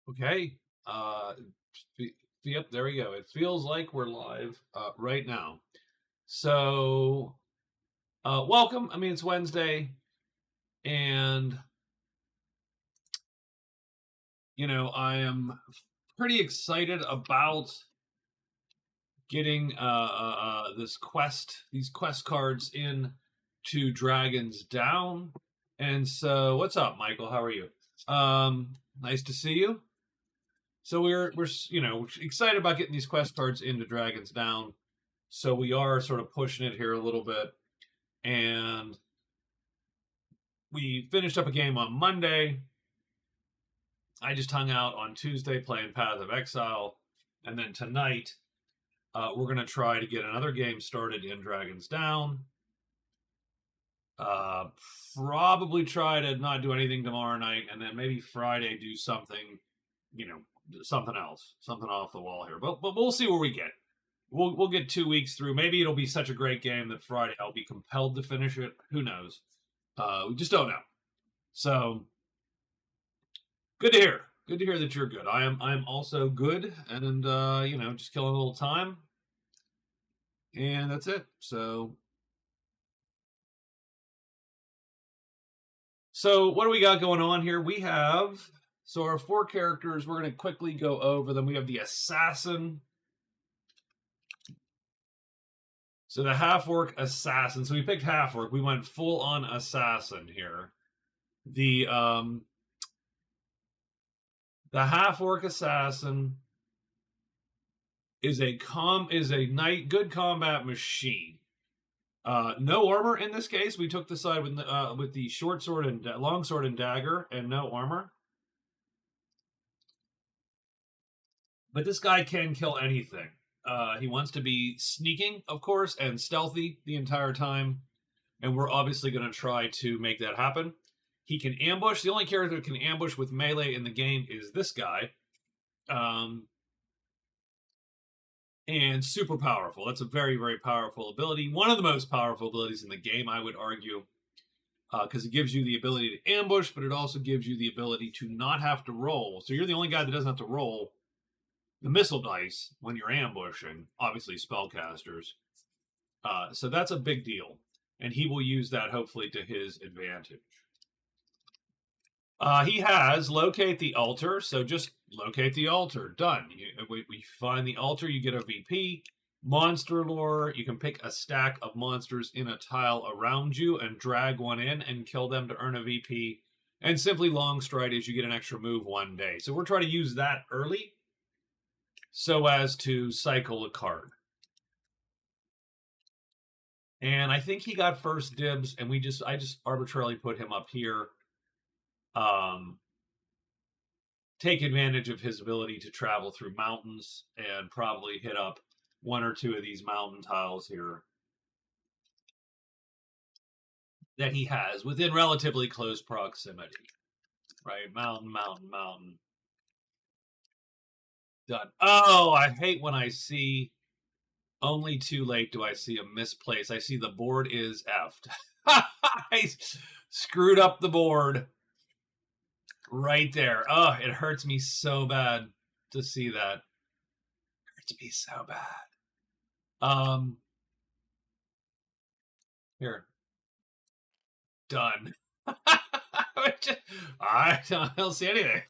Okay. Yep, there we go. It feels like we're live right now. So, welcome. I mean, it's Wednesday, and I am pretty excited about getting these quest cards in to Dragons Down. And so, what's up, Michael? How are you? Nice to see you. So we're excited about getting these quest cards into Dragons Down. So we are sort of pushing it here a little bit, and we finished up a game on Monday. I just hung out on Tuesday playing Path of Exile, and then tonight we're going to try to get another game started in Dragons Down. Uh, Probably try to not do anything tomorrow night, and then maybe Friday do something, something else, something off the wall here. But we'll see where we get. We'll get 2 weeks through. Maybe it'll be such a great game that Friday I'll be compelled to finish it. Who knows? We just don't know. So good to hear. Good to hear that you're good. I'm also good, and just killing a little time, and that's it. So what do we got going on here? We have our 4 characters. We're going to quickly go over them. We have the assassin. So the half-orc assassin. So we picked half-orc. We went full-on assassin here. The half-orc assassin is a good combat machine. No armor in this case. We took the side with the short sword and long sword and dagger, and no armor. But this guy can kill anything. He wants to be sneaking, of course, and stealthy the entire time, and we're obviously going to try to make that happen. He can ambush. The only character that can ambush with melee in the game is this guy. And super powerful. That's a very, very powerful ability. One of the most powerful abilities in the game, I would argue, because it gives you the ability to ambush, but it also gives you the ability to not have to roll. So you're the only guy that doesn't have to roll the missile dice when you're ambushing, obviously spellcasters. So that's a big deal. And he will use that hopefully to his advantage. He has locate the altar, so just locate the altar. Done. We find the altar, you get a VP. Monster lore, you can pick a stack of monsters in a tile around you and drag one in and kill them to earn a VP. And simply long stride is you get an extra move one day. So we're trying to use that early so as to cycle a card. And I think he got first dibs, and I just arbitrarily put him up here. Take advantage of his ability to travel through mountains and probably hit up 1 or 2 of these mountain tiles here that he has within relatively close proximity. Right? Mountain, mountain, mountain. Done. Oh, I hate when I see only too late do I see a misplace. I see the board is effed. I screwed up the board. Right there. Oh, it hurts me so bad to see that. It hurts me so bad. Here. Done. I don't see anything.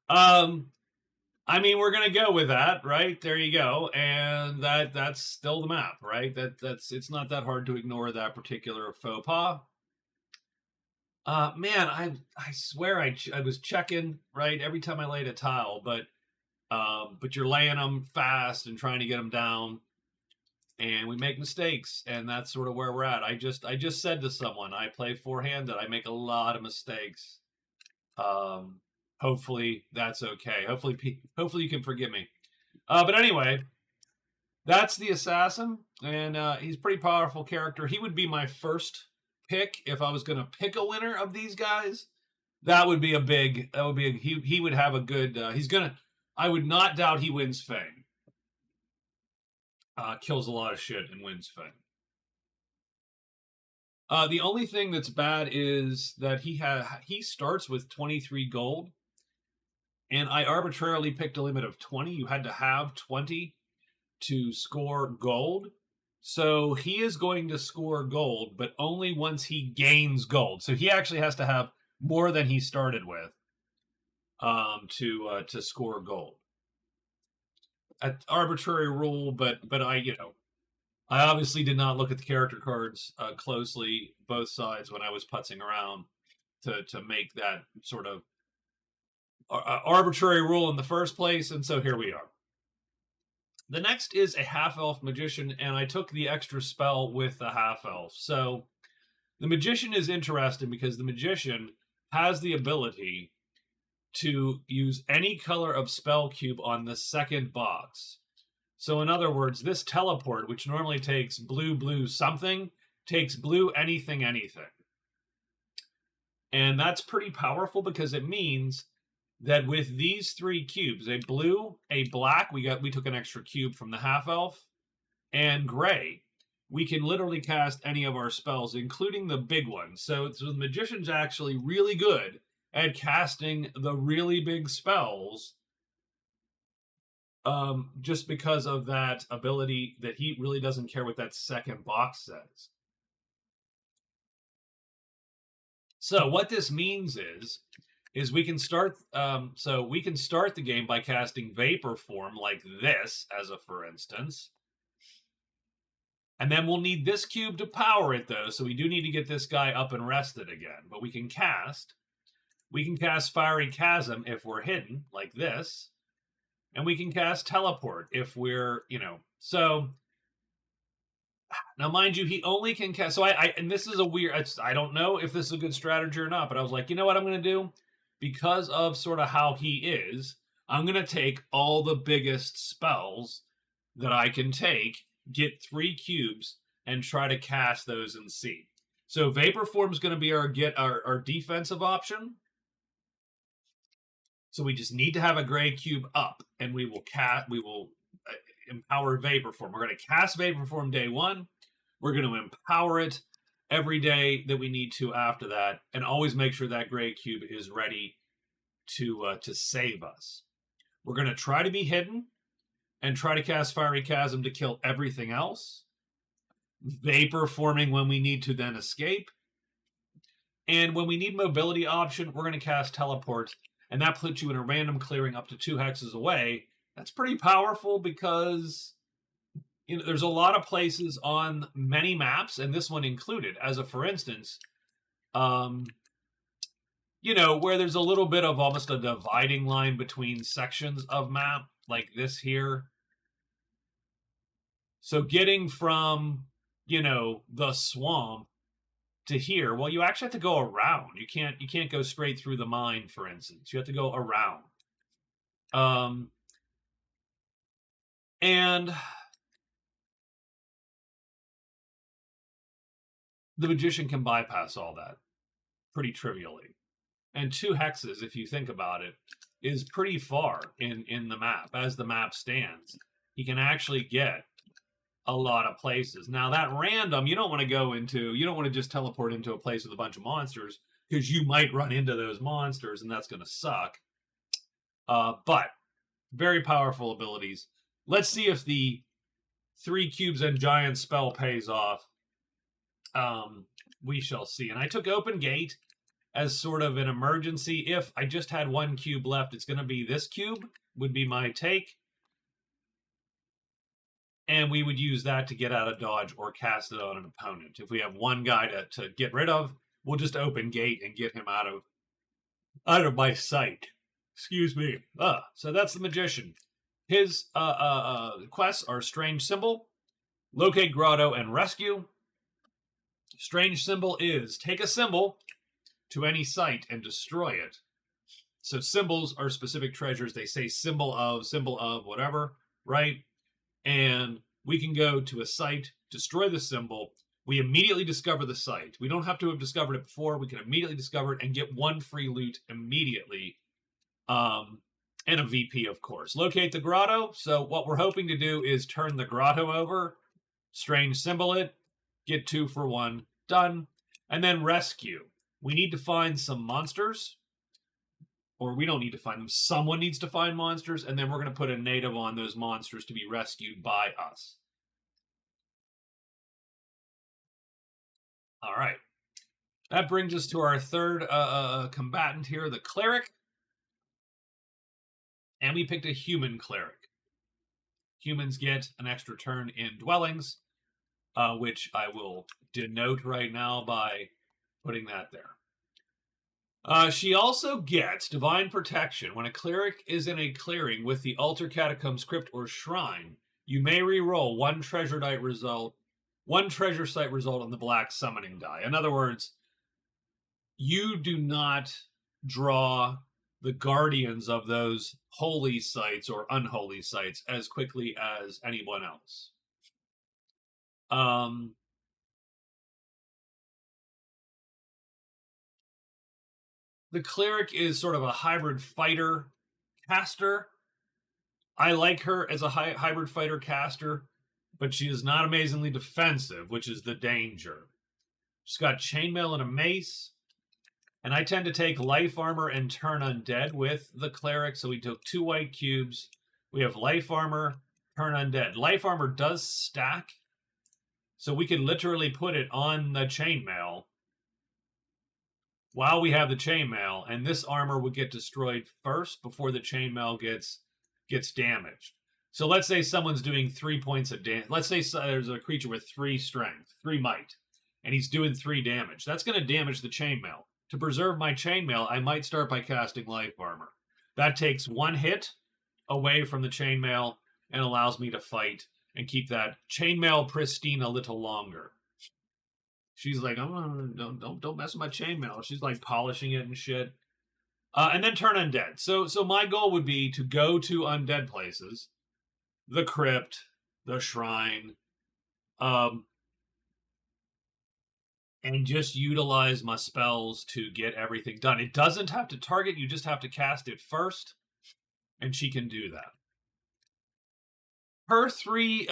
I mean, we're gonna go with that, right? There you go, and that's still the map, right? That's it's not that hard to ignore that particular faux pas. Man, I swear I was checking right every time I laid a tile, but you're laying them fast and trying to get them down, and we make mistakes, and that's sort of where we're at. I just said to someone, I play four-handed. I make a lot of mistakes. Hopefully that's okay. Hopefully you can forgive me. But anyway, that's the assassin, and he's a pretty powerful character. He would be my first pick if I was going to pick a winner of these guys. That would be he would have a good. I would not doubt he wins Fang. Kills a lot of shit and wins Fang. The only thing that's bad is that he starts with 23 gold, and I arbitrarily picked a limit of 20. You had to have 20 to score gold. So he is going to score gold, but only once he gains gold. So he actually has to have more than he started with to score gold. An arbitrary rule, but I obviously did not look at the character cards closely, both sides, when I was putzing around to make that sort of arbitrary rule in the first place, and so here we are. The next is a half-elf magician, and I took the extra spell with the half-elf. So the magician is interesting because the magician has the ability to use any color of spell cube on the second box. So in other words, this teleport, which normally takes blue, blue something, takes blue anything, anything. And that's pretty powerful because it means that with these 3 cubes, a blue, a black, we took an extra cube from the half-elf, and gray, we can literally cast any of our spells, including the big ones. So the magician's actually really good at casting the really big spells, just because of that ability that he really doesn't care what that second box says. So what this means is we can start the game by casting Vapor Form like this, as a for instance. And then we'll need this cube to power it, though, so we do need to get this guy up and rested again. But we can cast Fiery Chasm if we're hidden, like this. And we can cast Teleport if we're, so... Now, mind you, he only can cast... So and this is a weird... I don't know if this is a good strategy or not, but I was like, you know what I'm going to do? Because of sort of how he is, I'm going to take all the biggest spells that I can take, get 3 cubes, and try to cast those and see. So Vapor Form is going to be our defensive option. So we just need to have a gray cube up, and we will empower Vapor Form. We're going to cast Vapor Form day 1. We're going to empower it every day that we need to after that, and always make sure that gray cube is ready to save us. We're going to try to be hidden and try to cast Fiery Chasm to kill everything else. Vapor Forming when we need to then escape. And when we need mobility option, we're going to cast Teleport, and that puts you in a random clearing up to 2 hexes away. That's pretty powerful because there's a lot of places on many maps, and this one included, as a for instance, where there's a little bit of almost a dividing line between sections of map, like this here. So getting from, the swamp to here, well, you actually have to go around. You can't go straight through the mine, for instance. You have to go around. And the magician can bypass all that pretty trivially. And 2 hexes, if you think about it, is pretty far in the map. As the map stands, he can actually get a lot of places. Now, that random, you don't want to just teleport into a place with a bunch of monsters, because you might run into those monsters, and that's going to suck. But very powerful abilities. Let's see if the 3 cubes and giant spell pays off. We shall see. And I took Open Gate as sort of an emergency. If I just had 1 cube left, it's going to be this cube, would be my take. And we would use that to get out of dodge or cast it on an opponent. If we have 1 guy to get rid of, we'll just Open Gate and get him out of my sight. Excuse me. So that's the magician. His quests are Strange Symbol, Locate Grotto, and Rescue. Strange Symbol is take a symbol to any site and destroy it. So symbols are specific treasures. They say symbol of whatever, right? And we can go to a site, destroy the symbol. We immediately discover the site. We don't have to have discovered it before. We can immediately discover it and get 1 free loot immediately. And a VP, of course. Locate the grotto. So what we're hoping to do is turn the grotto over, Strange Symbol it, get 2 for 1, done. And then rescue. We need to find some monsters. or we don't need to find them. Someone needs to find monsters, and then we're going to put a native on those monsters to be rescued by us. All right. That brings us to our third combatant here, the Cleric. And we picked a human Cleric. Humans get an extra turn in dwellings, which I will denote right now by putting that there. She also gets Divine Protection. When a Cleric is in a clearing with the Altar, Catacombs, Crypt, or Shrine, you may re-roll one treasure site result on the Black Summoning die. In other words, you do not draw the guardians of those holy sites or unholy sites as quickly as anyone else. The Cleric is sort of a hybrid fighter caster. I like her as a hybrid fighter caster, but she is not amazingly defensive, which is the danger. She's got chainmail and a mace, and I tend to take life armor and turn undead with the Cleric, so we took 2 white cubes. We have life armor, turn undead. Life armor does stack, so we could literally put it on the chainmail while we have the chainmail, and this armor would get destroyed first before the chainmail gets damaged. So let's say someone's doing 3 points of damage. Let's say there's a creature with 3 strength, 3 might, and he's doing 3 damage. That's going to damage the chainmail. To preserve my chainmail, I might start by casting life armor. That takes 1 hit away from the chainmail and allows me to fight and keep that chainmail pristine a little longer. She's like, oh, don't mess with my chainmail. She's like polishing it and shit. And then turn undead. So my goal would be to go to undead places, the crypt, the shrine, and just utilize my spells to get everything done. It doesn't have to target, you just have to cast it first, and she can do that. Her 3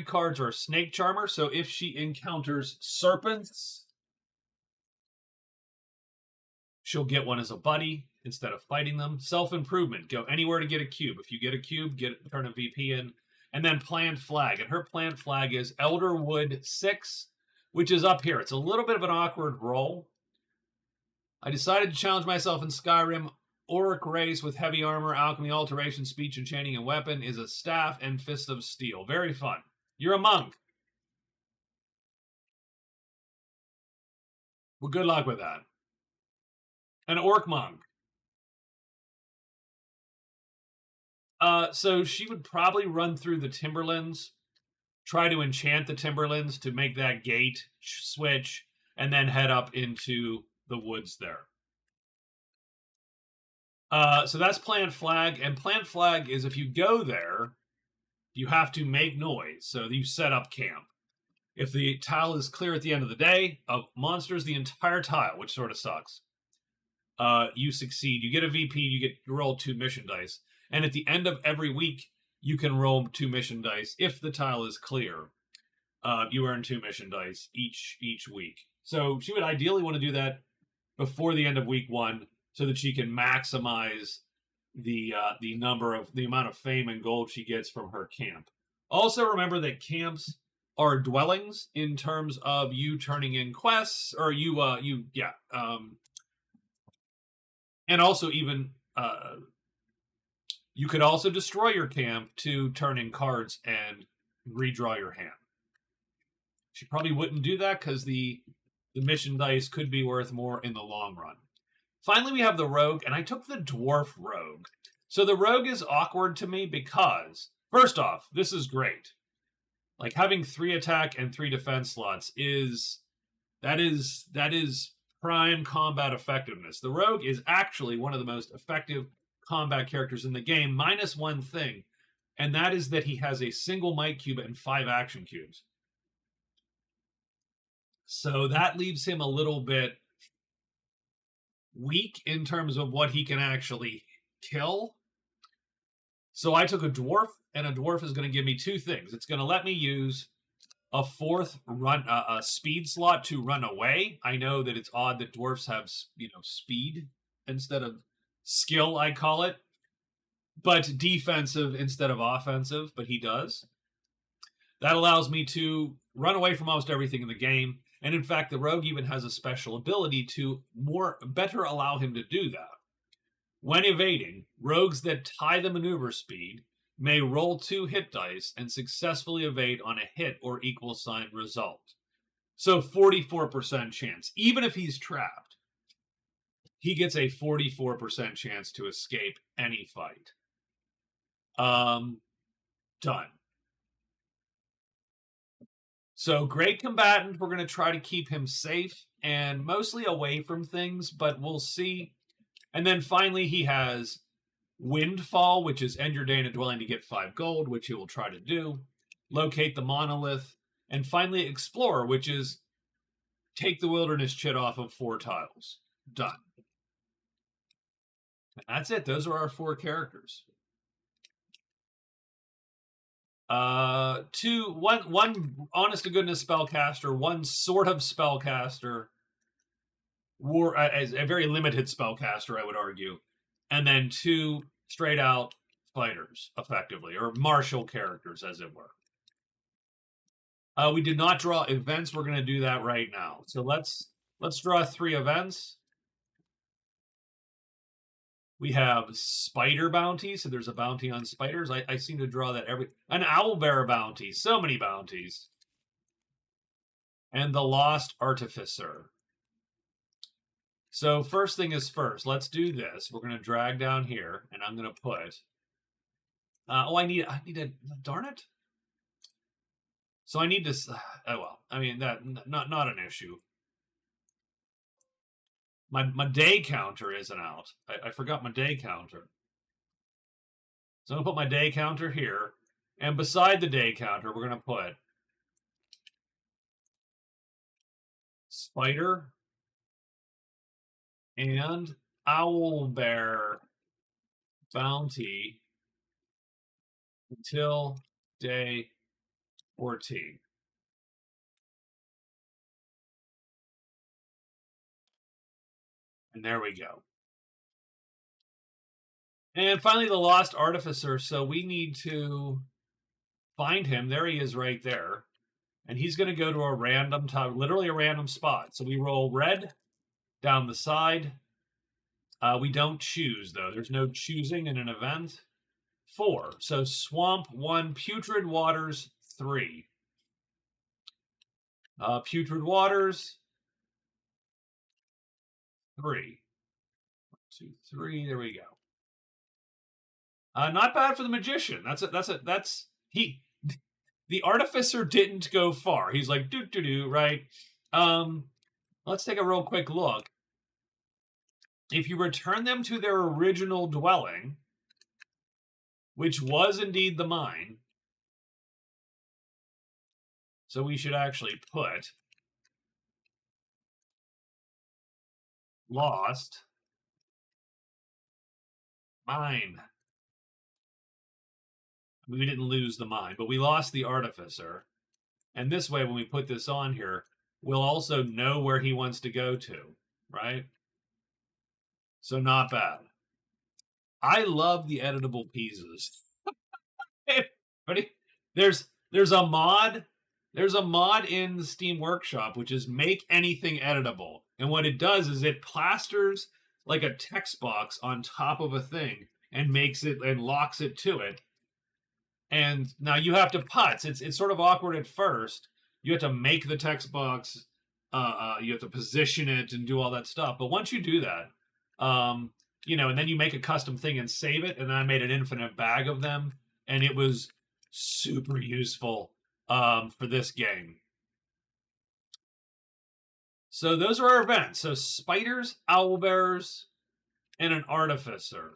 cards are Snake Charmer, so if she encounters serpents, she'll get one as a buddy instead of fighting them. Self-improvement, go anywhere to get a cube. If you get a cube, turn a VP in. And then Plant Flag, and her Plant Flag is Elderwood 6, which is up here. It's a little bit of an awkward roll. I decided to challenge myself in Skyrim. Auric Race with heavy armor, alchemy, alteration, speech, enchanting, and weapon is a staff and fist of steel. Very fun. You're a monk. Well, good luck with that. An orc monk. So she would probably run through the Timberlands, try to enchant the Timberlands to make that gate switch, and then head up into the woods there. So that's Plant Flag, and Plant Flag is if you go there, you have to make noise, so you set up camp. If the tile is clear at the end of the day of monsters, the entire tile, which sort of sucks, you succeed. You get a VP, you roll 2 mission dice, and at the end of every week, you can roll 2 mission dice. If the tile is clear, you earn 2 mission dice each week. So she would ideally want to do that before the end of week 1, so that she can maximize the amount of fame and gold she gets from her camp. Also, remember that camps are dwellings in terms of you turning in quests, or and also even you could also destroy your camp to turn in cards and redraw your hand. She probably wouldn't do that because the mission dice could be worth more in the long run. Finally, we have the Rogue, and I took the Dwarf Rogue. So the Rogue is awkward to me because, first off, this is great. Like, having 3 attack and 3 defense slots is prime combat effectiveness. The Rogue is actually one of the most effective combat characters in the game, minus one thing, and that is that he has a single might cube and 5 action cubes. So that leaves him a little bit weak in terms of what he can actually kill. So I took a dwarf, and a dwarf is going to give me 2 things. It's going to let me use a 4th a speed slot to run away. I know that it's odd that dwarfs have speed instead of skill, I call it, but defensive instead of offensive, but he does. That allows me to run away from almost everything in the game. And in fact, the rogue even has a special ability to better allow him to do that. When evading, rogues that tie the maneuver speed may roll 2 hit dice and successfully evade on a hit or equal sign result. So 44% chance. Even if he's trapped, he gets a 44% chance to escape any fight. Done. So great combatant. We're going to try to keep him safe and mostly away from things, but we'll see. And then finally, he has Windfall, which is end your day in a dwelling to get 5 gold, which he will try to do. Locate the monolith. And finally, Explore, which is take the wilderness chit off of 4 tiles. Done. And that's it. Those are our 4 characters. One honest to goodness spellcaster, one sort of spellcaster, as a very limited spellcaster, I would argue, and then 2 straight out fighters, effectively, or martial characters, as it were. We did not draw events. We're going to do that right now. So let's draw 3 events. We have spider bounty, so there's a bounty on spiders. I seem to draw that an owlbear bounty, so many bounties. And the lost artificer. So first thing is first, let's do this. We're going to drag down here, and I'm going to put, I need a, darn it. So I need to, oh well, I mean, that, not an issue. My day counter isn't out. I forgot my day counter. So I'm going to put my day counter here. And beside the day counter, we're going to put spider and owlbear bounty until day 14. And there we go. And finally, the lost artificer. So we need to find him. There he is right there. And he's going to go to a random time, literally a random spot. So we roll red down the side. We don't choose, though. There's no choosing in an event. 4. So swamp 1, putrid waters 3. Putrid waters 3. 1, 2, 3. There we go. Not bad for the magician. The artificer didn't go far. He's like do, right? Let's take a real quick look. If you return them to their original dwelling, which was indeed the mine, so we should actually put lost mine. We didn't lose the mine, but we lost the artificer. And this way, when we put this on here, we'll also know where he wants to go to, right? So not bad. I love the editable pieces. There's a mod. There's a mod in the Steam Workshop which is make anything editable. And what it does is it plasters like a text box on top of a thing and makes it and locks it to it. And now you have to putz. It's sort of awkward at first. You have to make the text box. You have to position it and do all that stuff. But once you do that, and then you make a custom thing and save it. And then I made an infinite bag of them, and it was super useful for this game. So those are our events. So spiders, owlbears, and an artificer.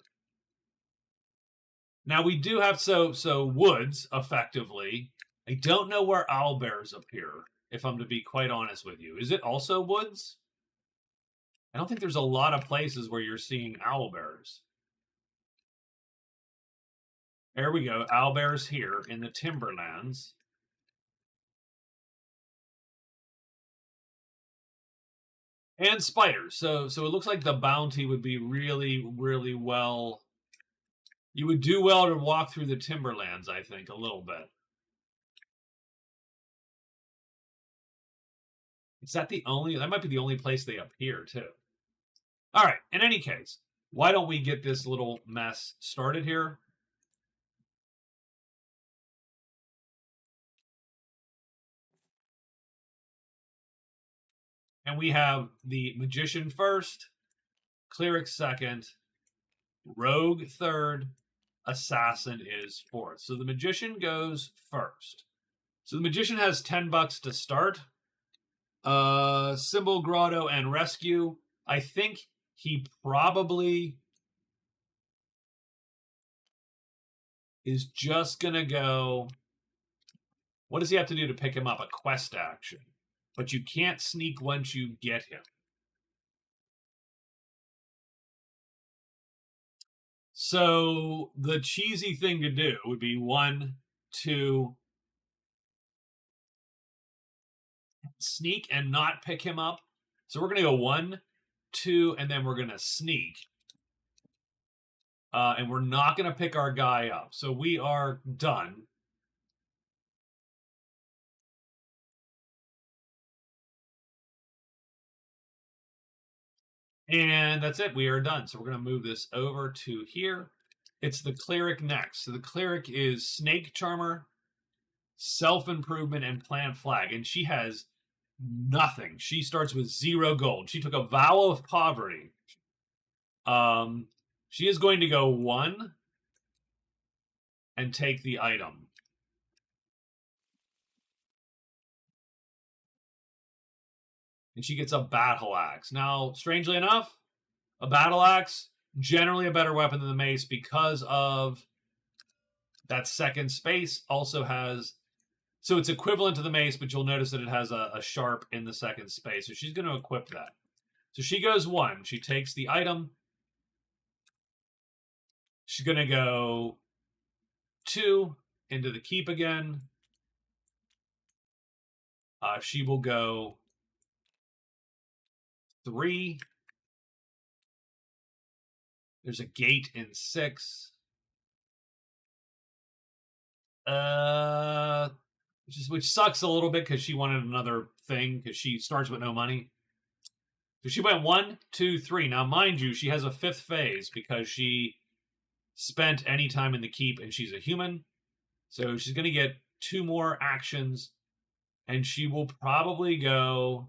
Now we do have so woods effectively. I don't know where owlbears appear, if I'm to be quite honest with you. Is it also woods? I don't think there's a lot of places where you're seeing owlbears. There we go. Owlbears here in the Timberlands. And spiders. So it looks like the bounty would be really, really well. You would do well to walk through the Timberlands, I think, a little bit. Is that the only? That might be the only place they appear, too. All right. In any case, why don't we get this little mess started here? And we have the Magician first, Cleric second, Rogue third, Assassin is fourth. So the Magician goes first. So the Magician has $10 to start. Symbol, Grotto, and Rescue. I think he probably is just going to go... What does he have to do to pick him up? A quest action. But you can't sneak once you get him. So the cheesy thing to do would be 1, 2, sneak and not pick him up. So we're going to go 1, 2, and then we're going to sneak. And we're not going to pick our guy up. So we are done. And that's it. We are done. So we're going to move this over to here. It's the Cleric next. So the Cleric is Snake Charmer, Self-Improvement, and Plant Flag. And she has nothing. She starts with 0 gold. She took a vow of poverty. She is going to go 1 and take the item. And she gets a battle axe. Now, strangely enough, a battle axe, generally a better weapon than the mace because of that second space also has... So it's equivalent to the mace, but you'll notice that it has a sharp in the second space. So she's going to equip that. So she goes 1. She takes the item. She's going to go 2 into the keep again. She will go 3. There's a gate in 6. Which sucks a little bit because she wanted another thing because she starts with no money. So she went 1, 2, 3. Now, mind you, she has a 5th phase because she spent any time in the keep and she's a human. So she's going to get 2 more actions and she will probably go...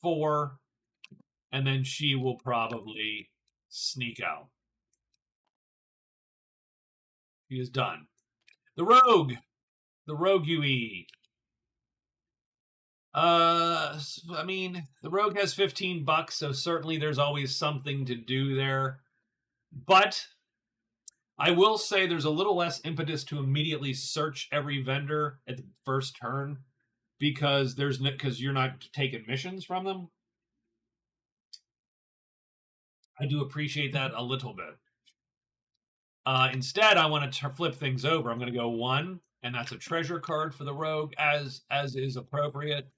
4, and then she will probably sneak out. He is done. The Rogue. The Rogue UE. I mean, the Rogue has $15, so certainly there's always something to do there. But I will say there's a little less impetus to immediately search every vendor at the first turn because you're not taking missions from them. I do appreciate that a little bit. Instead, I want to flip things over. I'm going to go 1, and that's a treasure card for the Rogue, as is appropriate.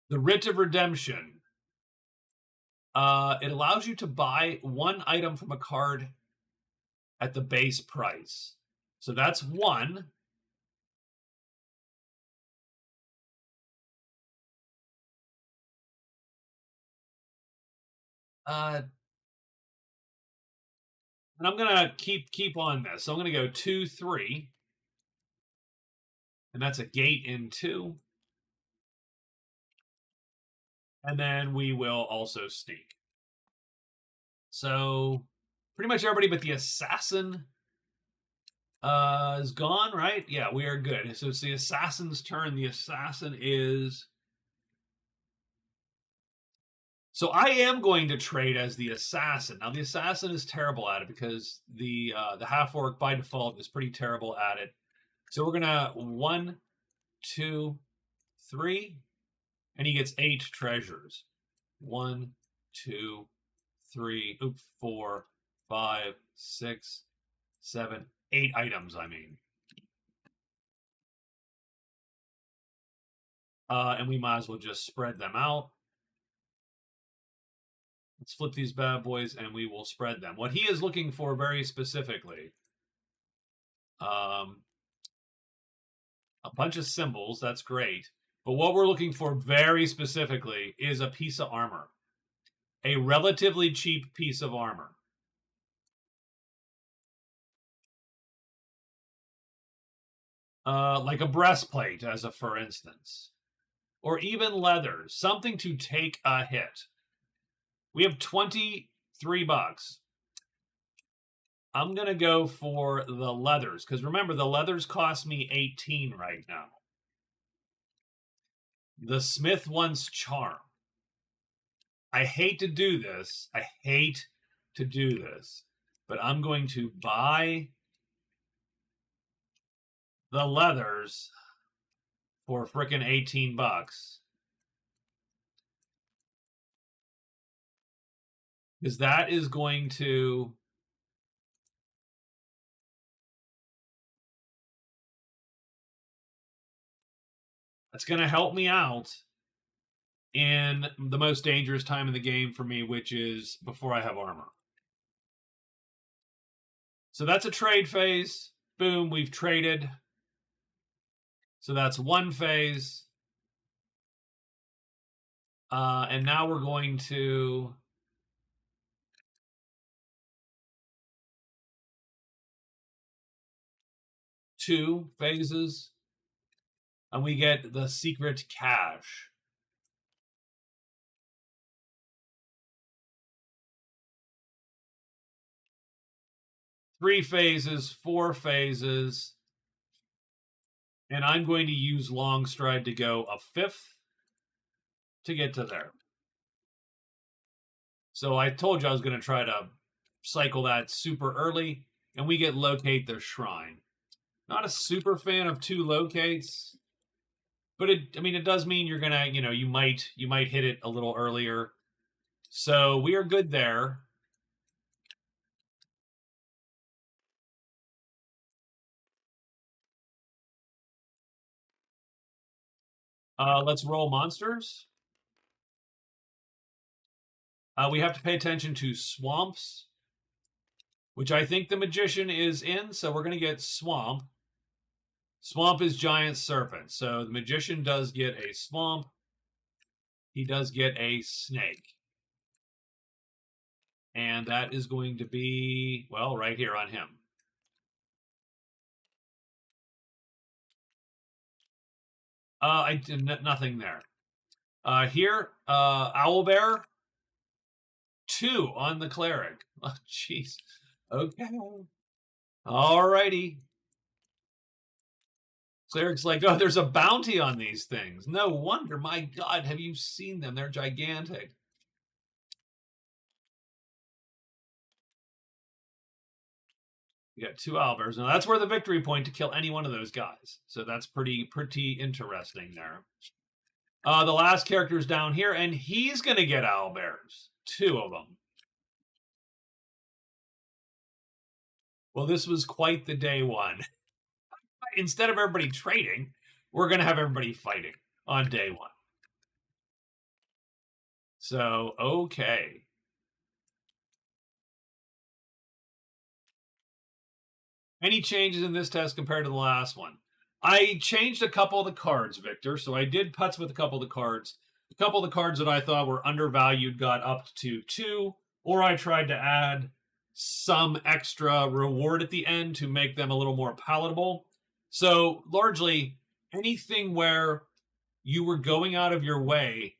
The Writ of Redemption. It allows you to buy 1 item from a card at the base price. So that's 1. And I'm gonna keep on this. So I'm gonna go 2, 3, and that's a gate in 2. And then we will also sneak. So pretty much everybody but the assassin is gone, right? Yeah, we are good. So it's the assassin's turn. The assassin is... So I am going to trade as the assassin. Now the assassin is terrible at it because the half-orc by default is pretty terrible at it. So we're gonna 1, 2, 3, and he gets 8 treasures. 1, 2, 3, 4, 5, 6, 7, 8 items, I mean. And we might as well just spread them out. Let's flip these bad boys and we will spread them. What he is looking for very specifically, a bunch of symbols, that's great. But what we're looking for very specifically is a piece of armor. A relatively cheap piece of armor. Like a breastplate, as a for instance. Or even leather, something to take a hit. We have 23 bucks. I'm going to go for the leathers, because remember, the leathers cost me 18 right now. The smith wants charm. I hate to do this. I hate to do this. But I'm going to buy the leathers for frickin' 18 bucks. Because that is going to... That's going to help me out in the most dangerous time in the game for me, which is before I have armor. So that's a trade phase. Boom, we've traded. So that's one phase. And now we're going to... two phases. And we get the secret cache. Three phases, four phases. And I'm going to use long stride to go a fifth to get to there. So I told you I was going to try to cycle that super early, and we get locate the shrine. Not a super fan of two locates, but it does mean you're gonna, you might hit it a little earlier. So we are good there. Let's roll monsters. We have to pay attention to swamps, which I think the magician is in, so we're going to get swamp. Swamp is giant serpent, so the magician does get a swamp. He does get a snake. And that is going to be, well, right here on him. I did nothing there. Here, Owlbear. 2 on the cleric. Oh, jeez. Okay. Alrighty. Cleric's like, oh, there's a bounty on these things. No wonder. My God, have you seen them? They're gigantic. You got 2 owlbears. Now, that's where the victory point to kill any one of those guys. So that's pretty interesting there. The last character's down here, and he's going to get owlbears. 2 of them. Well, this was quite the day one. Instead of everybody trading, we're going to have everybody fighting on day one. So, okay. Any changes in this test compared to the last one? I changed a couple of the cards, Victor. So I did putts with a couple of the cards. A couple of the cards that I thought were undervalued got up to 2, or I tried to add some extra reward at the end to make them a little more palatable. So largely, anything where you were going out of your way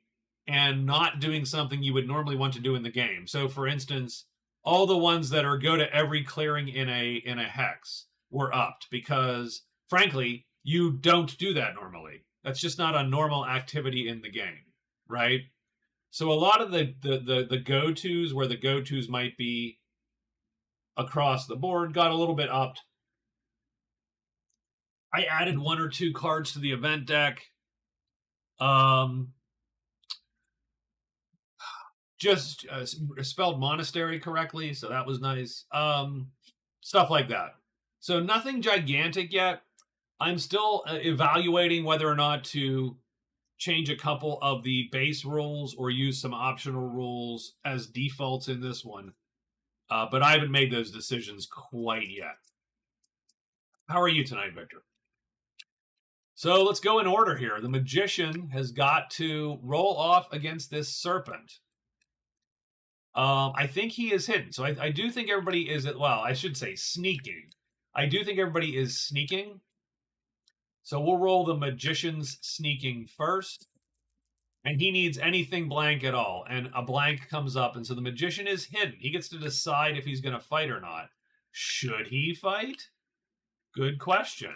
and not doing something you would normally want to do in the game. So for instance, all the ones that are go to every clearing in a hex were upped because frankly, you don't do that normally. That's just not a normal activity in the game, right? So a lot of the go-tos where the go-tos might be across the board got a little bit upped. I added 1 or 2 cards to the event deck. Just spelled monastery correctly, so that was nice. Stuff like that. So nothing gigantic yet. I'm still evaluating whether or not to change a couple of the base rules or use some optional rules as defaults in this one. But I haven't made those decisions quite yet. How are you tonight, Victor? So let's go in order here. The magician has got to roll off against this serpent. I think he is hidden. So I do think everybody is, well, I should say sneaking. I do think everybody is sneaking. So we'll roll the magician's sneaking first. And he needs anything blank at all. And a blank comes up. And so the magician is hidden. He gets to decide if he's going to fight or not. Should he fight? Good question.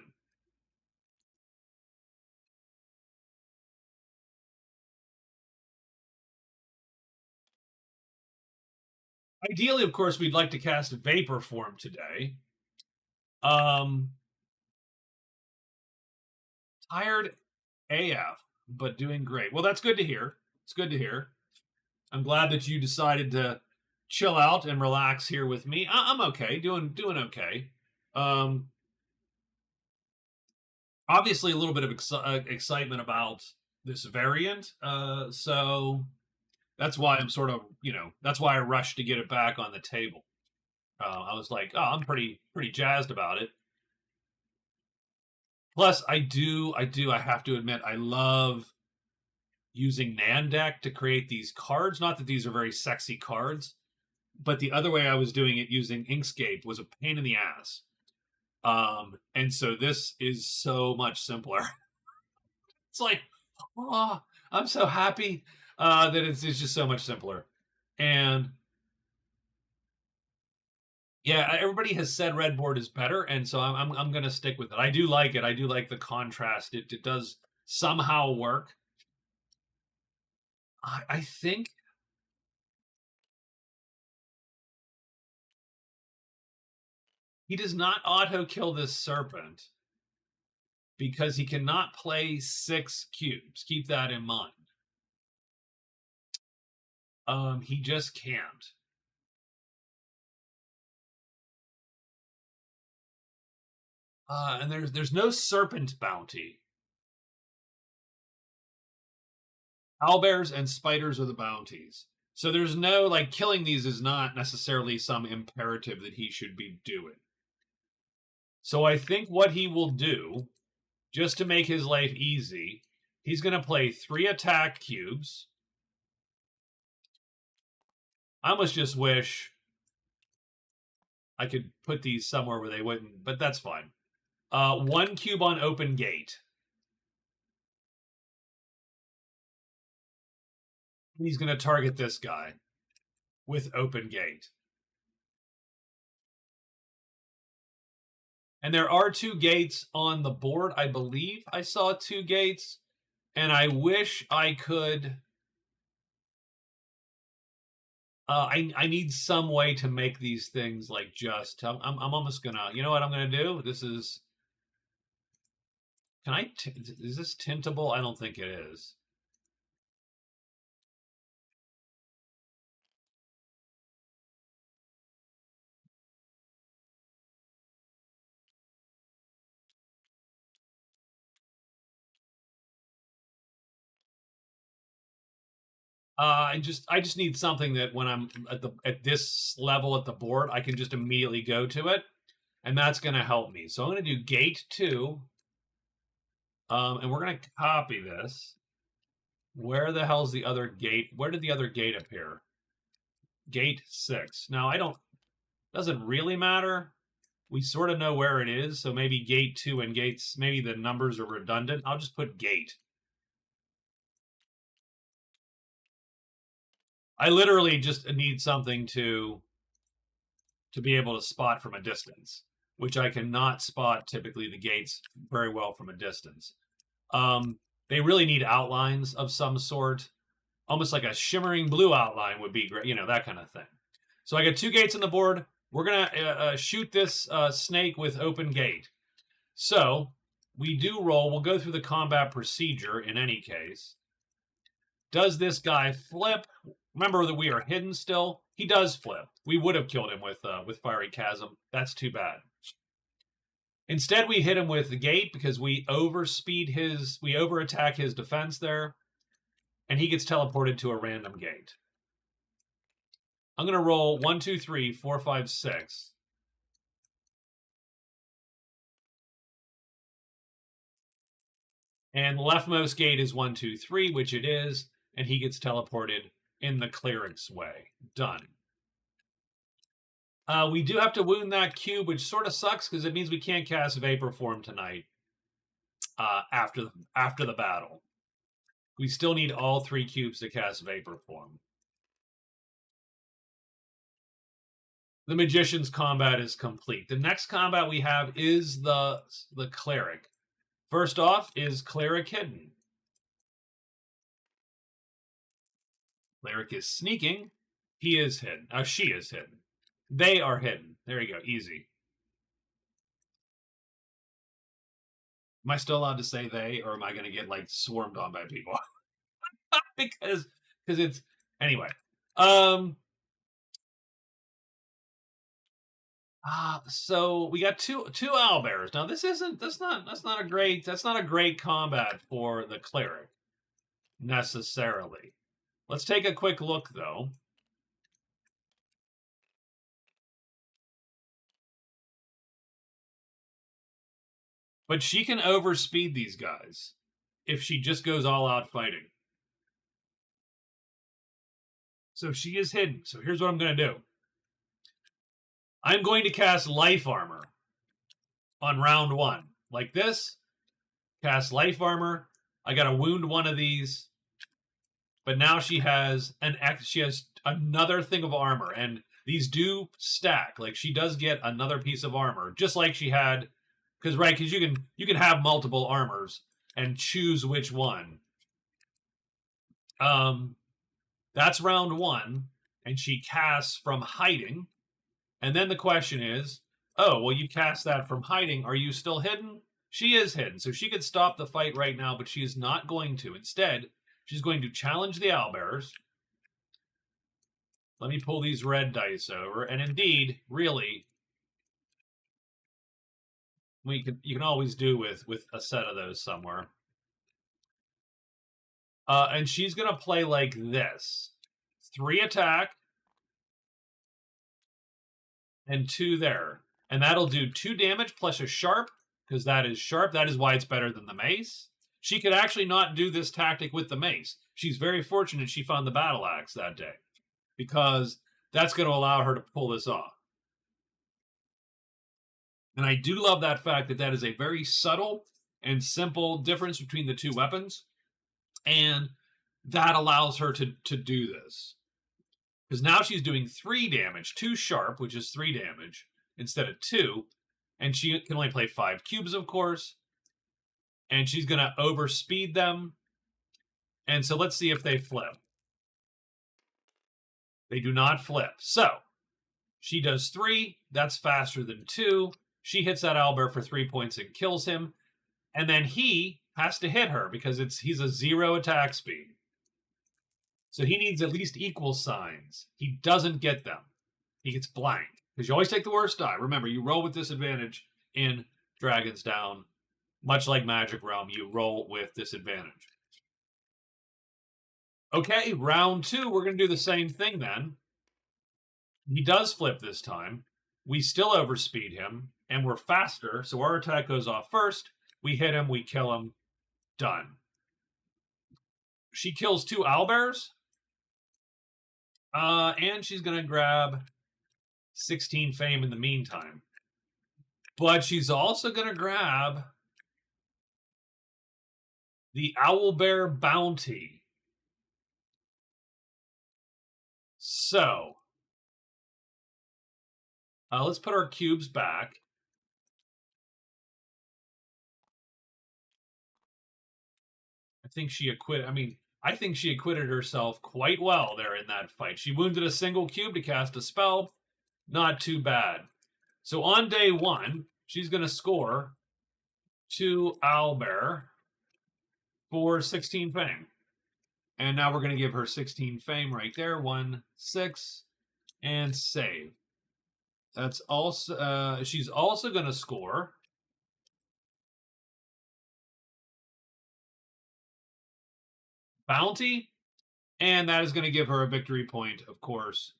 Ideally, of course, we'd like to cast Vapor Form today. Tired AF, but doing great. Well, that's good to hear. It's good to hear. I'm glad that you decided to chill out and relax here with me. I'm okay, doing okay. Obviously, a little bit of excitement about this variant. So that's why I'm sort of, that's why I rushed to get it back on the table. I was like, oh, I'm pretty jazzed about it. Plus, I have to admit, I love using Nandeck to create these cards. Not that these are very sexy cards, but the other way I was doing it using Inkscape was a pain in the ass. And so this is so much simpler. It's like, oh, I'm so happy that it's just so much simpler. And yeah, everybody has said red board is better, and so I'm going to stick with it. I do like it. I do like the contrast. It does somehow work. I think he does not auto kill this serpent because he cannot play 6 cubes. Keep that in mind. He just can't. And there's no serpent bounty. Owlbears and spiders are the bounties. So there's no, like, killing these is not necessarily some imperative that he should be doing. So I think what he will do, just to make his life easy, he's going to play 3 attack cubes. I almost just wish I could put these somewhere where they wouldn't, but that's fine. 1 cube on open gate. He's going to target this guy with open gate. And there are 2 gates on the board. I believe I saw 2 gates. And I wish I could... I need some way to make these things like just... I'm almost going to... You know what I'm going to do? This is... Is this tintable? I don't think it is. I just need something that when I'm at this level at the board, I can just immediately go to it, and that's going to help me. So I'm going to do gate 2, and we're going to copy this. Where the hell's the other gate? Where did the other gate appear? Gate 6. Now doesn't really matter. We sort of know where it is, so maybe gate 2 and gates, maybe the numbers are redundant. I'll just put gate. I literally just need something to be able to spot from a distance, which I cannot spot typically the gates very well from a distance. They really need outlines of some sort. Almost like a shimmering blue outline would be great, that kind of thing. So I got 2 gates on the board. We're going to shoot this snake with open gate. So we do roll. We'll go through the combat procedure in any case. Does this guy flip? Remember that we are hidden still. He does flip. We would have killed him with Fiery Chasm. That's too bad. Instead, we hit him with the gate because we over attack his defense there, and he gets teleported to a random gate. I'm going to roll 1, 2, 3, 4, 5, 6. And the leftmost gate is 1, 2, 3, which it is, and he gets teleported in the cleric's way. Done. We do have to wound that cube, which sort of sucks because it means we can't cast Vapor Form tonight after the battle. We still need all 3 cubes to cast Vapor Form. The Magician's combat is complete. The next combat we have is the Cleric. First off is Cleric hidden. Cleric is sneaking. He is hidden. She is hidden. They are hidden. There you go. Easy. Am I still allowed to say they, or am I going to get like swarmed on by people? because it's anyway. So we got two owlbears. Now that's not a great combat for the cleric necessarily. Let's take a quick look though. But she can overspeed these guys if she just goes all out fighting. So she is hidden. So here's what I'm going to do. I'm going to cast Life Armor on round 1. Like this. Cast Life Armor. I got to wound one of these. But now she has another thing of armor. And these do stack. Like she does get another piece of armor. Just like she had. Because you can have multiple armors and choose which one. That's round 1. And she casts from hiding. And then the question is, oh, well, you cast that from hiding. Are you still hidden? She is hidden. So she could stop the fight right now, but she is not going to. Instead, she's going to challenge the owlbears. Let me pull these red dice over. And indeed, really, you can always do with a set of those somewhere. And she's going to play like this. 3 attack. And 2 there. And that'll do 2 damage plus a sharp, because that is sharp. That is why it's better than the mace. She could actually not do this tactic with the mace. She's very fortunate she found the battle axe that day, because that's going to allow her to pull this off. And I do love that fact that is a very subtle and simple difference between the 2 weapons. And that allows her to do this. Because now she's doing 3 damage, 2 sharp, which is 3 damage, instead of 2. And she can only play 5 cubes, of course. And she's going to overspeed them. And so let's see if they flip. They do not flip. So she does 3. That's faster than 2. She hits that owlbear for 3 points and kills him. And then he has to hit her because he's a 0 attack speed. So he needs at least equal signs. He doesn't get them. He gets blank. Because you always take the worst die. Remember, you roll with disadvantage in Dragon's Down. Much like Magic Realm, you roll with disadvantage. Okay, round 2, we're going to do the same thing then. He does flip this time. We still overspeed him, and we're faster, so our attack goes off first. We hit him, we kill him. Done. She kills 2 owlbears. And she's going to grab 16 fame in the meantime. But she's also going to grab the owlbear bounty. So, let's put our cubes back. I think she acquitted herself quite well there in that fight. She wounded a single cube to cast a spell. Not too bad. So on day 1, she's going to score 2 owlbear for 16 fame. And now we're going to give her 16 fame right there. 1, 6, and save. That's also she's also going to score bounty, and that is going to give her a victory point, of course,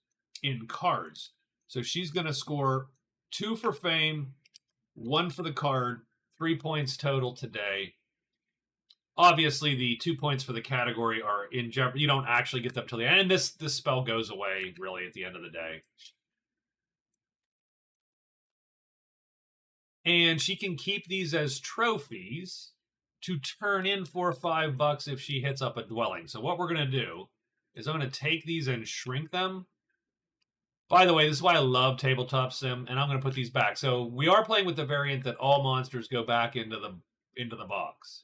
in cards. So she's going to score 2 for fame, 1 for the card, 3 points total today. Obviously, the 2 points for the category are in jeopardy. You don't actually get them till the end, and this spell goes away, really, at the end of the day. And she can keep these as trophies to turn in for $5 if she hits up a dwelling. So what we're going to do is I'm going to take these and shrink them. By the way, this is why I love Tabletop Sim, and I'm going to put these back. So we are playing with the variant that all monsters go back into the box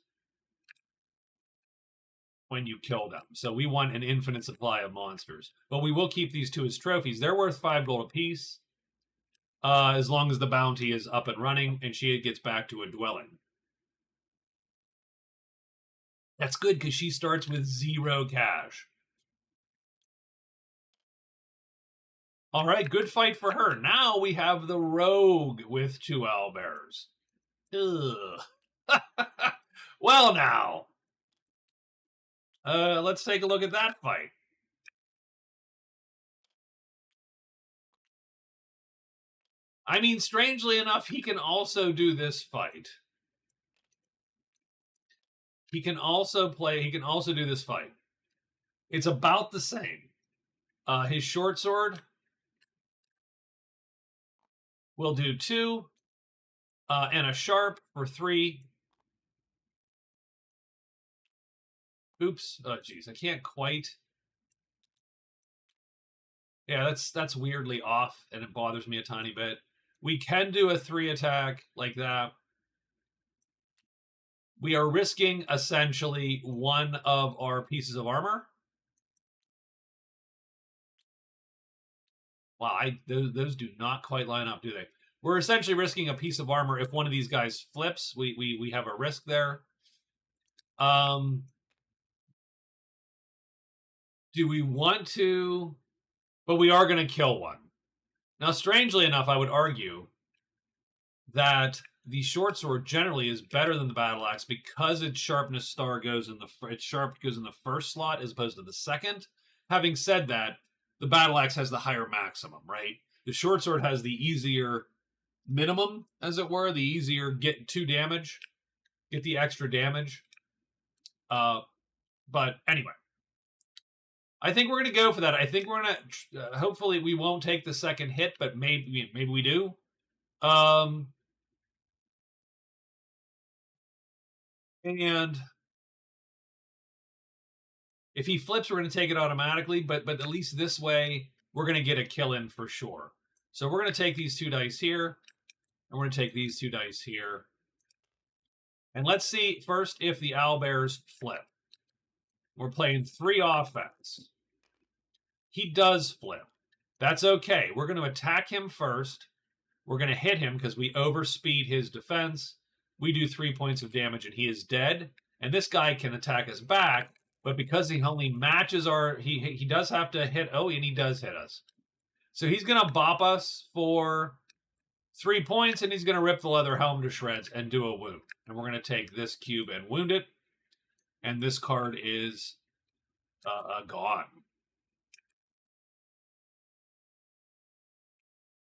when you kill them. So we want an infinite supply of monsters. But we will keep these 2 as trophies. They're worth 5 gold apiece, as long as the bounty is up and running and she gets back to a dwelling. That's good because she starts with 0 cash. All right, good fight for her. Now we have the rogue with 2 owlbears. Ugh. Well, now. Let's take a look at that fight. I mean, strangely enough, he can also do this fight. He can also do this fight. It's about the same. His short sword will do 2, and a sharp for 3. Oops. Oh, geez. I can't quite. Yeah, that's weirdly off, and it bothers me a tiny bit. We can do a 3 attack like that. We are risking, essentially, 1 of our pieces of armor. Wow, those do not quite line up, do they? We're essentially risking a piece of armor. If one of these guys flips, we have a risk there. Do we want to? But we are going to kill one. Now, strangely enough, I would argue that the short sword generally is better than the battle axe because its sharpness star goes in the first slot as opposed to the second. Having said that, the battle axe has the higher maximum, right? The short sword has the easier minimum, as it were, the easier get the extra damage. But anyway, I think we're going to go for that. I think we're going to, hopefully we won't take the second hit, but maybe we do. And if he flips, we're going to take it automatically, but at least this way, we're going to get a kill in for sure. So we're going to take these 2 dice here, and we're going to take these 2 dice here. And let's see first if the owlbears flip. We're playing 3 offense. He does flip. That's okay. We're going to attack him first. We're going to hit him because we overspeed his defense. We do 3 points of damage, and he is dead. And this guy can attack us back, but because he only matches our... He does have to hit... Oh, and he does hit us. So he's going to bop us for 3 points, and he's going to rip the leather helm to shreds and do a wound. And we're going to take this cube and wound it. And this card is gone.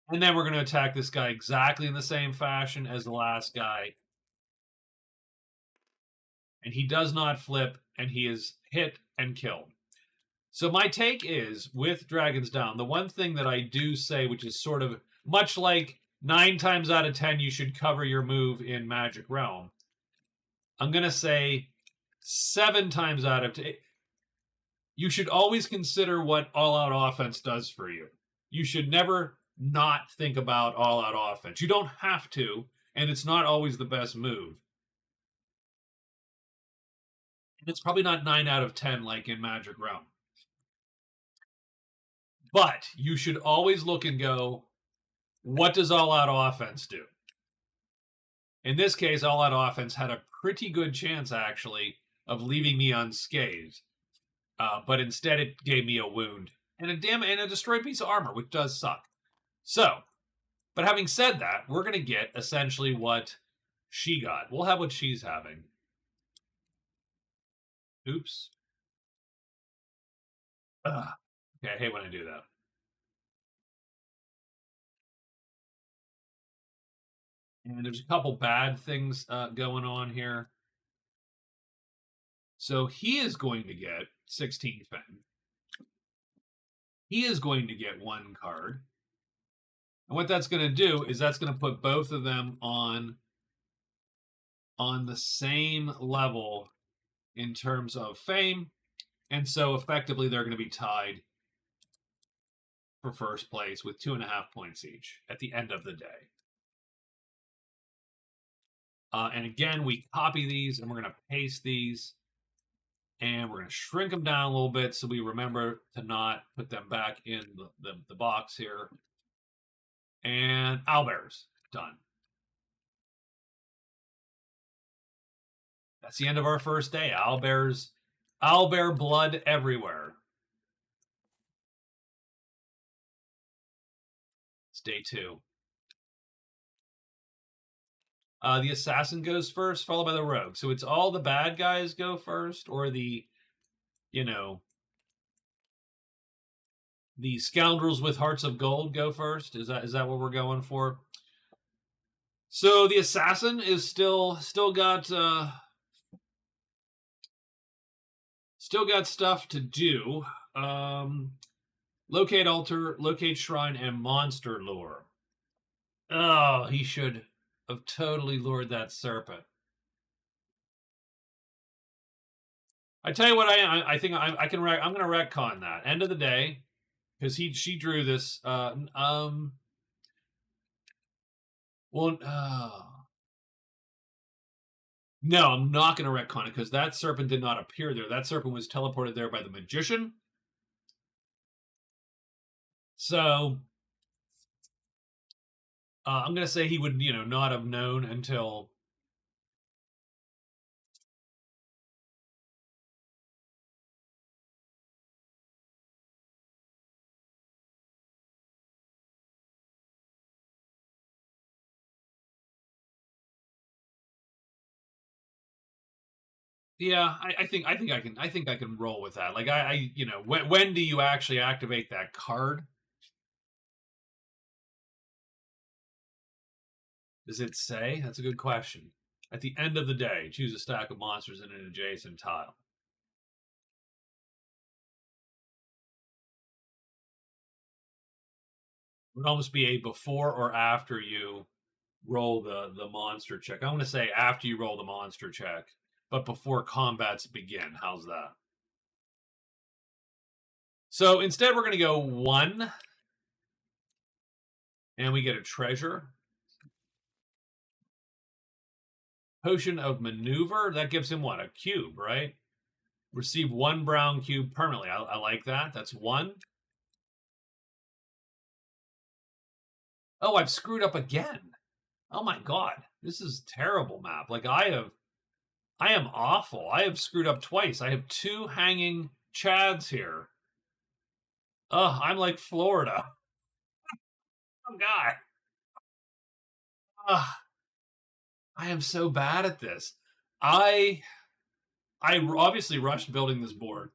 And then we're going to attack this guy exactly in the same fashion as the last guy. And he does not flip, and he is hit and killed. So my take is, with Dragons Down, the one thing that I do say, which is sort of much like 9 times out of 10 you should cover your move in Magic Realm, I'm going to say 7 times out of 10, you should always consider what all-out offense does for you. You should never not think about all-out offense. You don't have to, and it's not always the best move. And it's probably not 9 out of 10 like in Magic Realm. But you should always look and go, what does all-out offense do? In this case, all-out offense had a pretty good chance, actually, of leaving me unscathed. But instead, it gave me a wound and a destroyed piece of armor, which does suck. So, but having said that, we're going to get essentially what she got. We'll have what she's having. Oops. Ugh. Okay, I hate when I do that. And there's a couple bad things going on here. So he is going to get 16 Fen. He is going to get 1 card. And what that's going to do is that's going to put both of them on the same level in terms of fame. And so effectively they're going to be tied for first place with 2.5 points each at the end of the day. And again, we copy these and we're going to paste these. And we're going to shrink them down a little bit so we remember to not put them back in the box here. And owlbears, done. That's the end of our first day. Owlbears, owlbear blood everywhere. It's day 2. The assassin goes first, followed by the rogue. So it's all the bad guys go first, or the, you know, the scoundrels with hearts of gold go first. Is that what we're going for? So the assassin is still got stuff to do. Locate altar, locate shrine, and monster lure. Oh, he should have totally lured that serpent. I tell you what, I think I can. I'm going to retcon that. End of the day, because she drew this. Well, no, I'm not going to retcon it because that serpent did not appear there. That serpent was teleported there by the magician. So I'm going to say he would, not have known until. Yeah, I think I can roll with that. Like when do you actually activate that card? Does it say? That's a good question. At the end of the day, choose a stack of monsters in an adjacent tile. It would almost be a before or after you roll the monster check. I'm going to say after you roll the monster check, but before combats begin. How's that? So instead, we're going to go 1, and we get a treasure. Potion of maneuver. That gives him what? A cube, right? Receive 1 brown cube permanently. I like that. That's 1. Oh, I've screwed up again. Oh my god. This is terrible map. Like I am awful. I have screwed up twice. I have 2 hanging chads here. Ugh, I'm like Florida. Oh god. Ugh. I am so bad at this. I obviously rushed building this board.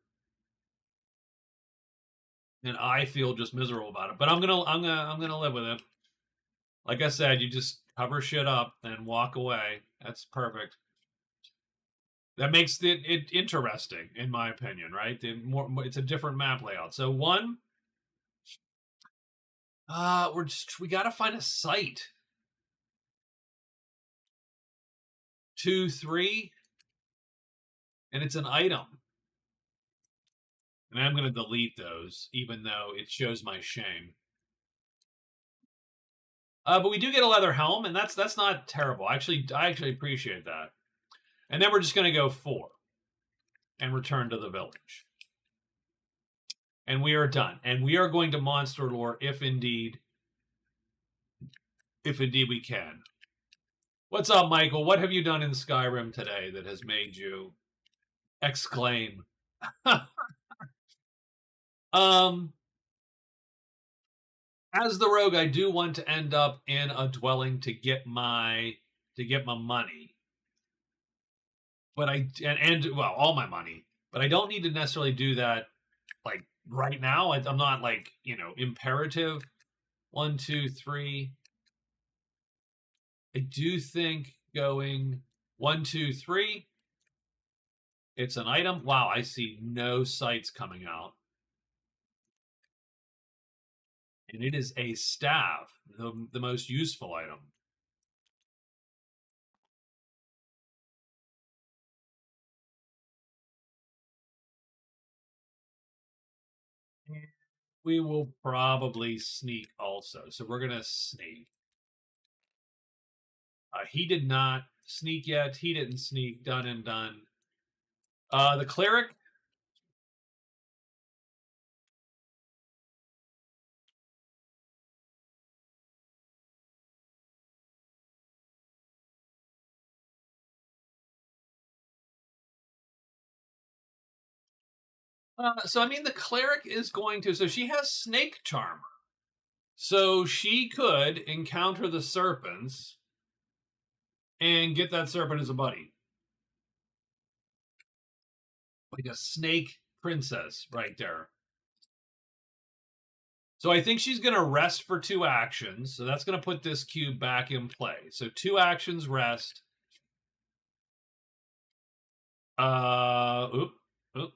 And I feel just miserable about it. But I'm gonna live with it. Like I said, you just cover shit up and walk away. That's perfect. That makes it interesting, in my opinion, right? It's a different map layout. So 1, we gotta find a site. 2, 3, and it's an item. And I'm gonna delete those, even though it shows my shame. But we do get a leather helm, and that's not terrible. I actually appreciate that. And then we're just gonna go 4 and return to the village. And we are done. And we are going to monster lore if indeed we can. What's up, Michael? What have you done in Skyrim today that has made you exclaim? As the rogue, I do want to end up in a dwelling to get my money. But well, all my money. But I don't need to necessarily do that like right now. I'm not like, imperative. 1, 2, 3. I do think going 1, 2, 3. It's an item. Wow, I see no sights coming out. And it is a staff, the most useful item. We will probably sneak also. So we're going to sneak. He did not sneak yet. He didn't sneak. Done and done. The cleric. So I mean, the cleric is going to. So she has snake charmer. So she could encounter the serpents and get that serpent as a buddy, like a snake princess right there. So I think she's going to rest for 2 actions. So that's going to put this cube back in play. So 2 actions rest. Oop, oop.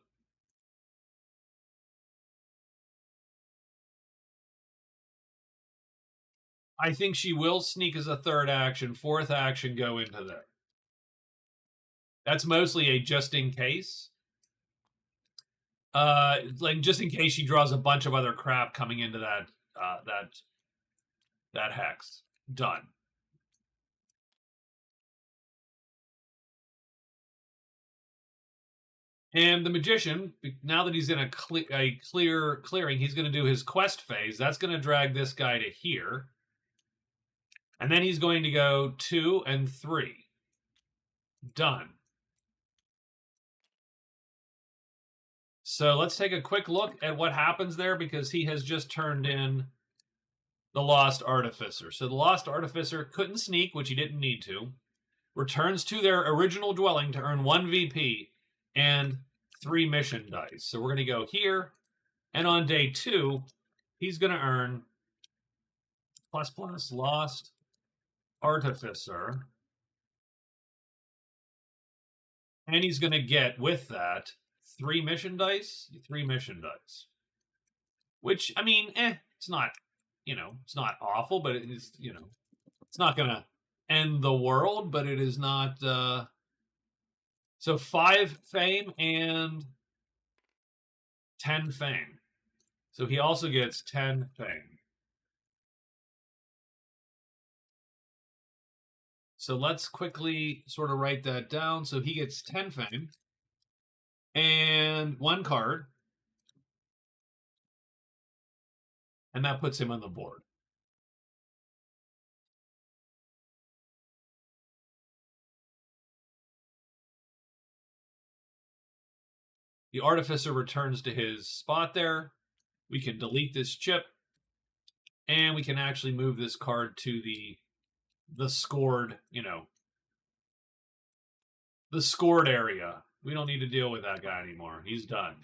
I think she will sneak as a 3rd action. 4th action, go into there. That's mostly a just in case. Like just in case she draws a bunch of other crap coming into that hex. Done. And the magician, now that he's in a clearing, he's going to do his quest phase. That's going to drag this guy to here. And then he's going to go 2 and 3. Done. So let's take a quick look at what happens there, because he has just turned in the Lost Artificer. So the Lost Artificer couldn't sneak, which he didn't need to. Returns to their original dwelling to earn 1 VP and 3 mission dice. So we're going to go here. And on day 2, he's going to earn ++ Lost Artificer. And he's going to get, with that, 3 mission dice. 3 mission dice. Which, I mean, it's not, it's not awful, but it is, it's not going to end the world, but it is not. So 5 fame and 10 fame. So he also gets 10 fame. So let's quickly sort of write that down. So he gets 10 fame and 1 card. And that puts him on the board. The Artificer returns to his spot there. We can delete this chip. And we can actually move this card to the scored, the scored area. We don't need to deal with that guy anymore. He's done.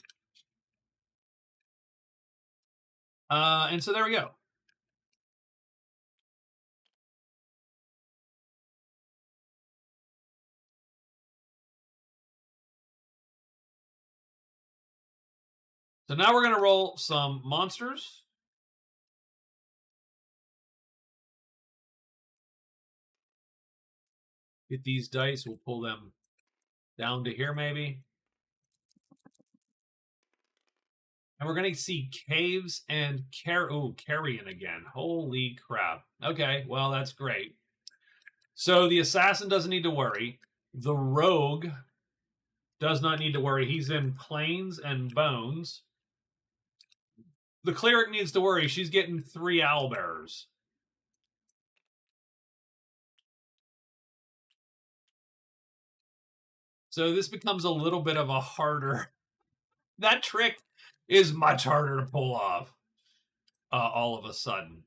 And so there we go. So now we're going to roll some monsters. Get these dice. We'll pull them down to here maybe. And we're going to see caves and carrion again. Holy crap. Okay, well, that's great. So the assassin doesn't need to worry. The rogue does not need to worry. He's in plains and bones. The cleric needs to worry. She's getting 3 owlbearers. So this becomes a little bit of a harder. That trick is much harder to pull off all of a sudden.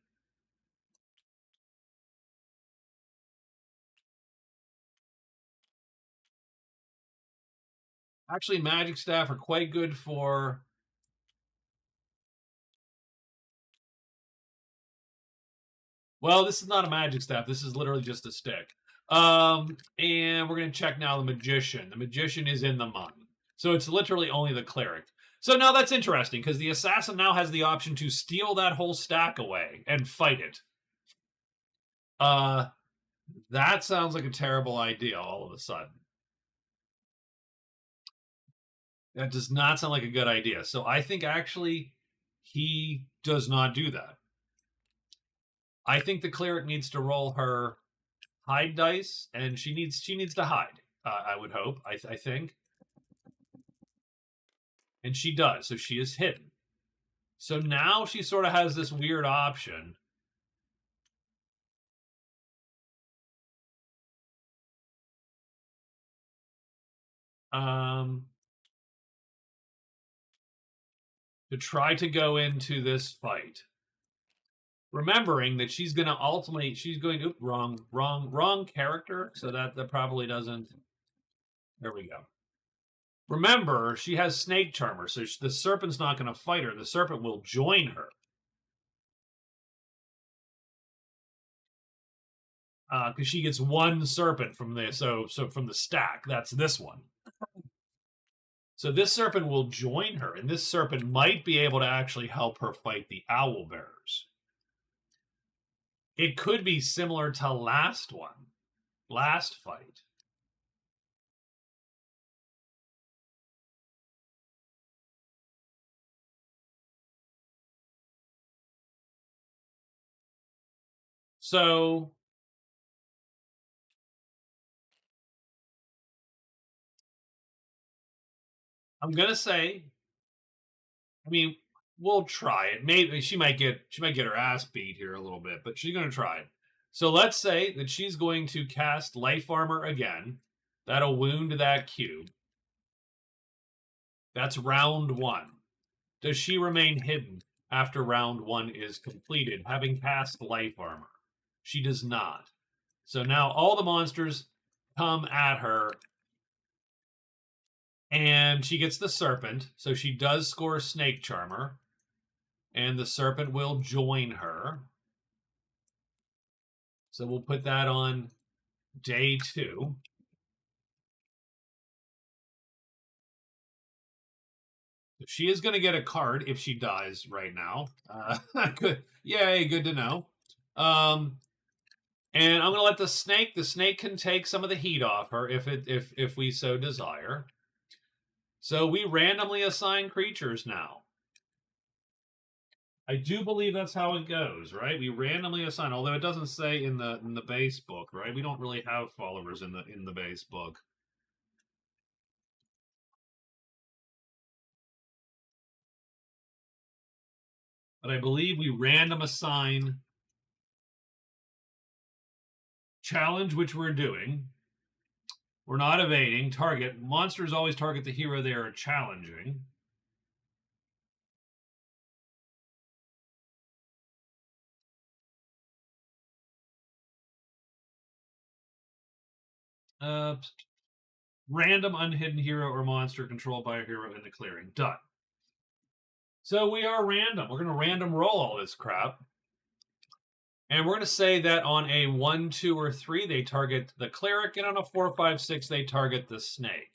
Actually, magic staff are quite good for Well, this is not a magic staff. This is literally just a stick. And we're going to check now the magician. The magician is in the money. So it's literally only the cleric. So now that's interesting because the assassin now has the option to steal that whole stack away and fight it. That sounds like a terrible idea all of a sudden. That does not sound like a good idea. So I think actually he does not do that. I think the cleric needs to roll her hide dice, and she needs to hide. I would hope. I think, and she does. So she is hidden. So now she sort of has this weird option. To try to go into this fight, remembering that she's going to ultimately wrong character, so that probably doesn't. There we go. Remember, she has Snake Charmer, so the serpent's not going to fight her. The serpent will join her. Because she gets one serpent from the so from the stack. That's this one. So this serpent will join her, and this serpent might be able to actually help her fight the owl bearers. It could be similar to last fight. So I'm gonna say, I mean, we'll try it. Maybe she might get her ass beat here a little bit, but she's gonna try it. So let's say that she's going to cast Life Armor again. That'll wound that cube. That's round 1. Does she remain hidden after round 1 is completed, having cast Life Armor? She does not. So now all the monsters come at her, and she gets the serpent. So she does score Snake Charmer, and the serpent will join her. So we'll put that on day 2. She is going to get a card if she dies right now. Good. Yay, good to know. And I'm going to let the snake can take some of the heat off her if we so desire. So we randomly assign creatures now. I do believe that's how it goes, right? We randomly assign, although it doesn't say in the base book, right? We don't really have followers in the base book. But I believe we random assign challenge, which we're doing. We're not evading. Target. Monsters always target the hero they are challenging. Random unhidden hero or monster controlled by a hero in the clearing. Done. So we are random. We're going to random roll all this crap. And we're going to say that on a 1, 2, or 3, they target the cleric, and on a 4, 5, 6, they target the snake.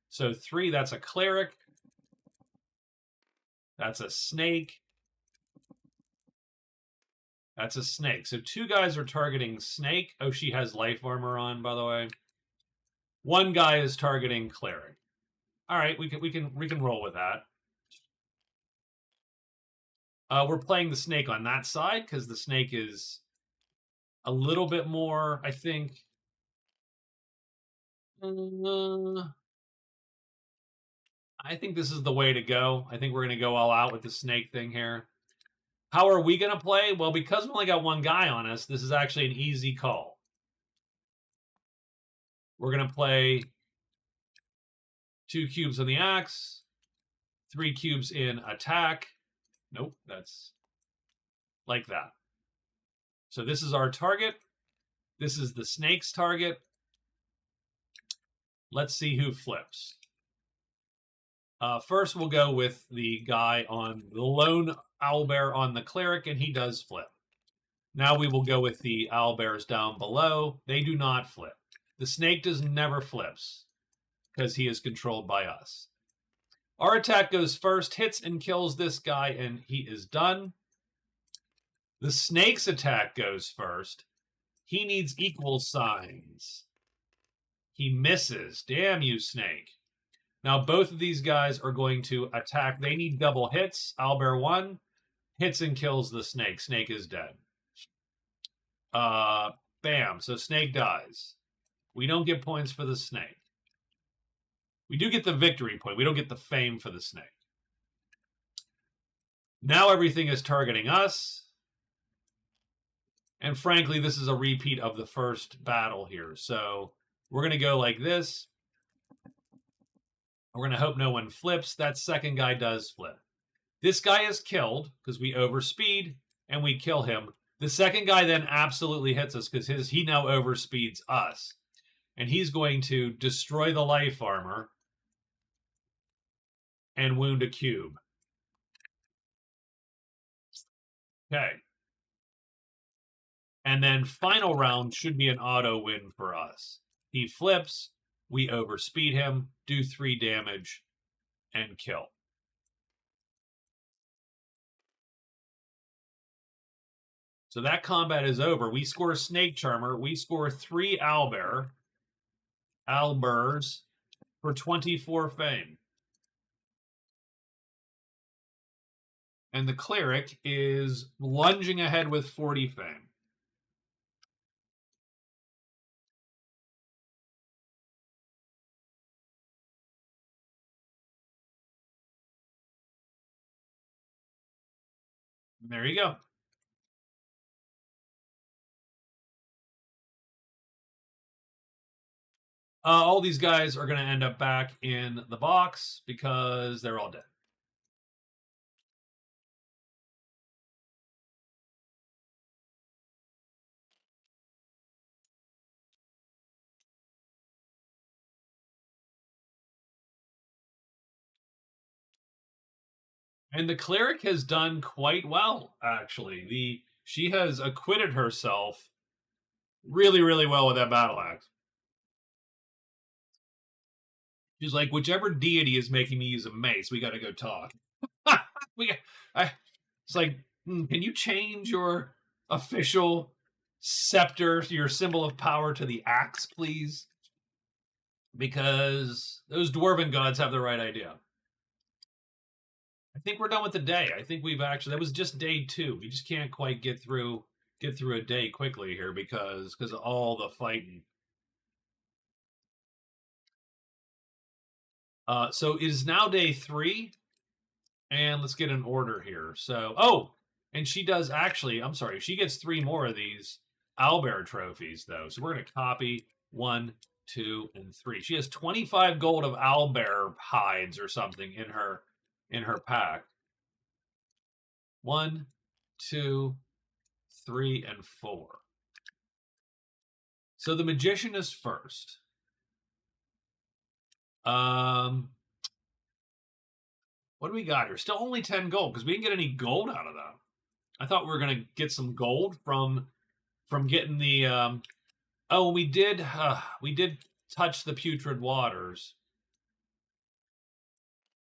So 3, that's a cleric. That's a snake. That's a snake. So 2 guys are targeting snake. Oh, she has life armor on, by the way. 1 guy is targeting cleric. All right, we can roll with that. We're playing the snake on that side because the snake is a little bit more, I think. I think this is the way to go. I think we're going to go all out with the snake thing here. How are we going to play? Well, because we only got 1 guy on us, this is actually an easy call. We're going to play 2 cubes on the axe, 3 cubes in attack. Nope, that's like that. So this is our target. This is the snake's target. Let's see who flips. First, we'll go with the guy on the lone owlbear on the cleric, and he does flip. Now we will go with the owlbears down below. They do not flip. The snake does never flips because he is controlled by us. Our attack goes first, hits and kills this guy, and he is done. The snake's attack goes first. He needs equal signs. He misses. Damn you, snake. Now both of these guys are going to attack. They need double hits. Owlbear 1 hits and kills the snake. Snake is dead. Bam. So snake dies. We don't get points for the snake. We do get the victory point. We don't get the fame for the snake. Now everything is targeting us. And frankly, this is a repeat of the first battle here. So we're going to go like this. We're going to hope no one flips. That second guy does flip. This guy is killed because we overspeed and we kill him. The second guy then absolutely hits us because he now overspeeds us. And he's going to destroy the life armor and wound a cube. Okay. And then final round should be an auto win for us. He flips, we overspeed him, do 3 damage, and kill. So that combat is over. We score Snake Charmer. We score 3 Owlbears for 24 fame. And the Cleric is lunging ahead with 40 fame. There you go. All these guys are going to end up back in the box because they're all dead. And the Cleric has done quite well, actually. She has acquitted herself really, really well with that battle axe. She's like, whichever deity is making me use a mace, we got to go talk. It's like, can you change your official scepter, your symbol of power, to the axe, please? Because those dwarven gods have the right idea. I think we're done with the day. I think we've actually, that was just day 2. We just can't quite get through a day quickly here because of all the fighting. So it is now day 3, and let's get an order here. So, and she does actually, I'm sorry, she gets 3 more of these owlbear trophies though. So we're going to copy 1, 2, and 3. She has 25 gold of owlbear hides or something in her pack. 1, 2, 3, and 4. So the magician is first. What do we got here? Still only 10 gold because we didn't get any gold out of that. I thought we were going to get some gold from getting the we did touch the putrid waters.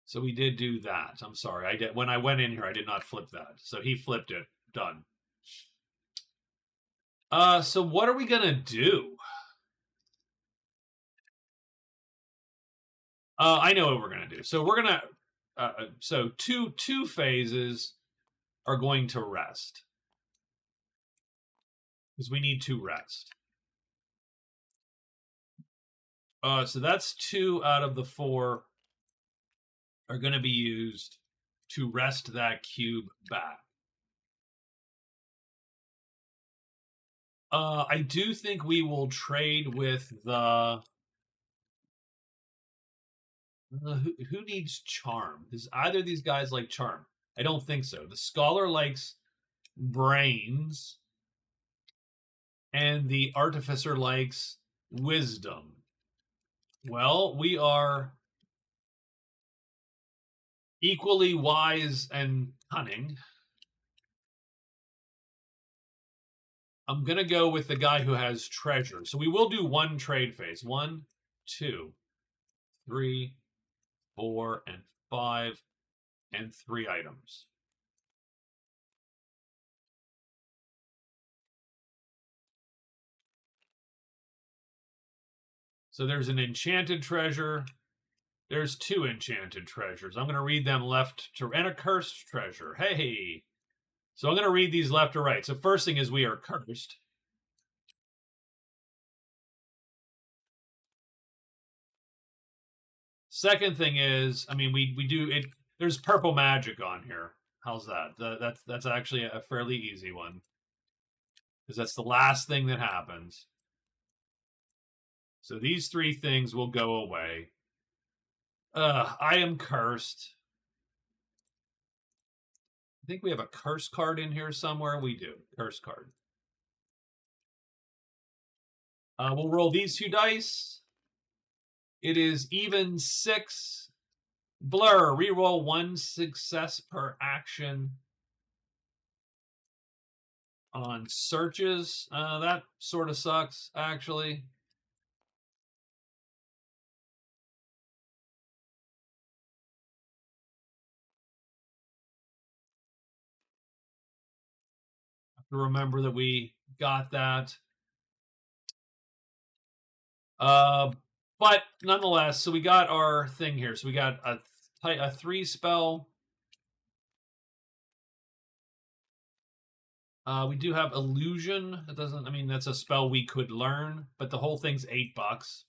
So we did do that. I'm sorry. I did when I went in here I did not flip that. So he flipped it. Done. So what are we going to do? I know what we're going to do. So we're going to so two phases are going to rest. Because we need to rest. So that's 2 out of the 4 are going to be used to rest that cube back. I do think we will trade with the... who needs charm? Does either of these guys like charm? I don't think so. The scholar likes brains, and the artificer likes wisdom. Well, we are equally wise and cunning. I'm going to go with the guy who has treasure. So we will do one trade phase. 1, 2, 3, 4, and 5, and 3 items. So there's an enchanted treasure. There's 2 enchanted treasures. I'm going to read them left to, and a cursed treasure. Hey. So I'm going to read these left to right. So first thing is we are cursed. Second thing is, I mean, we do it. There's purple magic on here. How's that? That's actually a fairly easy one because that's the last thing that happens. So these 3 things will go away. I am cursed. I think we have a curse card in here somewhere. We do. Curse card. We'll roll these 2 dice. It is even 6. Blur. Reroll 1 success per action on searches. That sort of sucks, actually. Remember that we got that. But nonetheless, so we got our thing here. So we got a 3 spell. We do have illusion. That doesn't. I mean, that's a spell we could learn, but the whole thing's $8.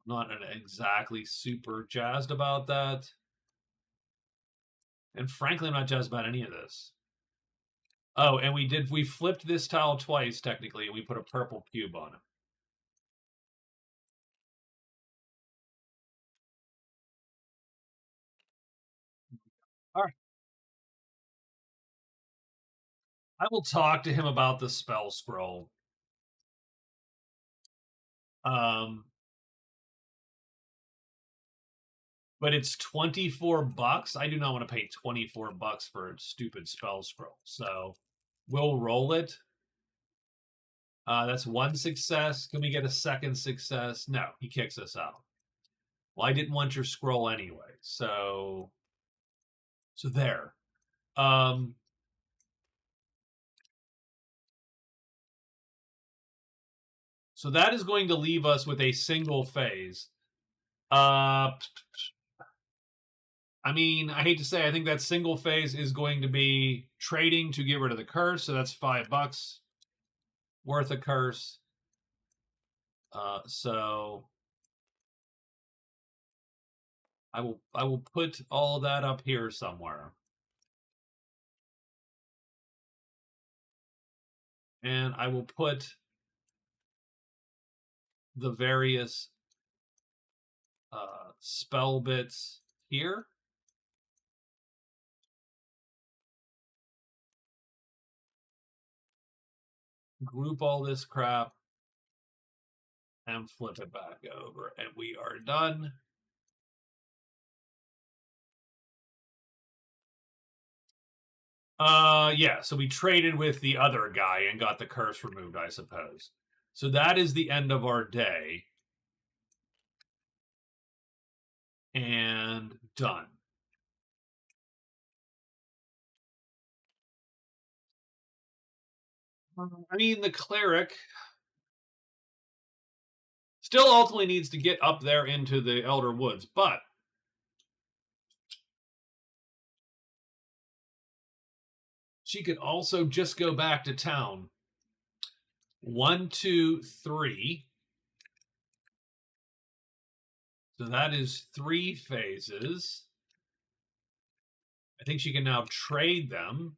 Not exactly super jazzed about that. And frankly, I'm not jazzed about any of this. Oh, and we flipped this tile twice technically, and we put a purple cube on it. All right. I will talk to him about the spell scroll. But it's $24. I do not want to pay $24 for a stupid spell scroll. So we'll roll it. That's 1 success. Can we get a second success? No, he kicks us out. Well, I didn't want your scroll anyway. So there. So that is going to leave us with a single phase. I mean, I hate to say, I think that single phase is going to be trading to get rid of the curse. So that's $5 worth of curse. So I will put all that up here somewhere. And I will put the various spell bits here. Group all this crap and flip it back over. And we are done. Yeah, so we traded with the other guy and got the curse removed, I suppose. So that is the end of our day. And done. I mean, the cleric still ultimately needs to get up there into the Elder Woods, but she could also just go back to town. 1, 2, 3. So that is 3 phases. I think she can now trade them.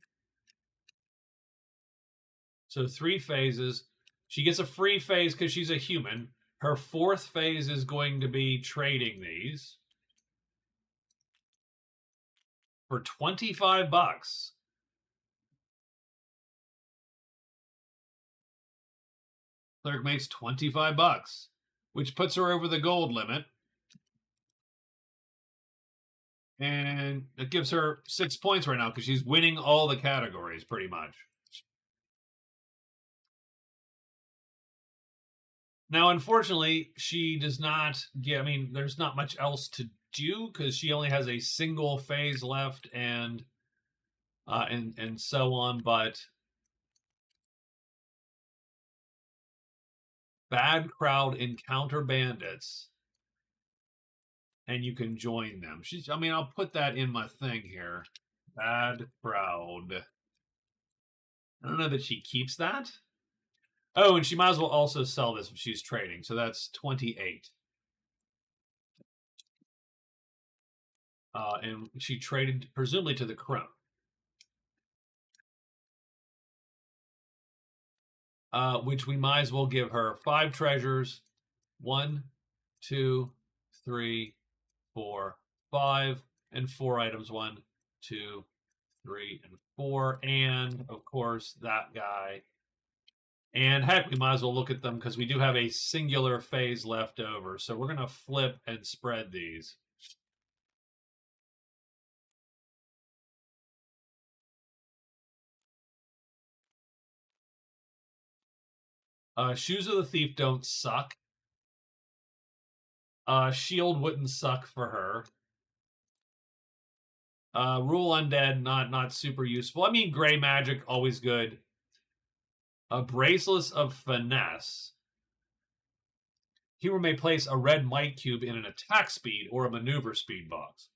So 3 phases. She gets a free phase because she's a human. Her 4th phase is going to be trading these for $25. Cleric makes $25, which puts her over the gold limit. And it gives her 6 points right now because she's winning all the categories pretty much. Now, unfortunately, she does not get. I mean, there's not much else to do because she only has a single phase left, and so on. But bad crowd encounter bandits, and you can join them. She's. I mean, I'll put that in my thing here. Bad crowd. I don't know that she keeps that. Oh, and she might as well also sell this if she's trading. So that's 28. And she traded presumably to the crone. Which we might as well give her 5 treasures. 1, 2, 3, 4, 5, and 4 items. 1, 2, 3, and 4. And of course, that guy. And heck, we might as well look at them because we do have a singular phase left over. So we're going to flip and spread these. Shoes of the Thief don't suck. Shield wouldn't suck for her. Rule Undead, not super useful. I mean, Gray Magic, always good. A Bracelets of Finesse. Hero may place a red might cube in an attack speed or a maneuver speed box.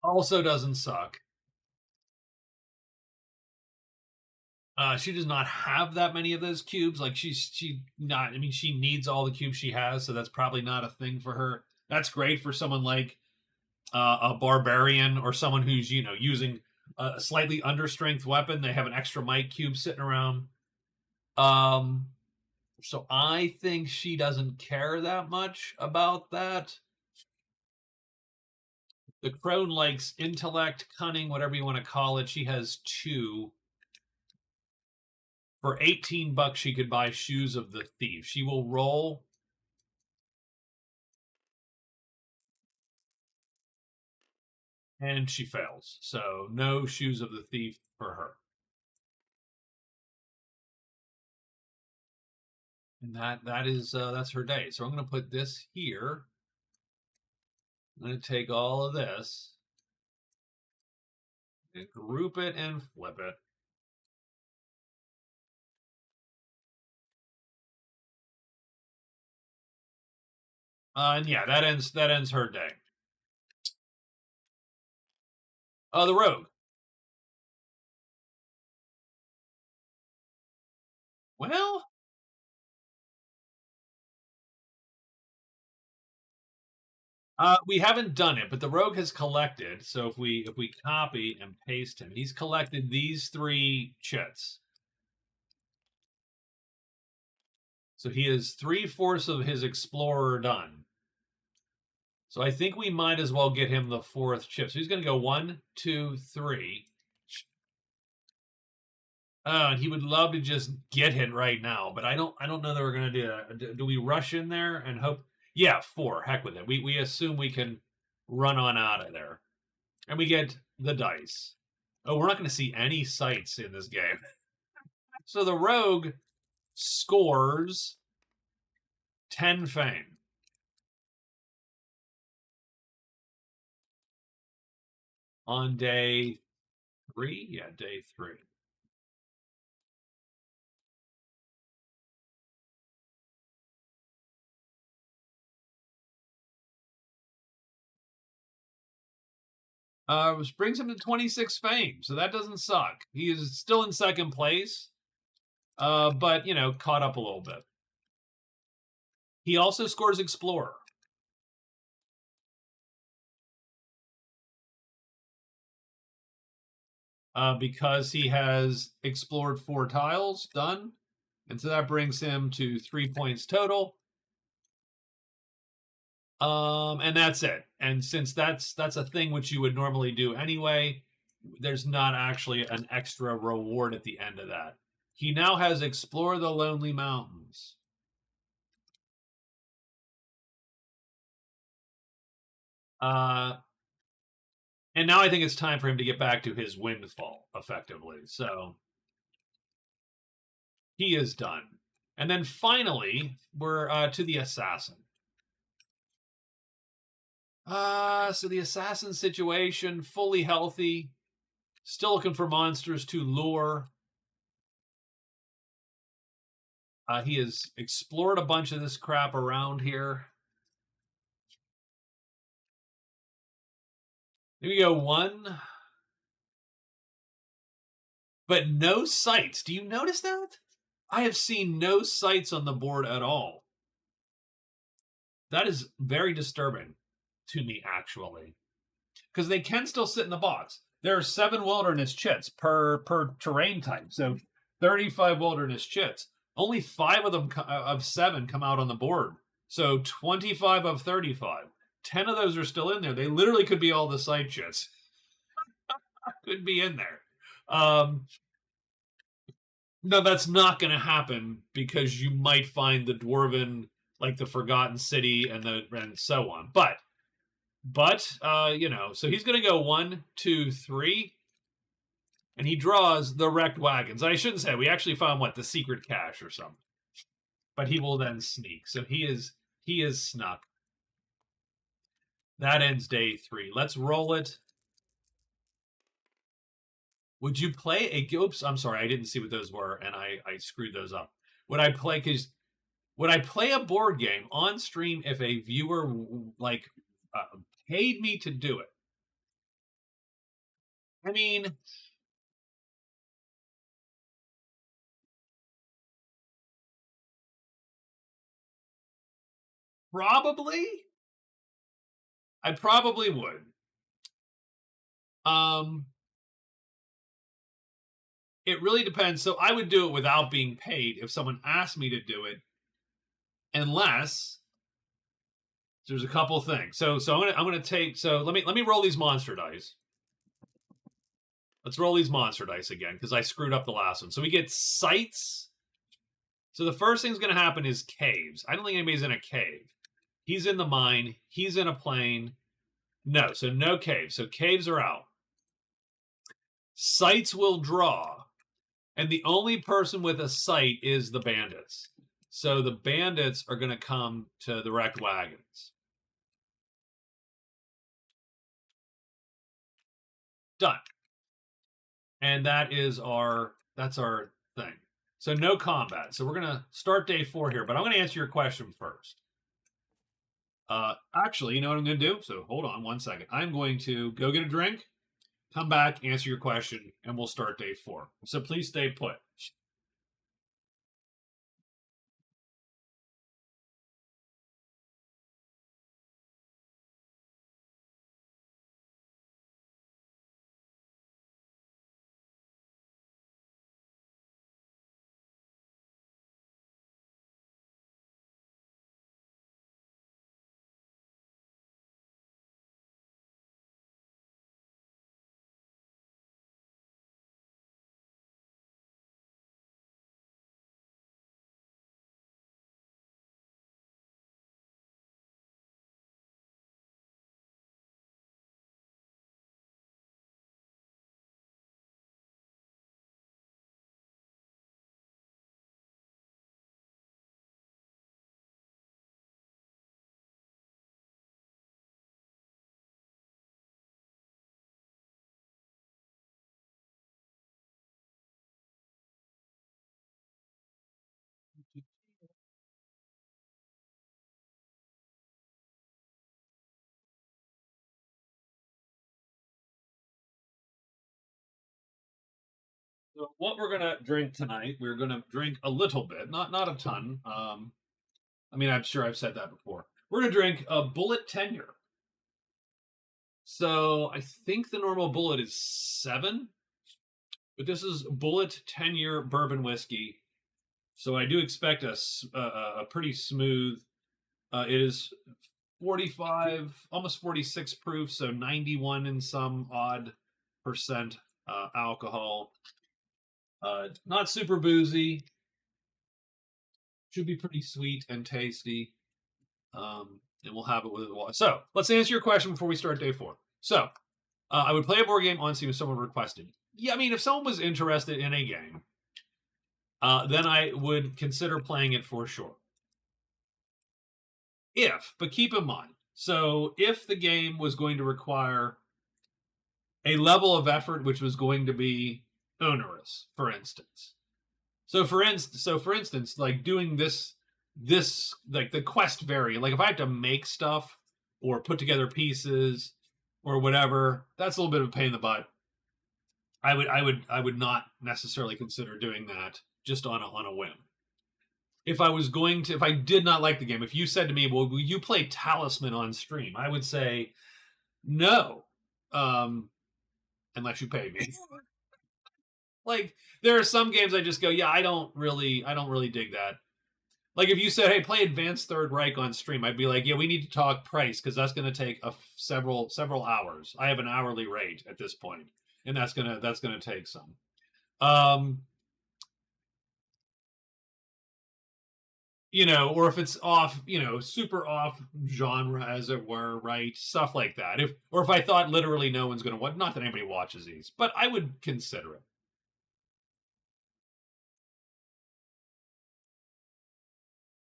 Also doesn't suck. She does not have that many of those cubes. Like she not. I mean, she needs all the cubes she has, so that's probably not a thing for her. That's great for someone like a barbarian or someone who's using a slightly understrength weapon. They have an extra might cube sitting around. So I think she doesn't care that much about that. The crone likes intellect, cunning, whatever you want to call it. She has 2. For 18 bucks, she could buy Shoes of the Thief. She will roll. And she fails. So no Shoes of the Thief for her. And that's her day. So I'm going to put this here. I'm going to take all of this and group it and flip it. And yeah, that ends her day. The Rogue. Well, we haven't done it, but the Rogue has collected. So if we copy and paste him, he's collected these 3 chits. So he is 3/4 of his Explorer done. So I think we might as well get him the 4th chip. So he's going to go 1, 2, 3. And he would love to just get hit right now, but I don't know that we're going to do that. Do we rush in there and hope? Yeah, 4. Heck with it. We assume we can run on out of there, and we get the dice. Oh, we're not going to see any sights in this game. So the Rogue scores 10 fame. On day 3? Yeah, day 3. Which brings him to 26 fame, so that doesn't suck. He is still in 2nd place, but caught up a little bit. He also scores Explorer. Because he has explored 4 tiles, done. And so that brings him to 3 points total. And that's it. And since that's a thing which you would normally do anyway, there's not actually an extra reward at the end of that. He now has Explore the Lonely Mountains. And now I think it's time for him to get back to his windfall, effectively. So he is done. And then finally, we're to the assassin. So the assassin situation, fully healthy, still looking for monsters to lure. He has explored a bunch of this crap around here. Here we go, 1. But no sights. Do you notice that? I have seen no sights on the board at all. That is very disturbing to me, actually. Because they can still sit in the box. There are 7 wilderness chits per terrain type. So 35 wilderness chits. Only 5 of them of 7 come out on the board. So 25 of 35. 10 of those are still in there. They literally could be all the side chits. Could be in there. No, that's not going to happen because you might find the dwarven, like the Forgotten City and so on. But so he's going to go 1, 2, 3, and he draws the wrecked wagons. I shouldn't say we actually found the secret cache or something. But he will then sneak. So he is snuck. That ends day 3. Let's roll it. Would you play a... Oops, I'm sorry. I didn't see what those were, and I screwed those up. Would I play a board game on stream if a viewer, paid me to do it? I mean... Probably? I probably would. It really depends. So I would do it without being paid if someone asked me to do it, unless there's a couple things. So I'm gonna take. So let me roll these monster dice. Let's roll these monster dice again because I screwed up the last one. So we get sights. So the first thing's gonna happen is caves. I don't think anybody's in a cave. He's in the mine. He's in a plane. No, so no caves. So caves are out. Sights will draw. And the only person with a sight is the bandits. So the bandits are going to come to the wrecked wagons. Done. And that's our thing. So no combat. So we're going to start day 4 here, but I'm going to answer your question first. Actually, you know what I'm going to do? So hold on 1 second. I'm going to go get a drink, come back, answer your question, and we'll start day 4. So please stay put. So what we're gonna drink tonight, we're gonna drink a little bit, not a ton. I mean, I'm sure I've said that before. We're gonna drink a bullet tenure. So I think the normal bullet is 7, but this is bullet tenure bourbon whiskey. So I do expect a pretty smooth. It is 45, almost 46 proof, so 91 and some odd percent alcohol. Not super boozy. Should be pretty sweet and tasty. And we'll have it with water. So let's answer your question before we start day 4. So I would play a board game on Steam if someone requested. Yeah, I mean, if someone was interested in a game, then I would consider playing it for sure. But keep in mind, so if the game was going to require a level of effort which was going to be onerous, for instance. So for instance, like doing this like the quest variant, like if I have to make stuff or put together pieces or whatever, that's a little bit of a pain in the butt. I would not necessarily consider doing that just on a whim. If I did not like the game, if you said to me, "Well, will you play Talisman on stream?" I would say no, um, unless you pay me. Like there are some games I just go, yeah, I don't really dig that. Like if you said, hey, play Advanced Third Reich on stream, I'd be like, yeah, we need to talk price because that's going to take several hours. I have an hourly rate at this point, and that's gonna take some. Um, or if it's off, super off genre, as it were, right? Stuff like that. If I thought literally no one's gonna watch, not that anybody watches these, but I would consider it.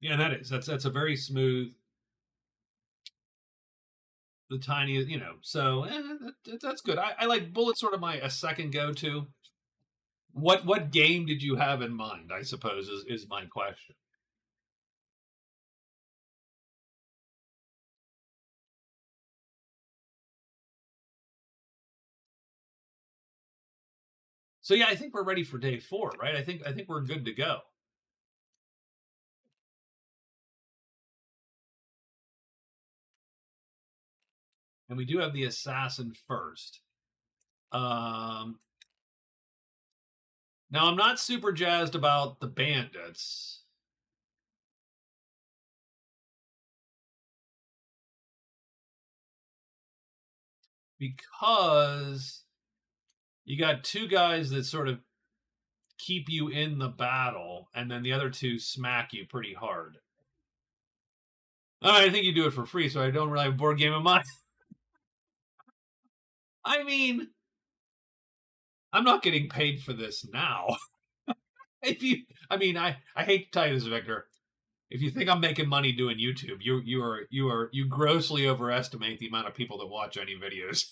Yeah, that's a very smooth, the tiniest, So that's good. I like Bullet's sort of my a second go to. What game did you have in mind? I suppose is my question. So yeah, I think we're ready for day 4, right? I think we're good to go. And we do have the assassin first. Um, Now I'm not super jazzed about the bandits. Because you got two guys that sort of keep you in the battle, and then the other two smack you pretty hard. I think you do it for free, so I don't really have a board game in mind. I mean, I'm not getting paid for this now. If you, I mean, I hate to tell you this, Victor. If you think I'm making money doing YouTube, you grossly overestimate the amount of people that watch any videos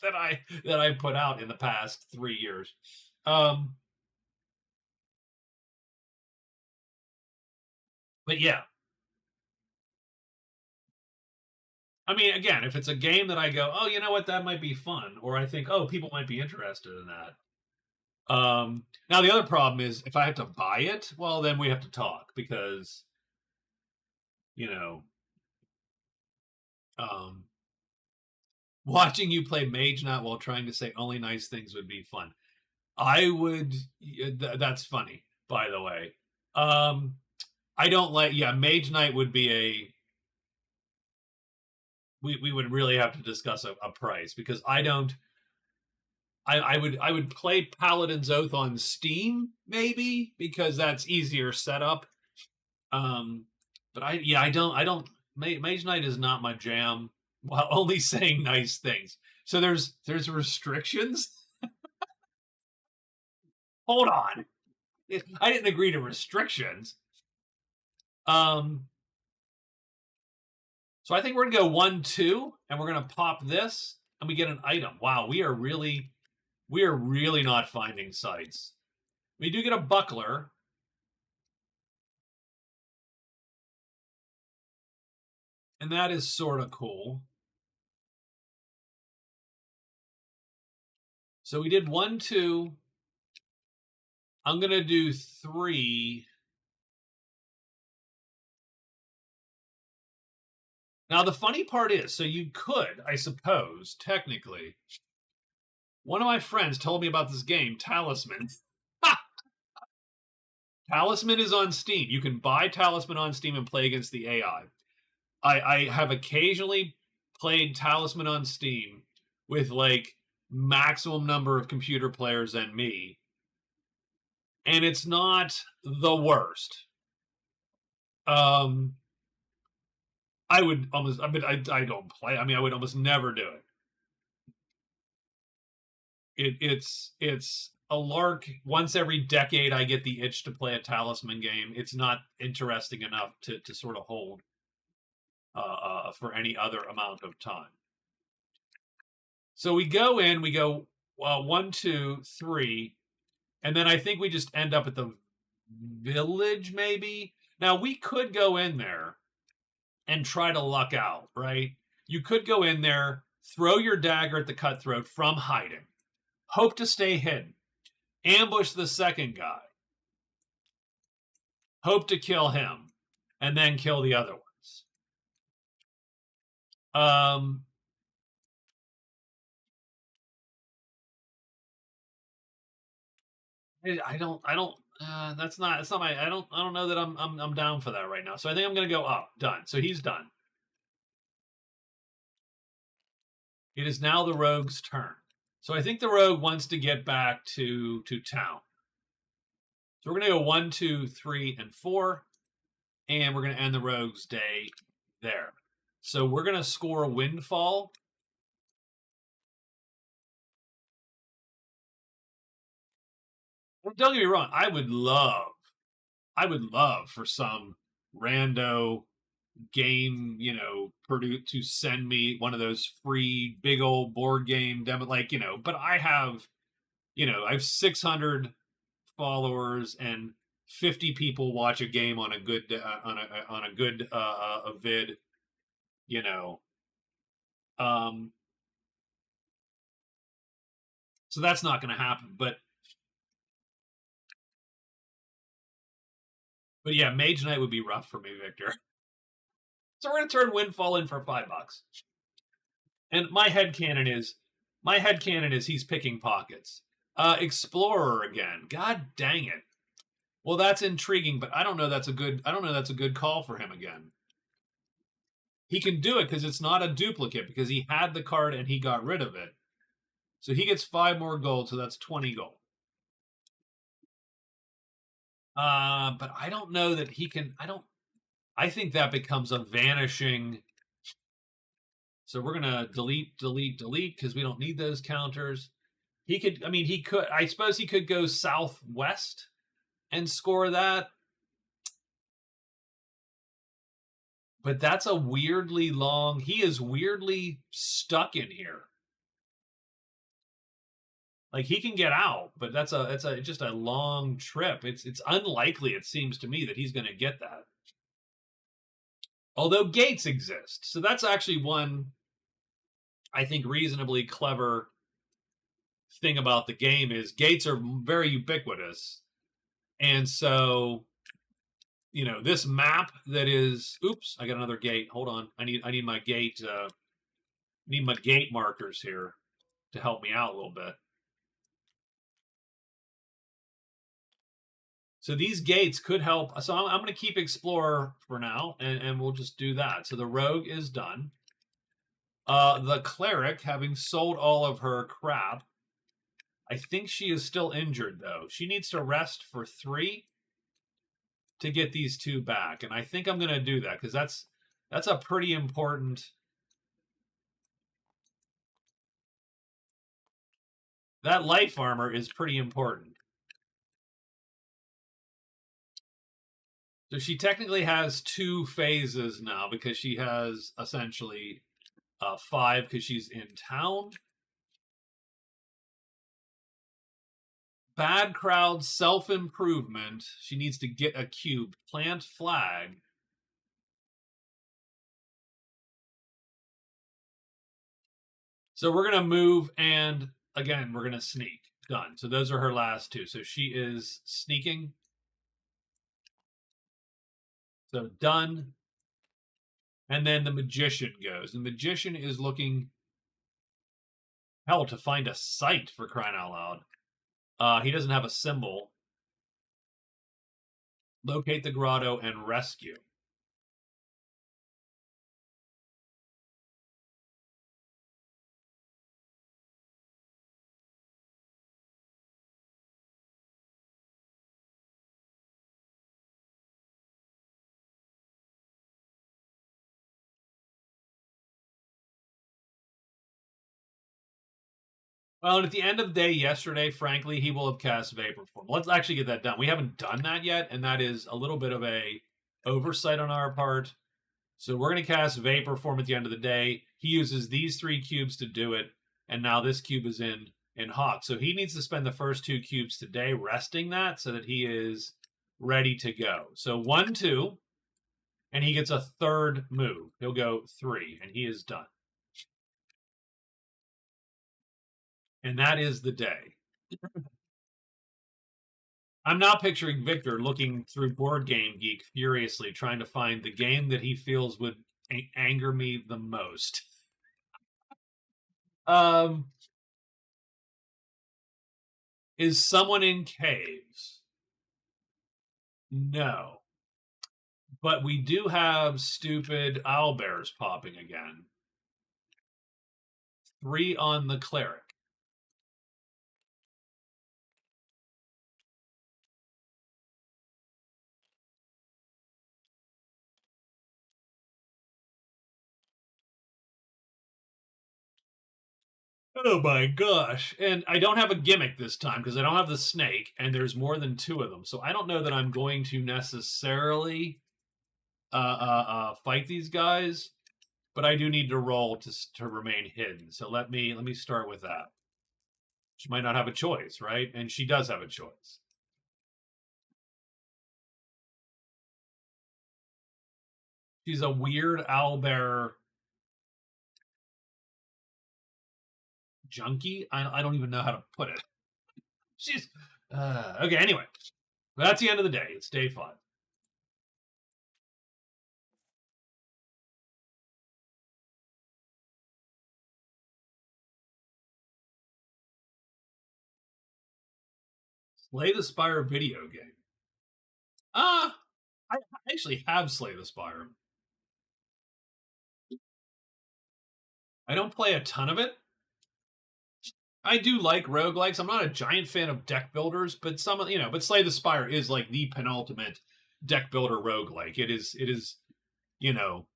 that I put out in the past 3 years. Um, but yeah, I mean, again, if it's a game that I go, oh, you know what, that might be fun, or I think, oh, people might be interested in that. Now the other problem is if I have to buy it, well, then we have to talk because you know, um, watching you play Mage Knight while trying to say only nice things would be fun. I would. That's funny, by the way. Um, I don't like. Yeah, Mage Knight would be a. We would really have to discuss a price because I don't. I would play Paladin's Oath on Steam maybe because that's easier setup. Um, but I don't. Mage Knight is not my jam. While only saying nice things. So there's restrictions. Hold on, I didn't agree to restrictions. Um, so I think we're gonna go 1-2, and we're gonna pop this, and we get an item. Wow, we are really not finding sites. We do get a buckler, and that is sort of cool. So we did 1-2. I'm gonna do 3. Now the funny part is, so you could, I suppose, technically. One of my friends told me about this game, Talisman. Talisman is on Steam. You can buy Talisman on Steam and play against the AI. I have occasionally played Talisman on Steam with like maximum number of computer players and me, and it's not the worst. Um, I would almost, I don't play. I mean, I would almost never do it. It's a lark. Once every decade, I get the itch to play a talisman game. It's not interesting enough to sort of hold for any other amount of time. So we go in, we go 1, 2, 3, and then I think we just end up at the village, maybe. Now we could go in there and try to luck out, right? You could go in there, throw your dagger at the cutthroat from hiding, hope to stay hidden, ambush the second guy, hope to kill him, and then kill the other ones. I don't. That's not. It's not my. I don't know that I'm down for that right now. So I think I'm gonna go up. Done. So he's done. It is now the rogue's turn. So I think the rogue wants to get back to town. So we're gonna go 1, 2, 3, and 4, and we're gonna end the rogue's day there. So we're gonna score a windfall. Well, don't get me wrong. I would love for some rando game, to send me one of those free big old board game demo, but I have 600 followers and 50 people watch a game on a good vid, you know. Um so that's not going to happen, but yeah, Mage Knight would be rough for me, Victor. So we're going to turn Windfall in for $5. And my head canon is he's picking pockets. Explorer again. God dang it. Well, that's intriguing, but I don't know that's a good call for him again. He can do it because it's not a duplicate, because he had the card and he got rid of it. So he gets 5 more gold, so that's 20 gold. But I don't know that he can. I think that becomes a vanishing. So we're gonna delete because we don't need those counters. He could. I mean, he could. I suppose he could go southwest and score that. But that's a weirdly long. He is weirdly stuck in here. Like he can get out, but that's just a long trip. It's unlikely, it seems to me, that he's going to get that. Although gates exist, so that's actually one, I think, reasonably clever thing about the game is gates are very ubiquitous, and so this map that is. Oops, I got another gate. Hold on, I need my gate. Need my gate markers here to help me out a little bit. So these gates could help. So I'm going to keep Explorer for now, and we'll just do that. So the Rogue is done. The Cleric, having sold all of her crap, I think she is still injured, though. She needs to rest for 3 to get these 2 back. And I think I'm going to do that, because that's a pretty important. That life armor is pretty important. So she technically has 2 phases now, because she has essentially 5 because she's in town. Bad crowd, self-improvement. She needs to get a cube. Plant flag. So we're going to move, and again, we're going to sneak. Done. So those are her last 2. So she is sneaking. So done. And then the Magician goes. The Magician is looking, hell, to find a site, for crying out loud. He doesn't have a symbol. Locate the grotto and rescue. Well, and at the end of the day, yesterday, frankly, he will have cast Vapor Form. Let's actually get that done. We haven't done that yet, and that is a little bit of a oversight on our part. So we're going to cast Vapor Form at the end of the day. He uses these 3 cubes to do it, and now this cube is in Hawk. So he needs to spend the first 2 cubes today resting that so that he is ready to go. So 1, 2, and he gets a third move. He'll go 3, and he is done. And that is the day. I'm now picturing Victor looking through Board Game Geek furiously, trying to find the game that he feels would anger me the most. Is someone in caves? No. But we do have stupid owlbears popping again. 3 on the cleric. Oh my gosh. And I don't have a gimmick this time because I don't have the snake, and there's more than 2 of them. So I don't know that I'm going to necessarily fight these guys, but I do need to roll to remain hidden. So let me start with that. She might not have a choice, right? And she does have a choice. She's a weird owlbear junkie. I don't even know how to put it. She's okay. Anyway, that's the end of the day. It's day 5. Slay the Spire video game. I actually have Slay the Spire. I don't play a ton of it. I do like roguelikes. I'm not a giant fan of deck builders, but but Slay the Spire is like the penultimate deck builder roguelike. It is, you know,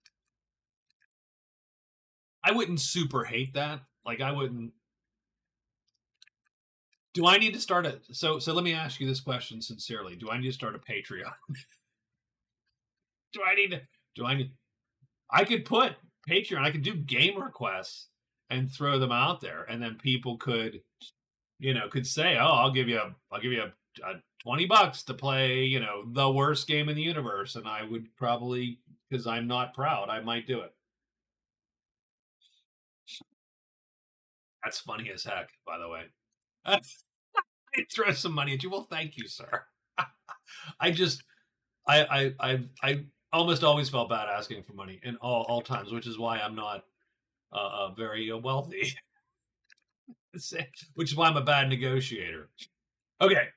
I wouldn't super hate that. Like I wouldn't. Do I need to start a so let me ask you this question sincerely. Do I need to start a Patreon? do I need to do I need I could put Patreon, I could do game requests and throw them out there, and then people could say, "Oh, I'll give you a $20 to play, the worst game in the universe," and I would probably, because I'm not proud, I might do it. That's funny as heck, by the way. I throw some money at you. Well, thank you, sir. I just, I almost always felt bad asking for money in all times, which is why I'm not very wealthy. Which is why I'm a bad negotiator. Okay,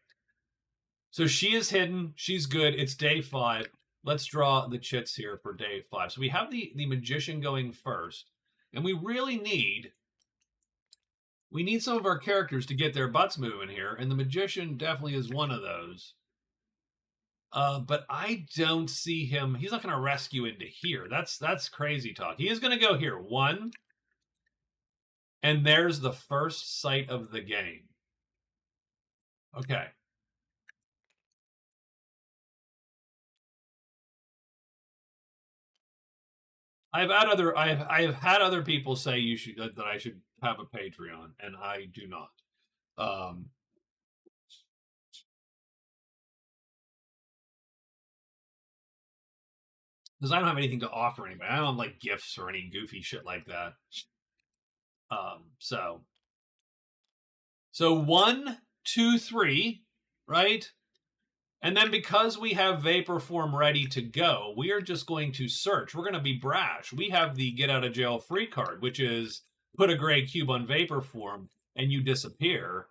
so she is hidden. She's good. It's day 5. Let's draw the chits here for day 5. So we have the magician going first, and we need some of our characters to get their butts moving here, and the magician definitely is one of those. But I don't see him. He's not going to rescue into here. That's crazy talk. He is going to go here. 1, and there's the first sight of the game. Okay. I have had other people say that I should have a Patreon, and I do not. Because I don't have anything to offer anybody. I don't have like gifts or any goofy shit like that. So 1, 2, 3, right? And then because we have Vapor Form ready to go, we are just going to search. We're going to be brash. We have the get out of jail free card, which is put a gray cube on Vapor Form and you disappear.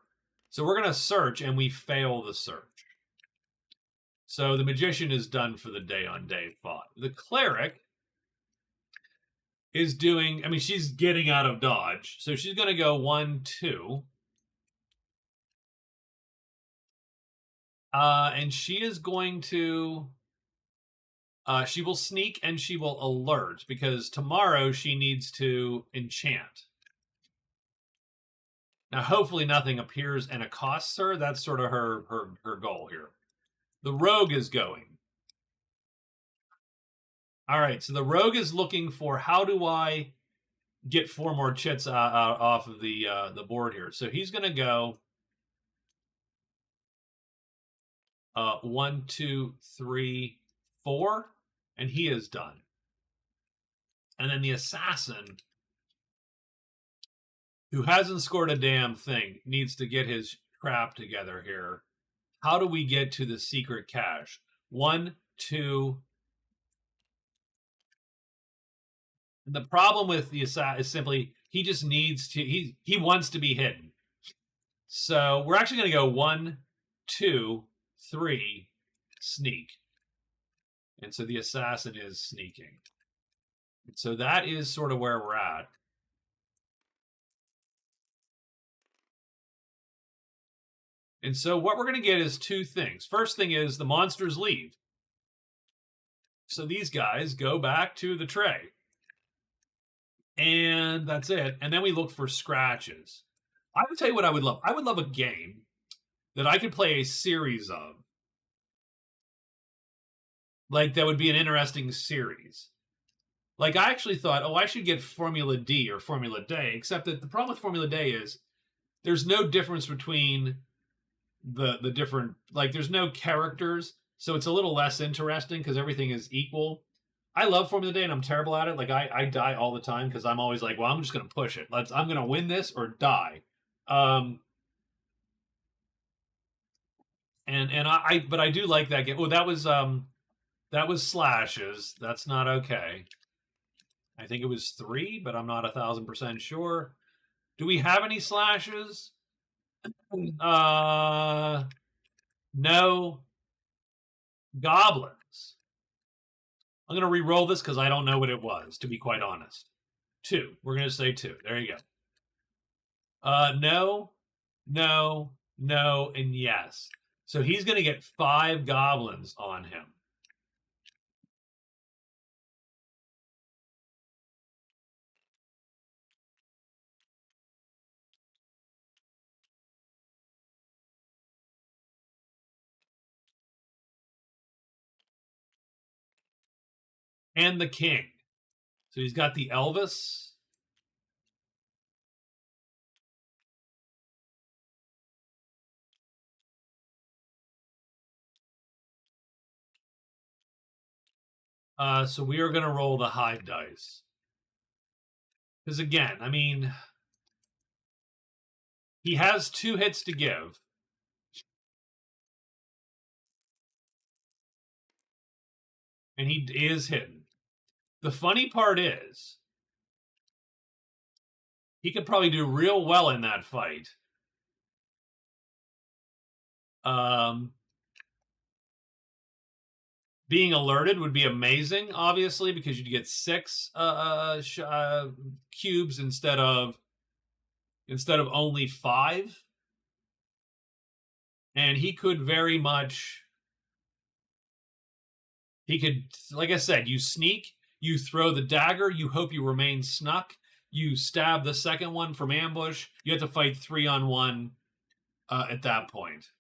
So we're going to search and we fail the search. So the magician is done for the day on day 5. The cleric is doing, she's getting out of dodge. So she's going to go 1, 2. And she is going to, she will sneak and she will alert because tomorrow she needs to enchant. Now, hopefully, nothing appears and accosts her. That's sort of her goal here. The rogue is going. All right, so the rogue is looking for how do I get 4 more chits off of the board here. So he's going to go 1, 2, 3, 4, and he is done. And then the assassin, who hasn't scored a damn thing, needs to get his crap together here. How do we get to the secret cache? 1, 2. The problem with the assassin is simply he just needs to he wants to be hidden. So we're actually going to go 1, 2, 3, sneak. And so the assassin is sneaking. So that is sort of where we're at. And so what we're going to get is 2 things. First thing is the monsters leave. So these guys go back to the tray. And that's it. And then we look for scratches. I would tell you what I would love. I would love a game that I could play a series of. Like, that would be an interesting series. Like, I actually thought, oh, I should get Formula D or Formula Day, except that the problem with Formula Day is there's no difference between the different, like, there's no characters, so it's a little less interesting because everything is equal. I love Formula Day and I'm terrible at it. Like, I die all the time because I'm always like, well, I'm just going to push it. I'm going to win this or die. But I do like that game. Oh, that was slashes. That's not okay. I think it was 3, but I'm not 1,000% sure. Do we have any slashes? No. Goblins. I'm going to re-roll this because I don't know what it was, to be quite honest. 2. We're going to say 2. There you go. No, no, no, and yes. So he's going to get 5 goblins on him. And the king. So he's got the Elvis. So we are going to roll the high dice. Because again, I mean, he has 2 hits to give. And he is hidden. The funny part is, he could probably do real well in that fight. Being alerted would be amazing, obviously, because you'd get 6 cubes instead of only 5. And he could very much. He could, like I said, you sneak, you throw the dagger, you hope you remain snuck, you stab the second one from ambush. You have to fight 3-on-1 at that point.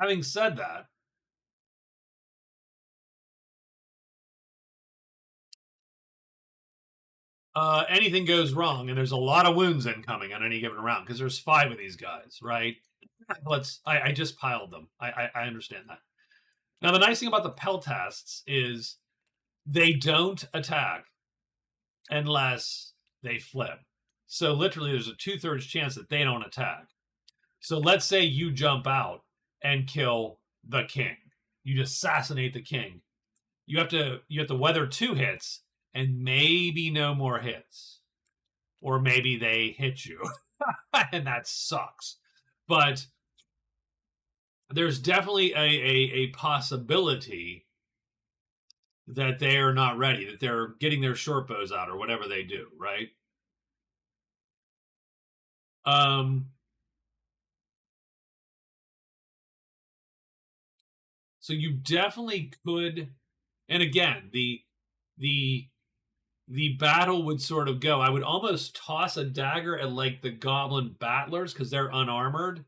Having said that, anything goes wrong, and there's a lot of wounds incoming on any given round because there's 5 of these guys, right? I just piled them. I understand that. Now, the nice thing about the peltasts is they don't attack unless they flip. So literally, there's a 2/3 chance that they don't attack. So let's say you jump out and kill the king. You just assassinate the king. You have to weather 2 hits and maybe no more hits, or maybe they hit you, and that sucks. But there's definitely a possibility that they are not ready, that they're getting their short bows out or whatever they do, right? So you definitely could, and again, the the battle would sort of go. I would almost toss a dagger at like the goblin battlers because they're unarmored,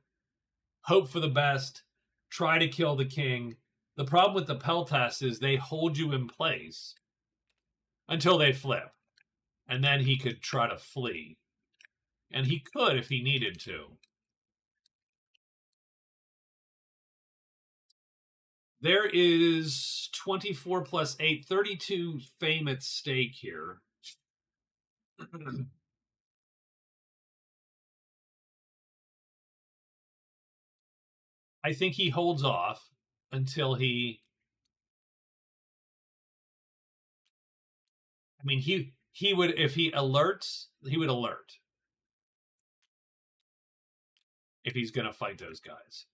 hope for the best, try to kill the king. The problem with the Peltas is they hold you in place until they flip, and then he could try to flee. And he could if he needed to. There is 24 plus 8, 32 fame at stake here. I think he holds off until he. I mean, he would if he alerts, he would alert if he's going to fight those guys.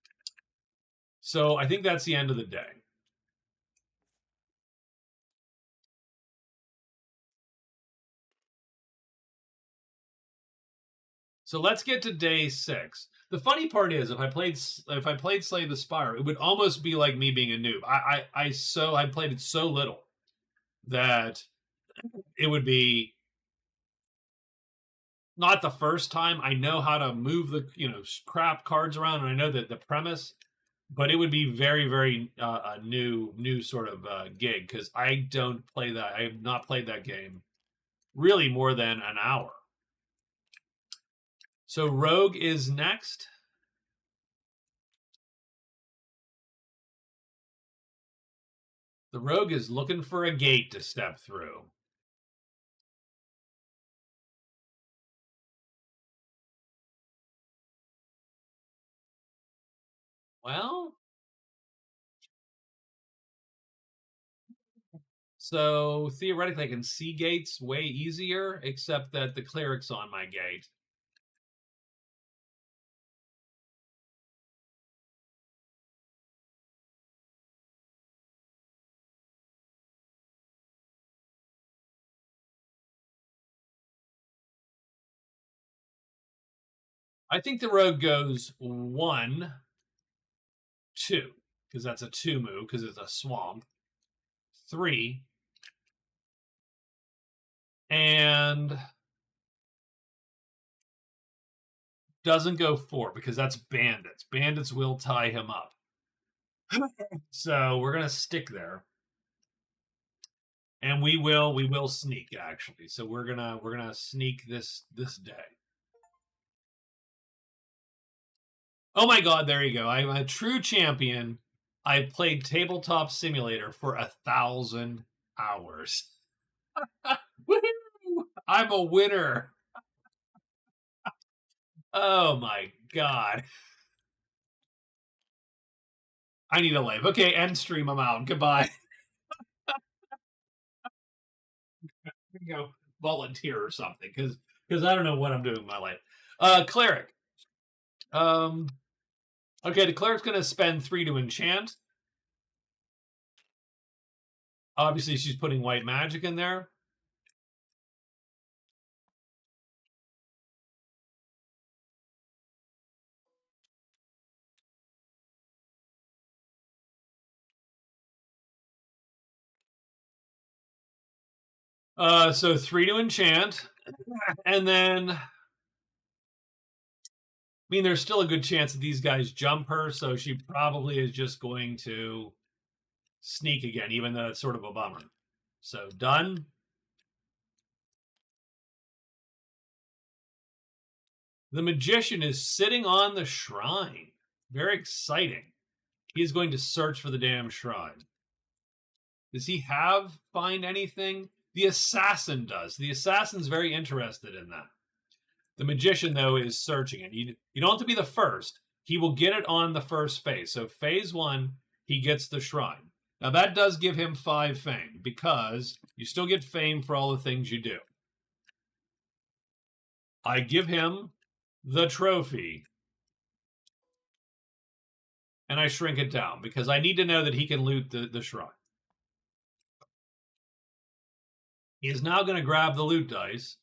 So I think that's the end of the day. So let's get to day 6. The funny part is, if I played Slay the Spire, it would almost be like me being a noob. I played it so little that it would be not the first time. I know how to move the crap cards around, and I know that the premise, but it would be very very a new sort of gig because I don't play that. I have not played that game really more than an hour. So Rogue is next. The Rogue is looking for a gate to step through. Well, so theoretically, I can see gates way easier, except that the cleric's on my gate. I think the Rogue goes 1, 2, because that's a 2 move, because it's a swamp. 3, and doesn't go 4 because that's bandits. Bandits will tie him up. So we're gonna stick there, and we will sneak actually. So we're gonna sneak this day. Oh my God, there you go. I'm a true champion. I played Tabletop Simulator for 1,000 hours. Woohoo! I'm a winner. Oh my God. I need a life. Okay, end stream. I'm out. Goodbye. Go volunteer or something because I don't know what I'm doing with my life. Cleric. Um. Okay, the cleric's gonna spend 3 to enchant. Obviously, she's putting white magic in there. So 3 to enchant, and then mean, there's still a good chance that these guys jump her, so she probably is just going to sneak again, even though it's sort of a bummer. So done. The magician is sitting on the shrine. Very exciting. He's going to search for the damn shrine. Does he find anything? The assassin does. The assassin's very interested in that. The magician, though, is searching it. You don't have to be the first. He will get it on the first phase. So phase 1, he gets the shrine. Now that does give him 5 fame because you still get fame for all the things you do. I give him the trophy and I shrink it down because I need to know that he can loot the shrine. He is now going to grab the loot dice.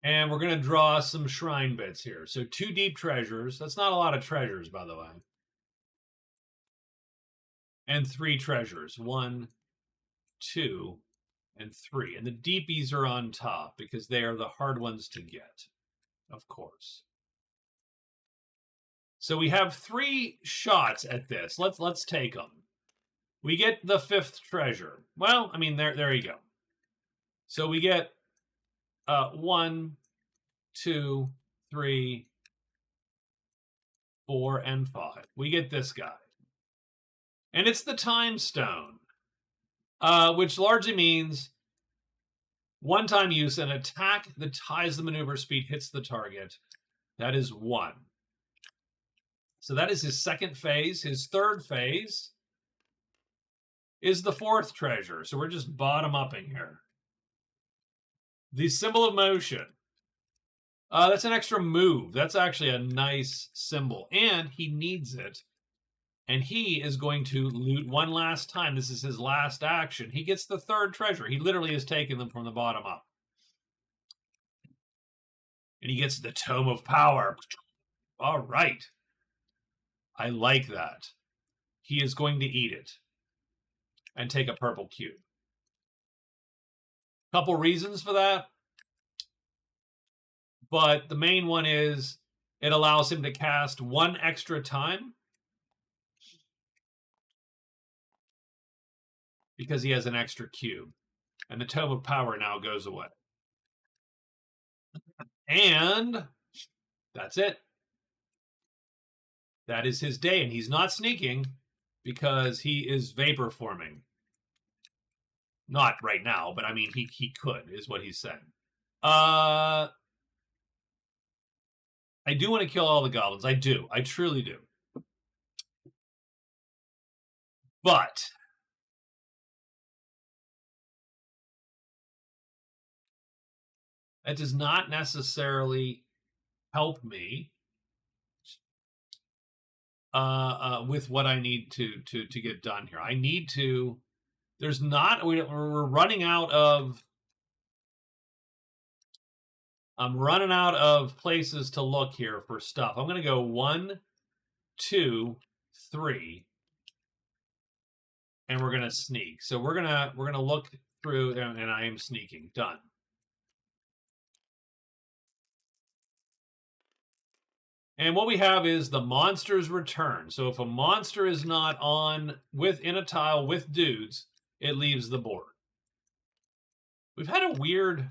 And we're going to draw some shrine bits here. So 2 deep treasures. That's not a lot of treasures, by the way. And 3 treasures. 1, 2, and 3. And the deepies are on top because they are the hard ones to get, of course. So we have 3 shots at this. Let's take them. We get the 5th treasure. Well, I mean, there you go. So we get 1, 2, 3, 4, and 5. We get this guy. And it's the time stone, which largely means one-time use, an attack that ties the maneuver speed hits the target. That is 1. So that is his 2nd phase. His 3rd phase is the 4th treasure. So we're just bottom-upping here. The symbol of motion. That's an extra move. That's actually a nice symbol. And he needs it. And he is going to loot one last time. This is his last action. He gets the 3rd treasure. He literally has taken them from the bottom up. And he gets the Tome of Power. All right. I like that. He is going to eat it and take a purple cube. Couple reasons for that. But the main one is it allows him to cast 1 extra time because he has an extra cube. And the Tome of Power now goes away. And that's it. That is his day. And he's not sneaking because he is vapor forming. Not right now, but I mean, he could, is what he's saying. I do want to kill all the goblins. I do. I truly do. But that does not necessarily help me with what I need to get done here. I need to. There's not. We're running out of. I'm running out of places to look here for stuff. I'm going to go 1, 2, 3, and we're going to sneak. So we're gonna look through, and I am sneaking. Done. And what we have is the monster's return. So if a monster is not in a tile with dudes, it leaves the board. We've had a weird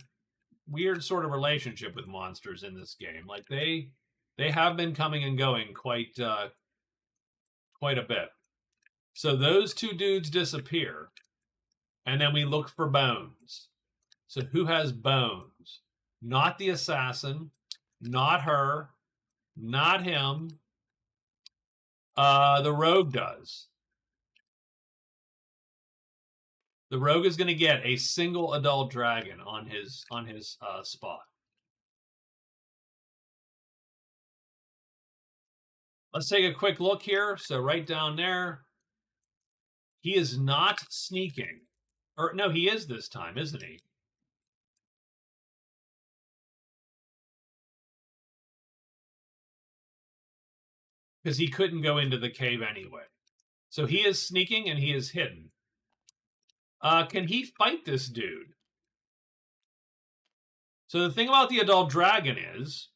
sort of relationship with monsters in this game. Like they have been coming and going quite a bit. So those 2 dudes disappear, and then we look for bones. So who has bones? Not the assassin, not her, not him. The rogue does. The rogue is going to get a single adult dragon on his spot. Let's take a quick look here. So right down there, he is not sneaking. Or no, he is this time, isn't he? Because he couldn't go into the cave anyway. So he is sneaking and he is hidden. Can he fight this dude? So the thing about the adult dragon is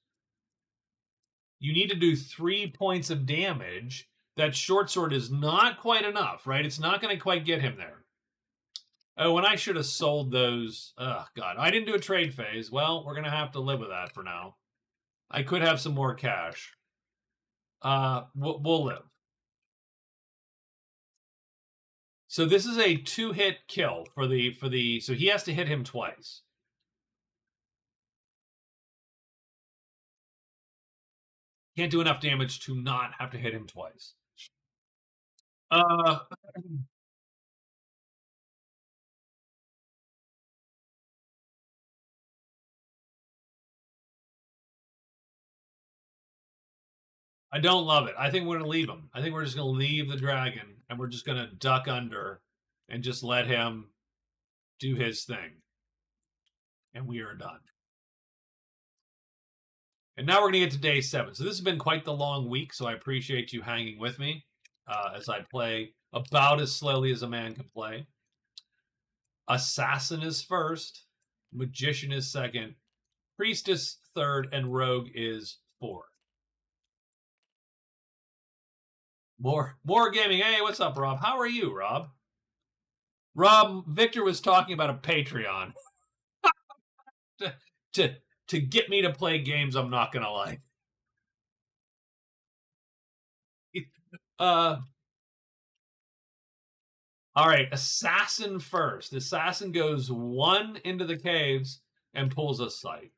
you need to do 3 points of damage. That short sword is not quite enough, right? It's not going to quite get him there. Oh, and I should have sold those. Oh, God. I didn't do a trade phase. Well, we're going to have to live with that for now. I could have some more cash. We'll live. So this is a 2-hit kill for the. So he has to hit him twice. Can't do enough damage to not have to hit him twice. I don't love it. I think we're going to leave him. I think we're just going to leave the dragon, and we're just going to duck under and just let him do his thing. And we are done. And now we're going to get to day 7. So this has been quite the long week, so I appreciate you hanging with me as I play about as slowly as a man can play. Assassin is first, Magician is second, Priestess third, and Rogue is fourth. More gaming. Hey, what's up, Rob? How are you, Rob? Rob, Victor was talking about a Patreon to get me to play games I'm not gonna like. All right, Assassin first. Assassin goes 1 into the caves and pulls a sight.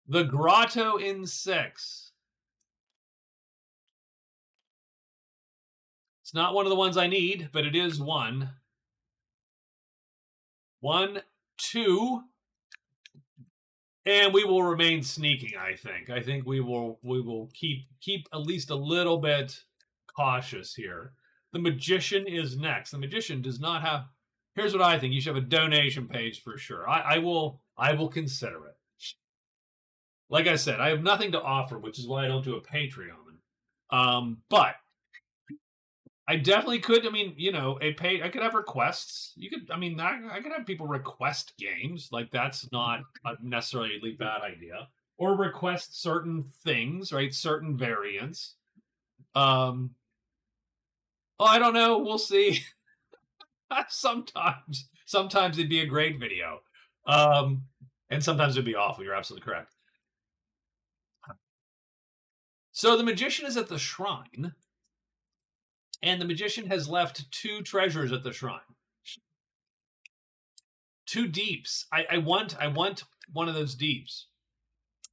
The Grotto in 6. It's not one of the ones I need, but it is one. 1, 2, and we will remain sneaking. I think we will keep at least a little bit cautious here. The Magician is next. The Magician does not have. Here's what I think: you should have a donation page for sure. I will consider it. Like I said, I have nothing to offer, which is why I don't do a Patreon. But I definitely could. I mean, I could have requests. You could. I mean, I could have people request games. Like that's not a necessarily bad idea. Or request certain things, right? Certain variants. Oh, I don't know. We'll see. sometimes it'd be a great video, and sometimes it'd be awful. You're absolutely correct. So the Magician is at the shrine. And the Magician has left 2 treasures at the shrine. 2 deeps. I want one of those deeps.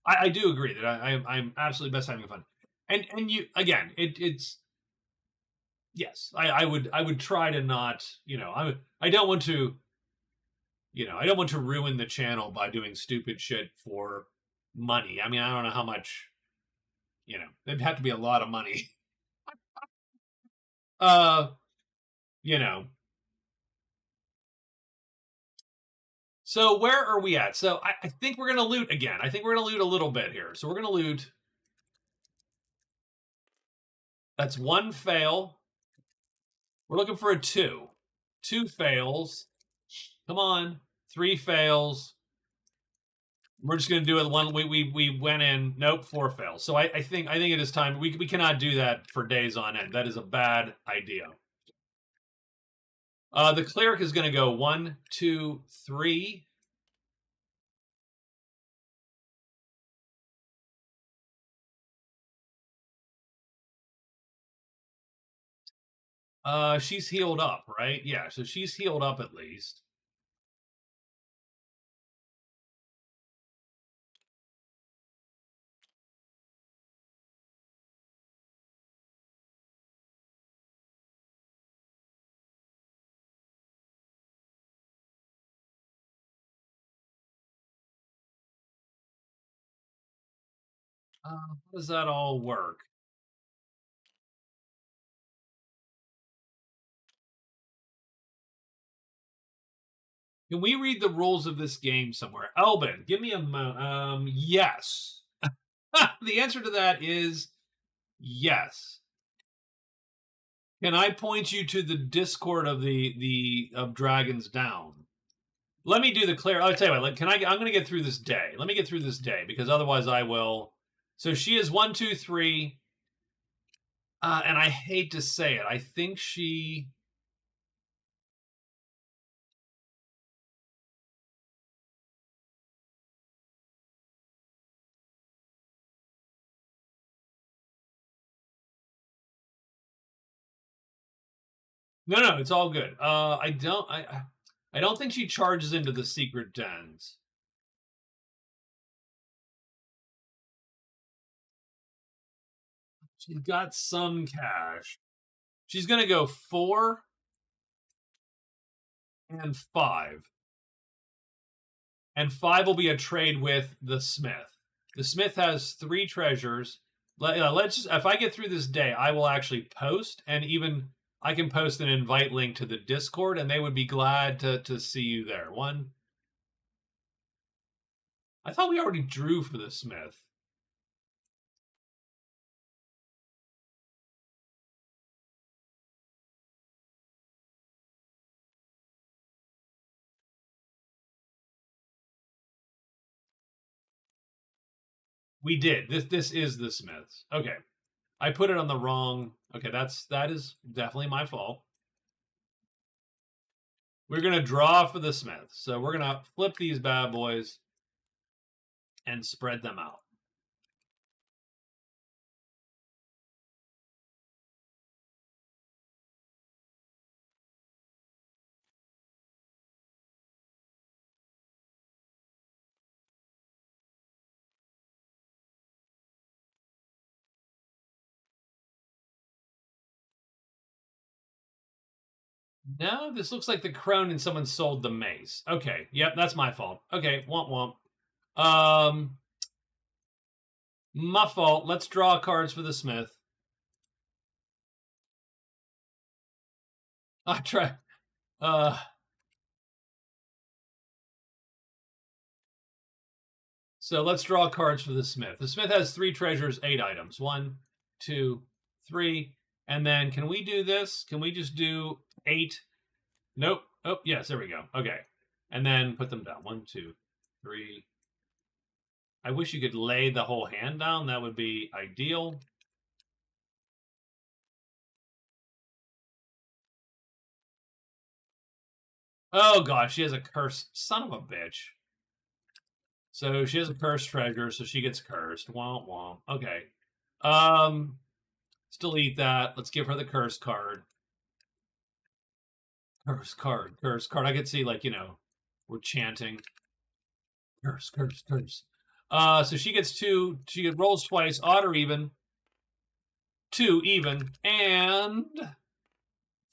I do agree that I'm absolutely best having fun. And you again, it's yes. I would try to not. I don't want to. I don't want to ruin the channel by doing stupid shit for money. I mean, I don't know how much. It'd have to be a lot of money. So where are we at? So I think we're gonna loot again. I think we're gonna loot a little bit here. So we're gonna loot. That's 1 fail. We're looking for a 2. 2 fails. Come on. 3 fails. We're just gonna do it one. We went in. Nope, 4 fails. So I think it is time. We cannot do that for days on end. That is a bad idea. The Cleric is going to go 1, 2, 3. She's healed up, right? Yeah, so she's healed up at least. How does that all work? Can we read the rules of this game somewhere? Elbin, give me a moment. Yes. The answer to that is yes. Can I point you to the Discord of of Dragons Down? Let me do the clear. I'll tell you what. I'm going to get through this day. Let me get through this day because otherwise I will. So she is 1, 2, 3, and I hate to say it. I think she. No, it's all good. I don't think she charges into the secret dens. She's got some cash. She's gonna go 4 and 5. And 5 will be a trade with the Smith. The Smith has 3 treasures. Let's just, if I get through this day, I will actually post, and even I can post an invite link to the Discord, and they would be glad to see you there. 1, I thought we already drew for the Smith. We did. This is the Smiths. Okay. I put it on the wrong. Okay, that is definitely my fault. We're gonna draw for the Smiths. So we're gonna flip these bad boys and spread them out. No, this looks like the crone and someone sold the mace. Okay, yep, that's my fault. Okay, womp womp. My fault. Let's draw cards for the Smith. I try. Uh, so let's draw cards for the Smith. The Smith has 3 treasures, 8 items. 1, 2, 3. And then can we do this? Can we just do 8? Nope. Oh, yes, there we go. Okay. And then put them down. 1, 2, 3. I wish you could lay the whole hand down. That would be ideal. Oh, gosh, she has a curse. Son of a bitch. So she has a cursed treasure, so she gets cursed. Womp womp. Okay. Let's delete that. Let's give her the curse card. Curse card, curse card. I could see, like, we're chanting. Curse, curse, curse. So she gets 2. She rolls twice, odd or even. 2, even, and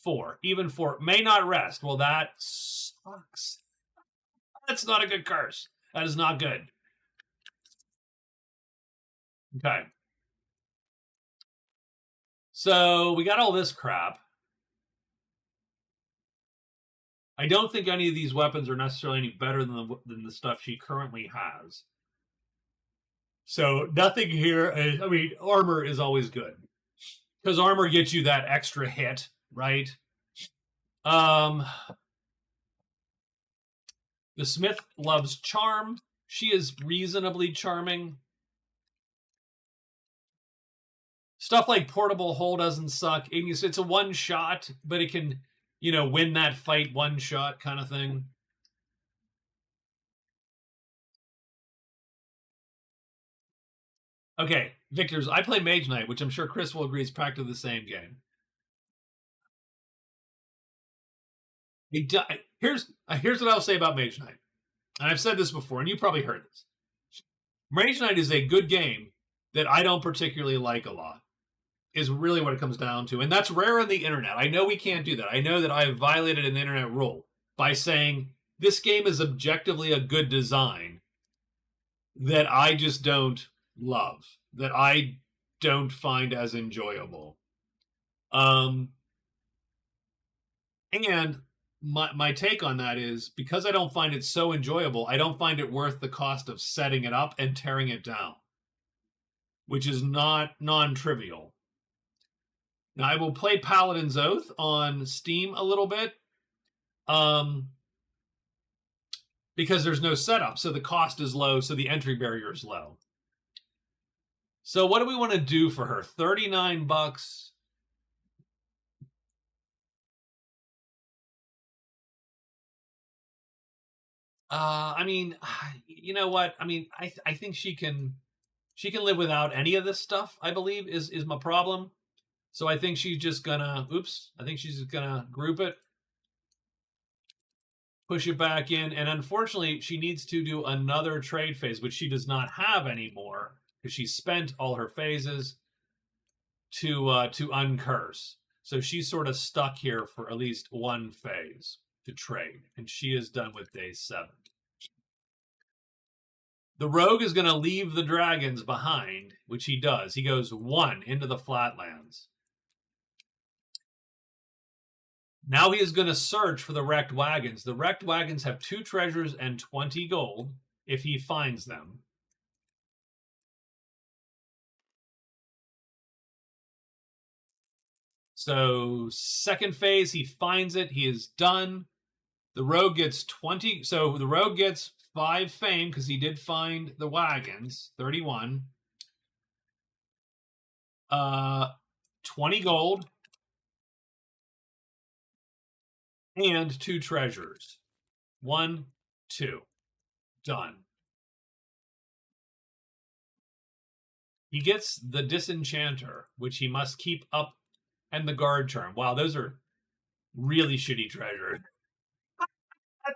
4. Even 4. May not rest. Well, that sucks. That's not a good curse. That is not good. Okay. So we got all this crap. I don't think any of these weapons are necessarily any better than the stuff she currently has. So nothing here. I mean, armor is always good because armor gets you that extra hit, right? The Smith loves charm. She is reasonably charming. Stuff like portable hole doesn't suck. It's a one shot, but it can, win that fight one shot kind of thing. Okay, Victor's. I play Mage Knight, which I'm sure Chris will agree is practically the same game. Here's what I'll say about Mage Knight, and I've said this before, and you probably heard this. Mage Knight is a good game that I don't particularly like a lot. Is really what it comes down to, and that's rare on the internet. I know we can't do that. I know that I have violated an internet rule by saying this game is objectively a good design that I just don't love, that I don't find as enjoyable. And my take on that is because I don't find it so enjoyable, I don't find it worth the cost of setting it up and tearing it down, which is not non-trivial. Now I will play Paladin's Oath on Steam a little bit, because there's no setup, so the cost is low, so the entry barrier is low. So what do we want to do for her? $39. I mean, you know what? I mean, I think she can live without any of this stuff. I believe is my problem. So I think she's just gonna. Oops. I think she's just gonna group it, push it back in, and unfortunately, she needs to do another trade phase, which she does not have anymore because she spent all her phases to uncurse. So she's sort of stuck here for at least one phase to trade, and she is done with day 7. The rogue is going to leave the dragons behind, which he does. He goes 1 into the flatlands. Now he is going to search for the wrecked wagons. The wrecked wagons have 2 treasures and 20 gold. if he finds them. So second phase, he finds it. He is done. The rogue gets 20. So the rogue gets 5 fame because he did find the wagons. 31. 20 gold. And 2 treasures. 1, 2. Done. He gets the Disenchanter, which he must keep up, and the Guard Charm. Wow, those are really shitty treasures.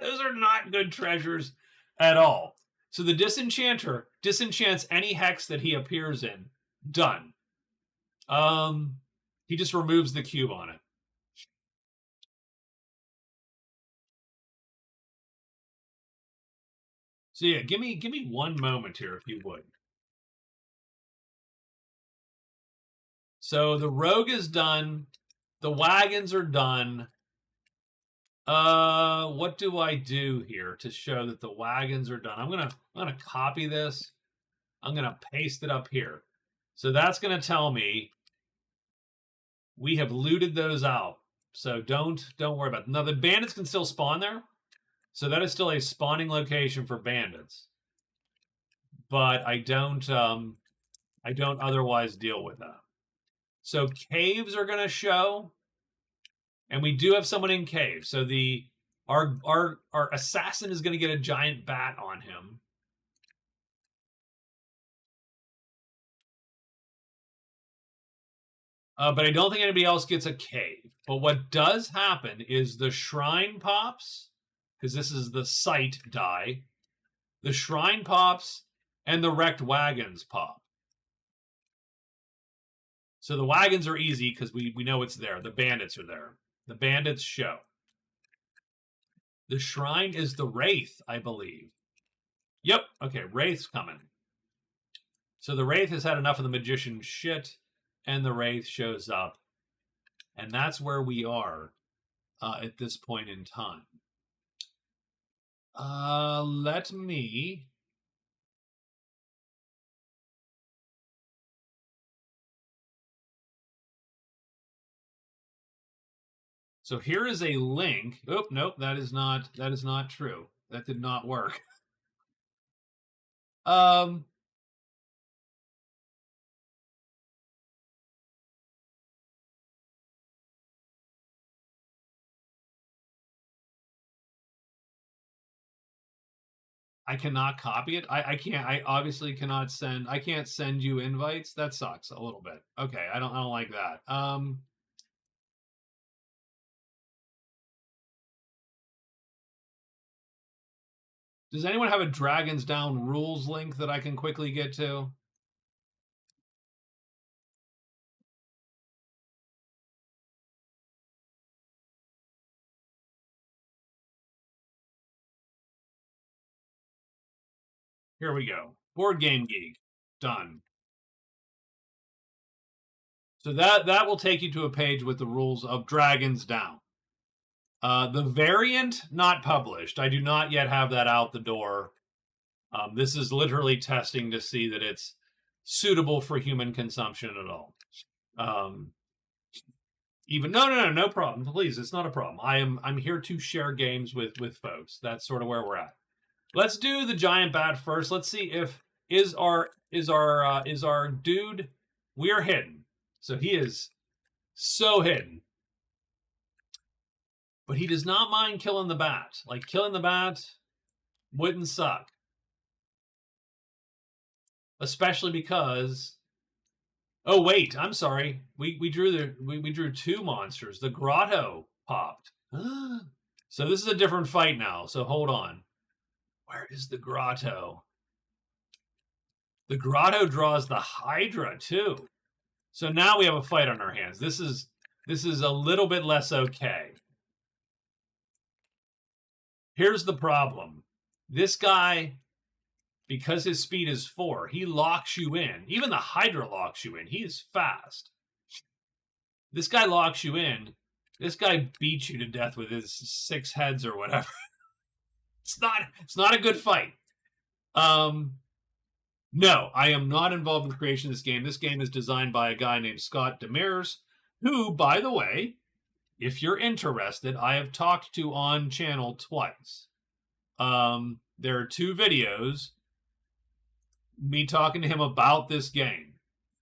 Those are not good treasures at all. So the Disenchanter disenchants any hex that he appears in. Done. He just removes the cube on it. So yeah, give me one moment here if you would. So the rogue is done. The wagons are done. What do I do here to show that the wagons are done? I'm gonna copy this. I'm gonna paste it up here. So that's gonna tell me we have looted those out. So don't worry about it. Now the bandits can still spawn there. So that is still a spawning location for bandits. But I don't otherwise deal with that. So caves are gonna show. And we do have someone in cave. So our assassin is going to get a giant bat on him. But I don't think anybody else gets a cave. But what does happen is the shrine pops, because this is the sight die. The shrine pops, and the wrecked wagons pop. So the wagons are easy because we know it's there. The bandits are there. The bandits show. The shrine is the Wraith, I believe. Yep. Okay, Wraith's coming. So the Wraith has had enough of the magician shit, and the Wraith shows up. And that's where we are at this point in time. Let me... So here is a link. Oh, nope, that is not true. That did not work. I cannot copy it. I can't. I obviously cannot send. I can't send you invites. That sucks a little bit. Okay, I don't like that. Does anyone have a Dragons Down rules link that I can quickly get to? Here we go. Board Game Geek. Done. So that will take you to a page with the rules of Dragons Down. The variant, not published. I do not yet have that out the door. This is literally testing to see that it's suitable for human consumption at all. Even no problem. Please, it's not a problem. I'm here to share games with folks. That's sort of where we're at. Let's do the giant bat first. Let's see if is our dude. We are hidden, so he is so hidden. But he does not mind killing the bat. Like, killing the bat wouldn't suck. Especially because... Oh, wait, I'm sorry. We drew 2 monsters. The grotto popped. So this is a different fight now, so hold on. Where is the grotto? The grotto draws the Hydra, too. So now we have a fight on our hands. This is a little bit less okay. Here's the problem. This guy, because his speed is 4, he locks you in. Even the Hydra locks you in. He is fast. This guy locks you in. This guy beats you to death with his 6 heads or whatever. It's not a good fight. No, I am not involved in the creation of this game. This game is designed by a guy named Scott Demers, who, by the way, if you're interested, I have talked to on channel twice. There are 2 videos, me talking to him about this game.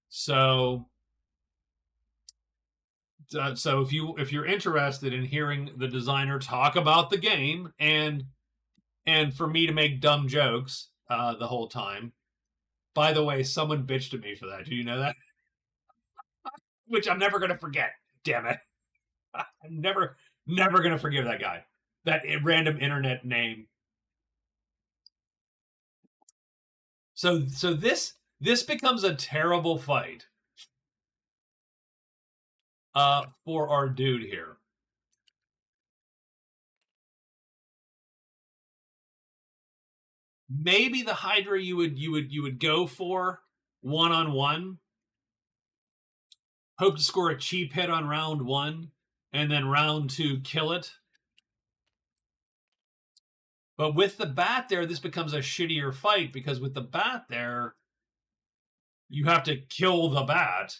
So, so if you're interested in hearing the designer talk about the game and for me to make dumb jokes the whole time. By the way, someone bitched at me for that. Do you know that? Which I'm never gonna forget. Damn it! I'm never gonna forgive that guy. That random internet name. So this becomes a terrible fight for our dude here. Maybe the Hydra you would go for 1-on-1. Hope to score a cheap hit on round 1, and then round 2 kill it. But with the bat there, this becomes a shittier fight because with the bat there, you have to kill the bat.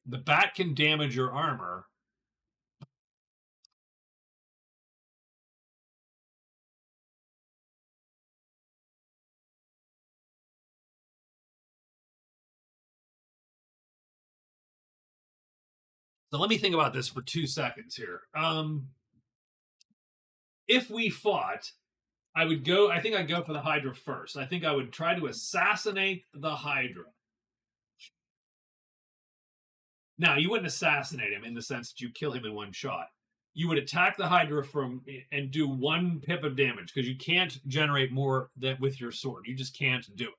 The bat can damage your armor. So let me think about this for 2 seconds here. If we fought, I think I'd go for the Hydra first. I think I would try to assassinate the Hydra. Now, you wouldn't assassinate him in the sense that you kill him in one shot. You would attack the Hydra and do 1 pip of damage because you can't generate more than with your sword. You just can't do it.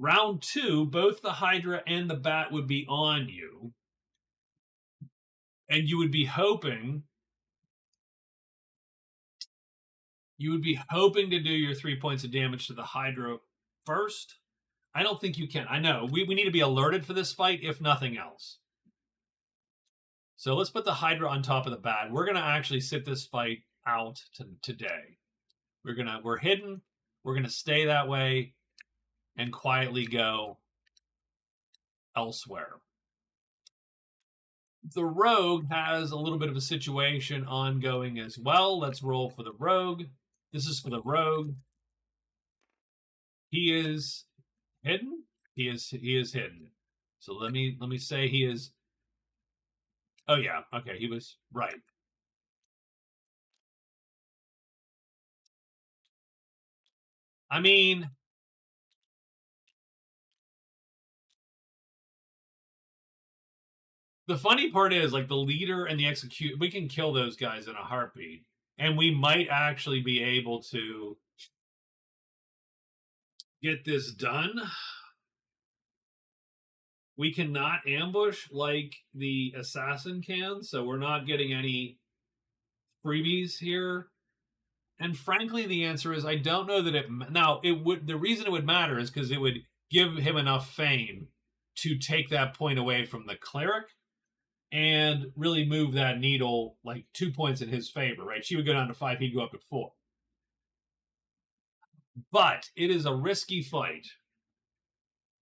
Round 2, both the Hydra and the bat would be on you. And you would be hoping to do your 3 points of damage to the Hydra first. I don't think you can. I know. We need to be alerted for this fight, if nothing else. So let's put the Hydra on top of the bat. We're going to actually sit this fight out today. We're hidden. We're going to stay that way and quietly go elsewhere. The Rogue has a little bit of a situation ongoing as well. Let's roll for the Rogue. This is for the Rogue. He is hidden. He is hidden. So let me say he is. Oh yeah, okay, he was right. I mean, the funny part is, like, the leader and the execute, we can kill those guys in a heartbeat, and we might actually be able to get this done. We cannot ambush like the assassin can, so we're not getting any freebies here. And frankly, the answer is I don't know that it. Now, it would. The reason it would matter is because it would give him enough fame to take that point away from the cleric and really move that needle like 2 points in his favor. Right? She would go down to 5. He'd go up to 4. But it is a risky fight.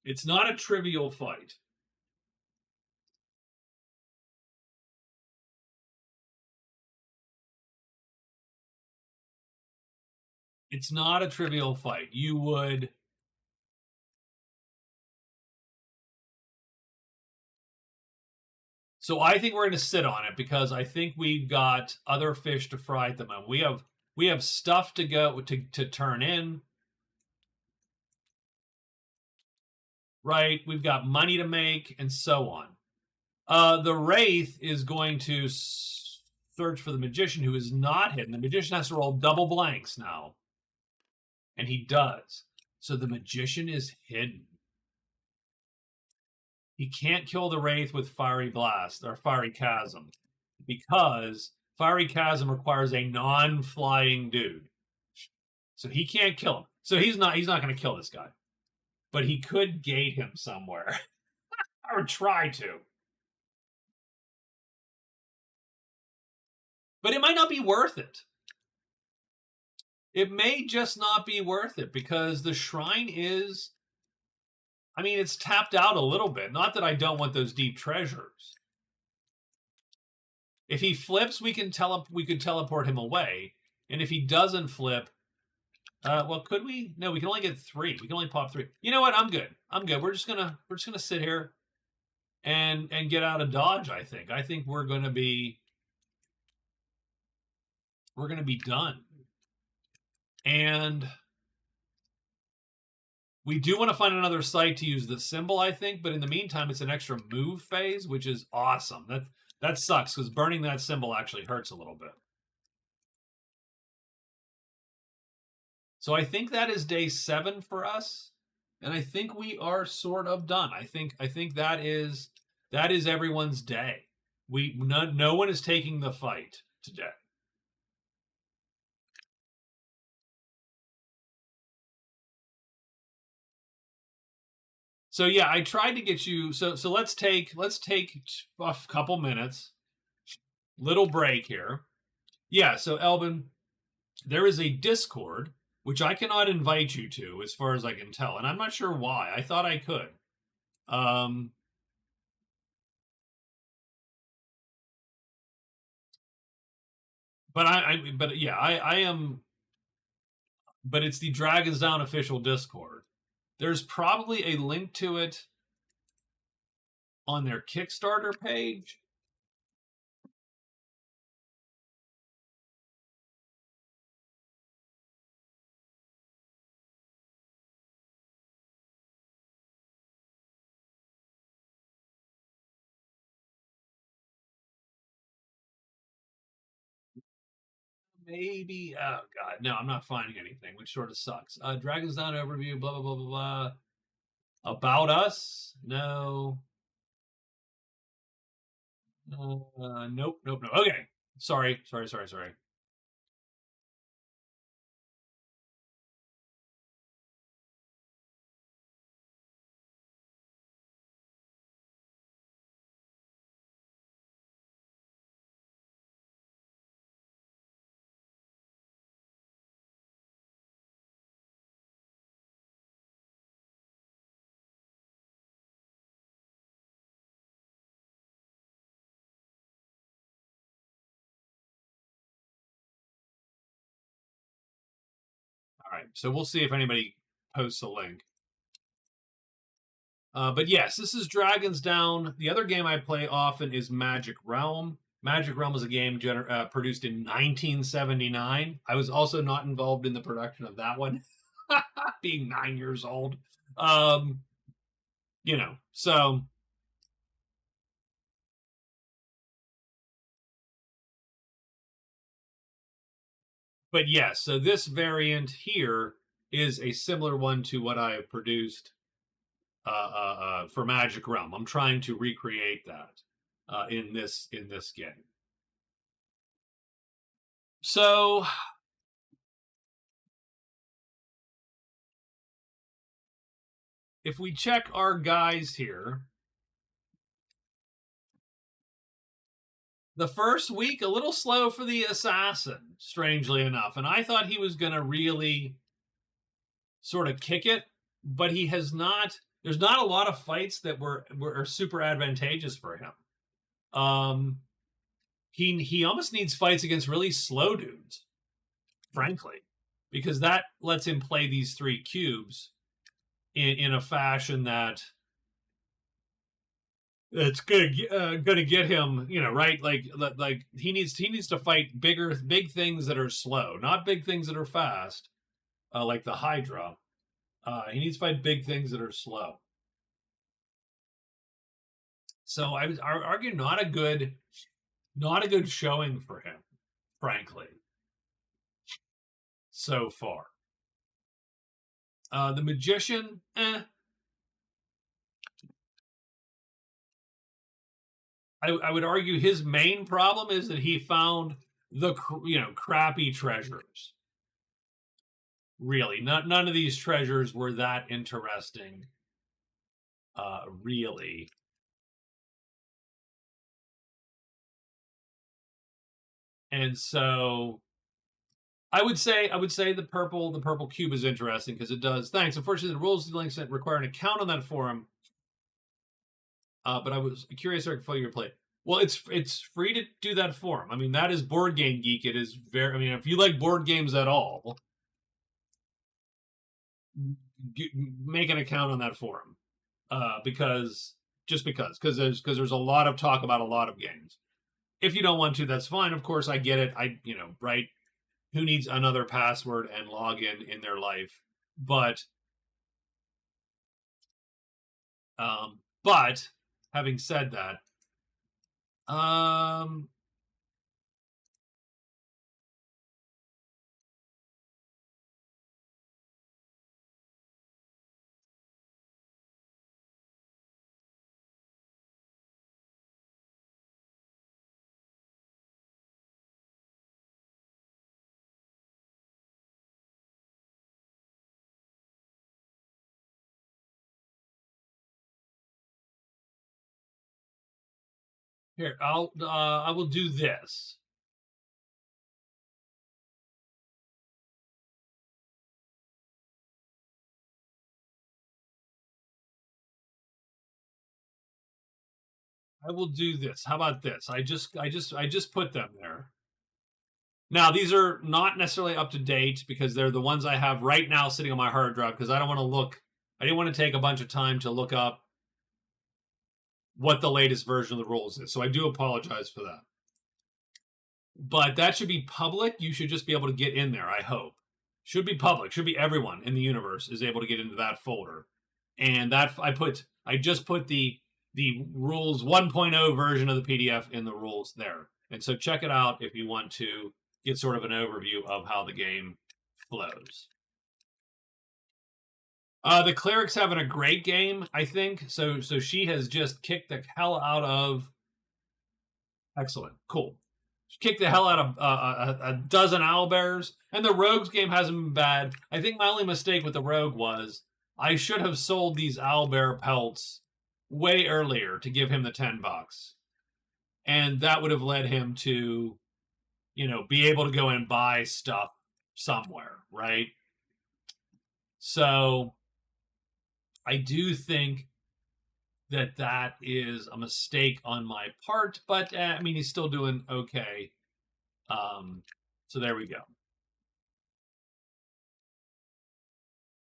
It's not a trivial fight. It's not a trivial fight. You would. So I think we're going to sit on it because I think we've got other fish to fry at the moment. We have stuff to go to turn in. Right? We've got money to make and so on. The Wraith is going to search for the Magician who is not hidden. The Magician has to roll double blanks now. And he does. So the Magician is hidden. He can't kill the Wraith with Fiery Blast or Fiery Chasm because Fiery Chasm requires a non-flying dude. So he can't kill him. So he's not going to kill this guy. But he could gate him somewhere. Or try to. But it might not be worth it. It may just not be worth it because the shrine is, I mean, it's tapped out a little bit. Not that I don't want those deep treasures. If he flips, we could teleport him away. And if he doesn't flip, well, could we? No, we can only get 3. We can only pop 3. You know what? I'm good. We're just gonna sit here and get out of dodge. I think we're gonna be done. And we do want to find another site to use the symbol, I think. But in the meantime, it's an extra move phase, which is awesome. That sucks because burning that symbol actually hurts a little bit. So I think that is day 7 for us, and I think we are sort of done. I think that is everyone's day. No one is taking the fight today. So yeah, I tried to get you. So let's take a couple minutes, little break here. Yeah. So Elvin, there is a Discord which I cannot invite you to, as far as I can tell, and I'm not sure why. I thought I could. But I am. But it's the Dragons Down official Discord. There's probably a link to it on their Kickstarter page. Maybe. Oh god, no, I'm not finding anything, which sort of sucks. Dragons Down overview, blah blah blah blah blah. About us? No. Nope. Okay. Sorry. All right. So we'll see if anybody posts a link. But yes, this is Dragons Down. The other game I play often is Magic Realm. Magic Realm is a game produced in 1979. I was also not involved in the production of that one, being 9 years old. So. But yes, so this variant here is a similar one to what I have produced for Magic Realm. I'm trying to recreate that in this game. So if we check our guys here, the first week a little slow for the assassin, strangely enough, and I thought he was going to really sort of kick it, but he has not. There's not a lot of fights that were super advantageous for him. He almost needs fights against really slow dudes, frankly, because that lets him play these 3 cubes in a fashion that it's gonna get him, right? Like he needs to fight big things that are slow, not big things that are fast, like the Hydra. He needs to fight big things that are slow. So I would argue not a good showing for him, frankly, so far. The Magician, I would argue his main problem is that he found the crappy treasures. Really, none of these treasures were that interesting. Really. And so I would say the purple cube is interesting because it does. Thanks. Unfortunately, the rules links that require an account on that forum. But I was curious how you play. Well, it's free to do that forum. I mean, that is Board Game Geek. It is very. I mean, if you like board games at all, make an account on that forum. Because there's a lot of talk about a lot of games. If you don't want to, that's fine. Of course, I get it. Right? Who needs another password and login in their life? But having said that, here I will do this. I will do this. How about this? I just put them there. Now, these are not necessarily up to date because they're the ones I have right now sitting on my hard drive because I don't want to look. I didn't want to take a bunch of time to look up what the latest version of the rules is. So I do apologize for that. But that should be public. You should just be able to get in there, I hope. Should be public. Should be everyone in the universe is able to get into that folder. And that I just put the rules 1.0 version of the PDF in the rules there. And so check it out if you want to get sort of an overview of how the game flows. The Cleric's having a great game, I think. So she has just kicked the hell out of. Excellent, cool. She kicked the hell out of a dozen owlbears, and the Rogue's game hasn't been bad. I think my only mistake with the Rogue was I should have sold these owlbear pelts way earlier to give him the $10, and that would have led him to, be able to go and buy stuff somewhere, right? So I do think that is a mistake on my part, but I mean, he's still doing okay. So there we go.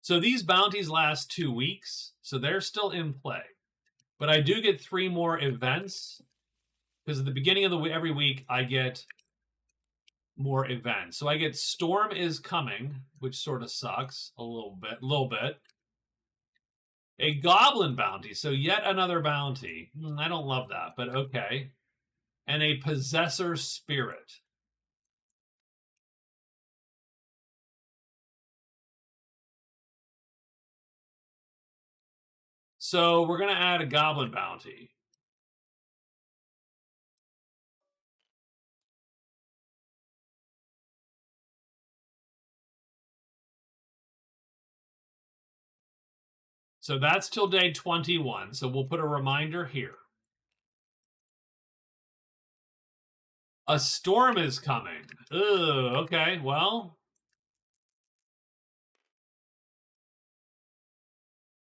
So these bounties last 2 weeks, so they're still in play. But I do get 3 more events because at the beginning of every week I get more events. So I get Storm is Coming, which sort of sucks a little bit. A Goblin bounty, so yet another bounty. I don't love that, but okay. And a Possessor Spirit. So we're going to add a Goblin bounty. So that's till day 21. So we'll put a reminder here. A storm is coming. Ugh, okay, well.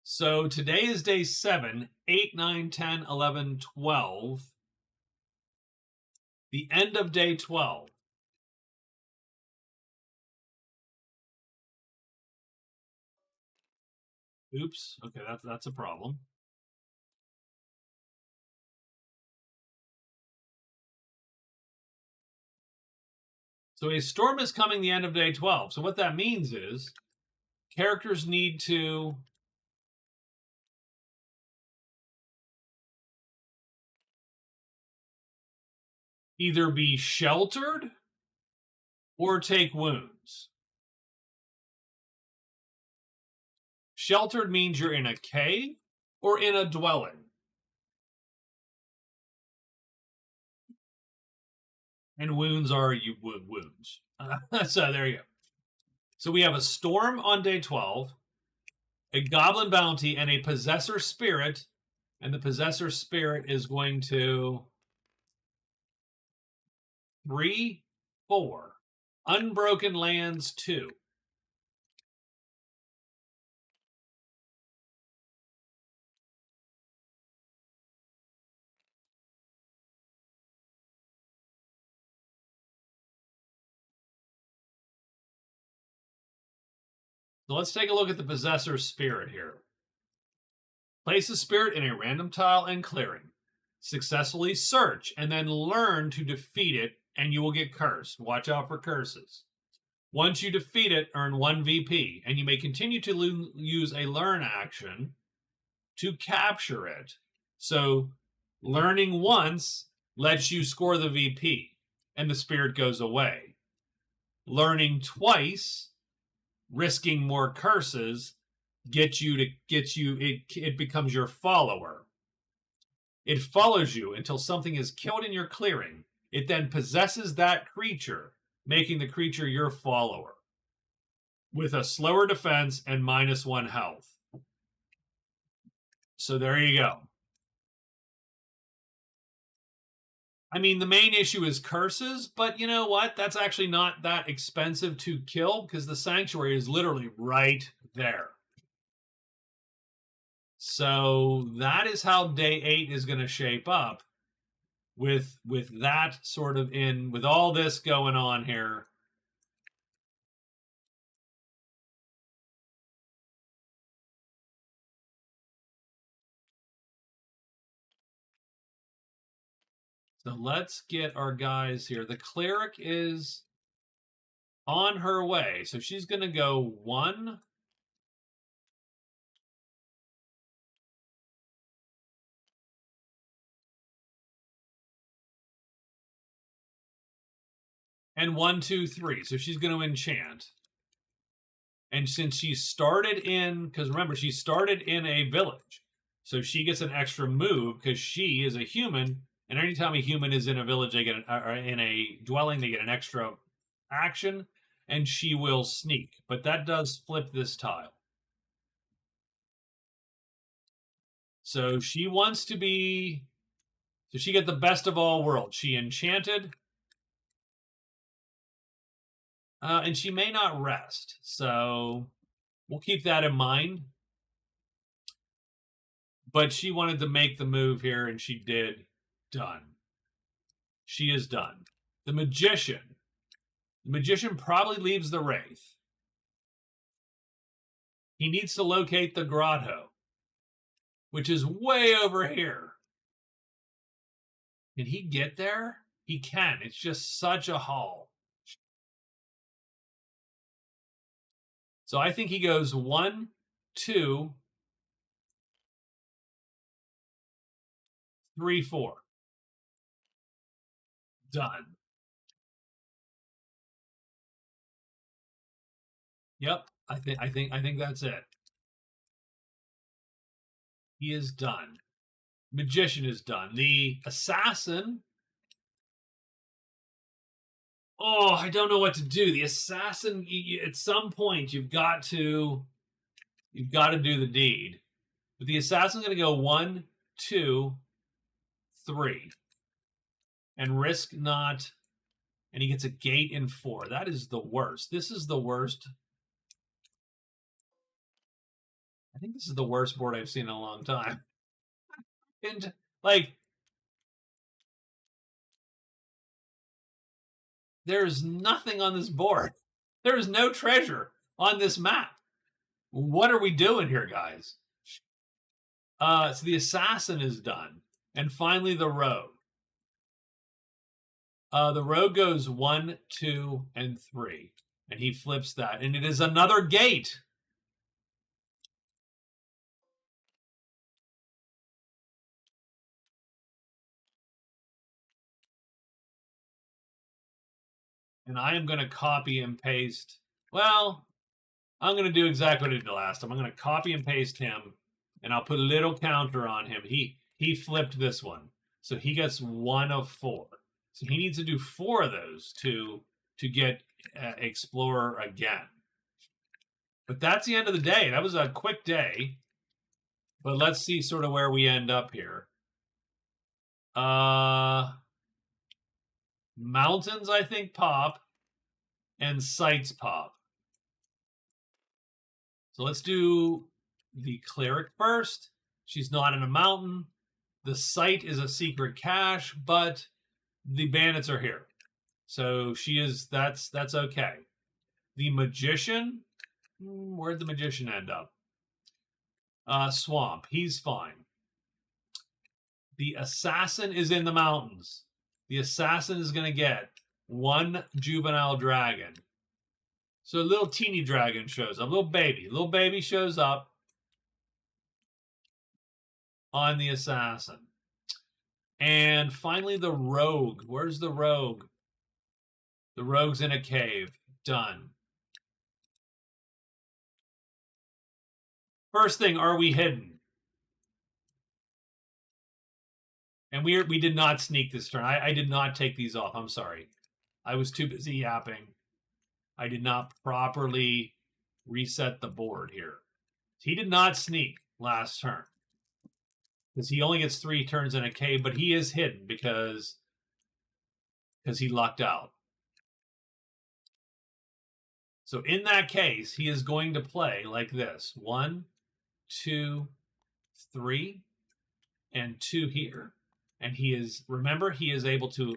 So today is day 7, 8, 9, 10, 11, 12. The end of day 12. Oops, okay, that's a problem. So a storm is coming the end of day 12. So what that means is characters need to either be sheltered or take wounds. Sheltered means you're in a cave or in a dwelling. And wounds are wounds. So there you go. So we have a storm on day 12, a goblin bounty, and a possessor spirit. And the possessor spirit is going to 3, 4. Unbroken Lands 2. So let's take a look at the Possessor's Spirit here. Place a spirit in a random tile and clearing. Successfully search and then learn to defeat it, and you will get cursed. Watch out for curses. Once you defeat it, earn 1 VP, and you may continue to use a learn action to capture it. So learning once lets you score the VP, and the spirit goes away. Learning twice, risking more curses, it becomes your follower. It follows you until something is killed in your clearing. It then possesses that creature, making the creature your follower, with a slower defense and -1 health. So there you go. I mean, the main issue is curses, but you know what? That's actually not that expensive to kill because the sanctuary is literally right there. So that is how day 8 is going to shape up with that sort of with all this going on here. So let's get our guys here. The cleric is on her way. So she's going to go 1. And 1, 2, 3. So she's going to enchant. And since she started because remember, she started in a village. So she gets an extra move because she is a human. And anytime a human is in a village, they get in a dwelling, they get an extra action. And she will sneak. But that does flip this tile. So she wants to be... So she got the best of all worlds. She enchanted. And she may not rest. So we'll keep that in mind. But she wanted to make the move here, and she did. Done. She is done. The Magician. The Magician probably leaves the Wraith. He needs to locate the Grotto, which is way over here. Can he get there? He can. It's just such a haul. So I think he goes 1, 2, 3, 4. Done. Yep. I think that's it. He is done. Magician is done. The Assassin. Oh, I don't know what to do. The Assassin, at some point, you've got to do the deed. But the Assassin's going to go 1, 2, 3. And risk not... And he gets a gate in 4. That is the worst. This is the worst. I think this is the worst board I've seen in a long time. And, like... There's nothing on this board. There is no treasure on this map. What are we doing here, guys? So the Assassin is done. And finally, the Rogue. The Rogue goes 1, 2, and 3. And he flips that. And it is another gate. And I am going to copy and paste. Well, I'm going to do exactly what I did last time. I'm going to copy and paste him. And I'll put a little counter on him. He flipped this one. So he gets 1 of 4. So he needs to do 4 of those to get Explorer again. But that's the end of the day. That was a quick day. But let's see sort of where we end up here. Mountains, I think, pop, and sites pop. So let's do the cleric first. She's not in a mountain. The site is a secret cache, but the bandits are here. So she is, that's okay. The magician, where'd the magician end up? Swamp, he's fine. The assassin is in the mountains. The assassin is going to get one juvenile dragon. So a little teeny dragon shows up, little baby shows up on the assassin. And finally, the rogue. Where's the rogue? The rogue's in a cave. Done. First thing, are we hidden? And we did not sneak this turn. I did not take these off. I'm sorry. I was too busy yapping. I did not properly reset the board here. He did not sneak last turn. Because he only gets 3 turns in a cave, but he is hidden because he lucked out. So in that case, he is going to play like this. 1, 2, 3, and 2 here. And he is, remember, he is able to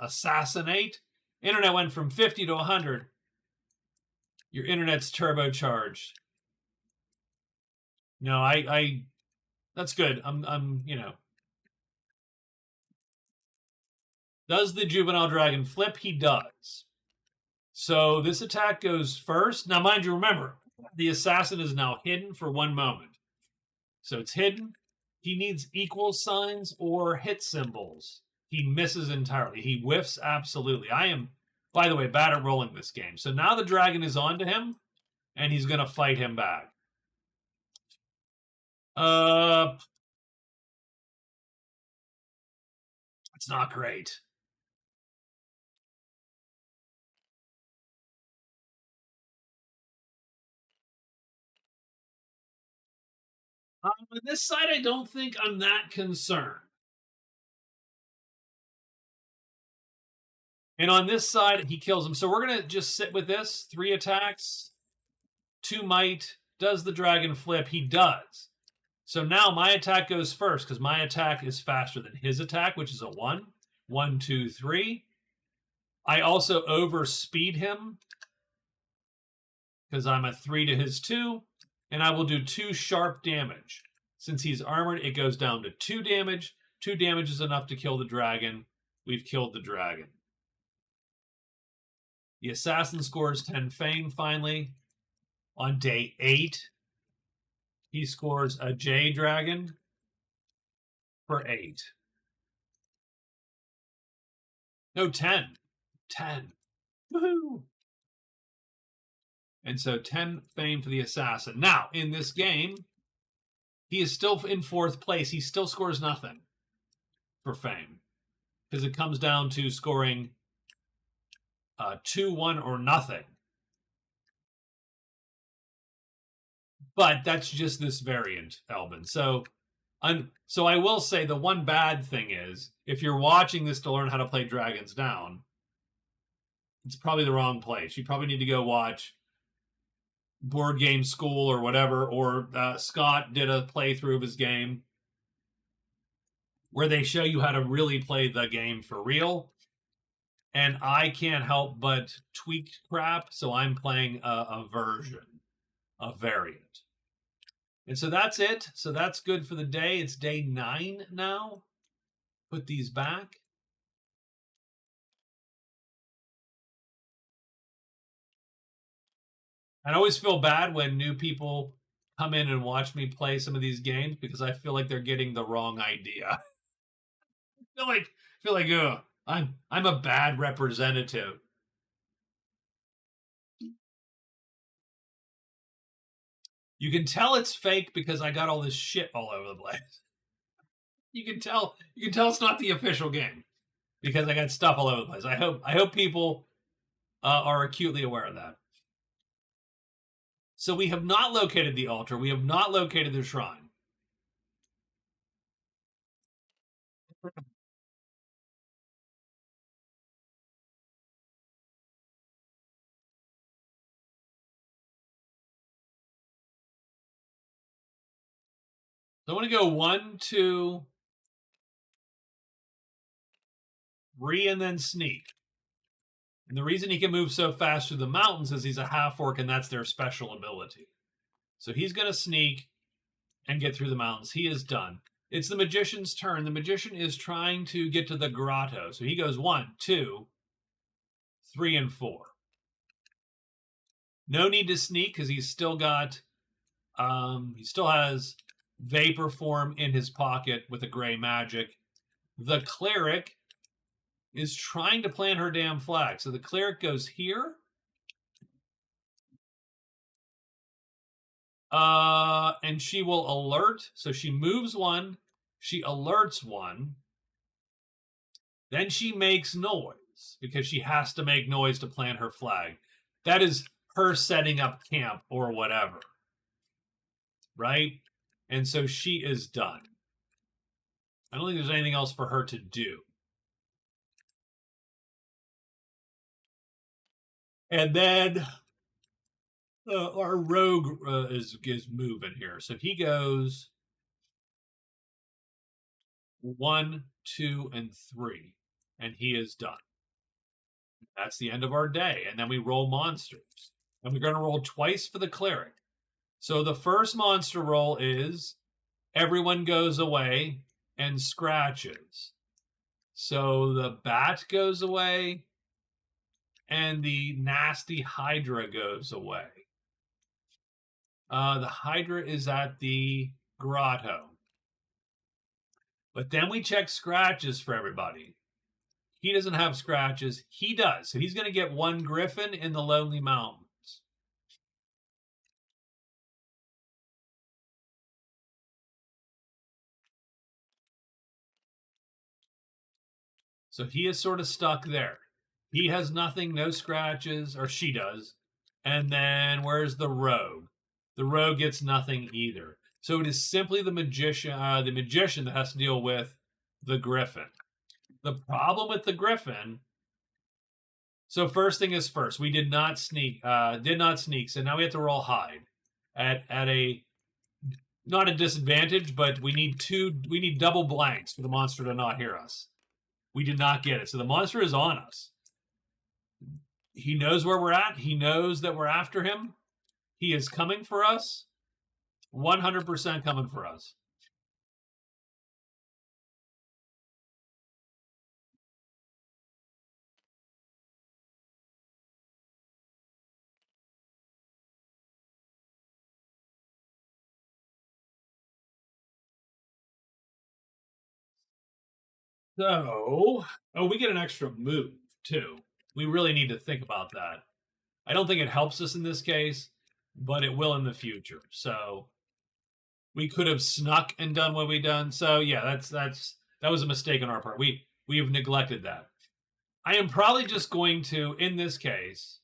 assassinate. Internet went from 50 to 100. Your internet's turbocharged. No, I that's good. I'm, you know. Does the juvenile dragon flip? He does. So this attack goes first. Now, mind you, remember, the assassin is now hidden for 1 moment. So it's hidden. He needs equal signs or hit symbols. He misses entirely. He whiffs absolutely. I am, by the way, bad at rolling this game. So now the dragon is onto him, and he's going to fight him back. It's not great. On this side, I don't think I'm that concerned. And on this side, he kills him. So we're going to just sit with this. 3 attacks, 2 might. Does the dragon flip? He does. So now my attack goes first because my attack is faster than his attack, which is a 1. 1, 2, 3. I also overspeed him because I'm a 3 to his 2. And I will do 2 sharp damage. Since he's armored, it goes down to 2 damage. 2 damage is enough to kill the dragon. We've killed the dragon. The assassin scores 10 fame finally. On day 8, he scores a J dragon for 8. No, 10. 10. Woohoo! And so 10 fame for the assassin. Now, in this game, he is still in 4th place. He still scores nothing for fame. Because it comes down to scoring 2, 1, or nothing. But that's just this variant, Elvin. So I will say the one bad thing is, if you're watching this to learn how to play Dragons Down, it's probably the wrong place. You probably need to go watch Board Game School or whatever, or Scott did a playthrough of his game where they show you how to really play the game for real. And I can't help but tweak crap, so I'm playing a version, a variant. And so that's it. So that's good for the day. It's day 9 now. Put these back. I always feel bad when new people come in and watch me play some of these games because I feel like they're getting the wrong idea. I feel like ugh, I'm a bad representative. You can tell it's fake because I got all this shit all over the place. You can tell it's not the official game because I got stuff all over the place. I hope people are acutely aware of that. So we have not located the altar. We have not located the shrine. I want to go 1, 2, 3, and then sneak. And the reason he can move so fast through the mountains is he's a half-orc, and that's their special ability. So he's going to sneak and get through the mountains. He is done. It's the magician's turn. The magician is trying to get to the grotto. So he goes 1, 2, 3, and 4. No need to sneak because he's still got, he still has vapor form in his pocket with a gray magic. The cleric is trying to plant her damn flag. So the cleric goes here. And she will alert. So she moves 1. She alerts 1. Then she makes noise because she has to make noise to plant her flag. That is her setting up camp or whatever. Right? And so she is done. I don't think there's anything else for her to do. And then our rogue is moving here. So he goes 1, 2, and 3. And he is done. That's the end of our day. And then we roll monsters. And we're going to roll twice for the cleric. So the first monster roll is everyone goes away and scratches. So the bat goes away and the nasty Hydra goes away. The Hydra is at the grotto. But then we check scratches for everybody. He doesn't have scratches. He does. So he's going to get 1 griffin in the Lonely Mountains. So he is sort of stuck there. He has nothing, no scratches, or she does. And then where's the rogue? The rogue gets nothing either. So it is simply the magician that has to deal with the griffin. The problem with the griffin. So first thing is first. We did not sneak. So now we have to roll hide at a not a disadvantage, but we need double blanks for the monster to not hear us. We did not get it. So the monster is on us. He knows where we're at. He knows that we're after him. He is coming for us. 100% coming for us. So, we get an extra move too. We really need to think about that. I don't think it helps us in this case, but it will in the future. So we could have snuck and done what we done. So yeah, that was a mistake on our part. We have neglected that. I am probably just going to, in this case,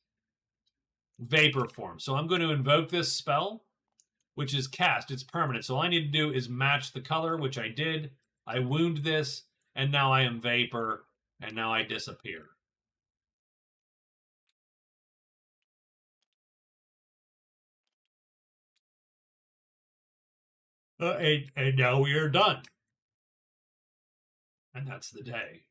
vapor form. So I'm going to invoke this spell, which is cast. It's permanent. So all I need to do is match the color, which I did. I wound this, and now I am vapor, and now I disappear. And now we are done. And that's the day.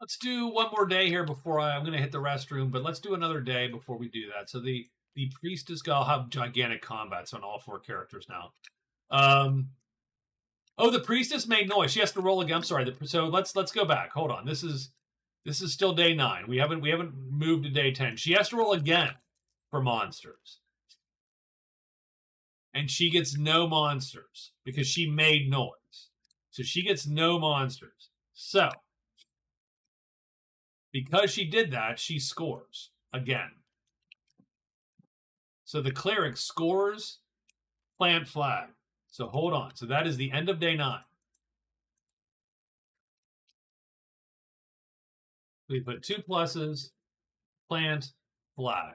Let's do one more day here before I'm going to hit the restroom, but let's do another day before we do that. So the priestess will have gigantic combats on all 4 characters now. Oh, the priestess made noise. She has to roll again. I'm sorry. So let's go back. Hold on. This is still day 9. We haven't moved to day 10. She has to roll again for monsters. And she gets no monsters because she made noise. So she gets no monsters. So because she did that, she scores again. So the cleric scores plant flag. So hold on. So that is the end of day 9. We put 2 pluses, plant flag.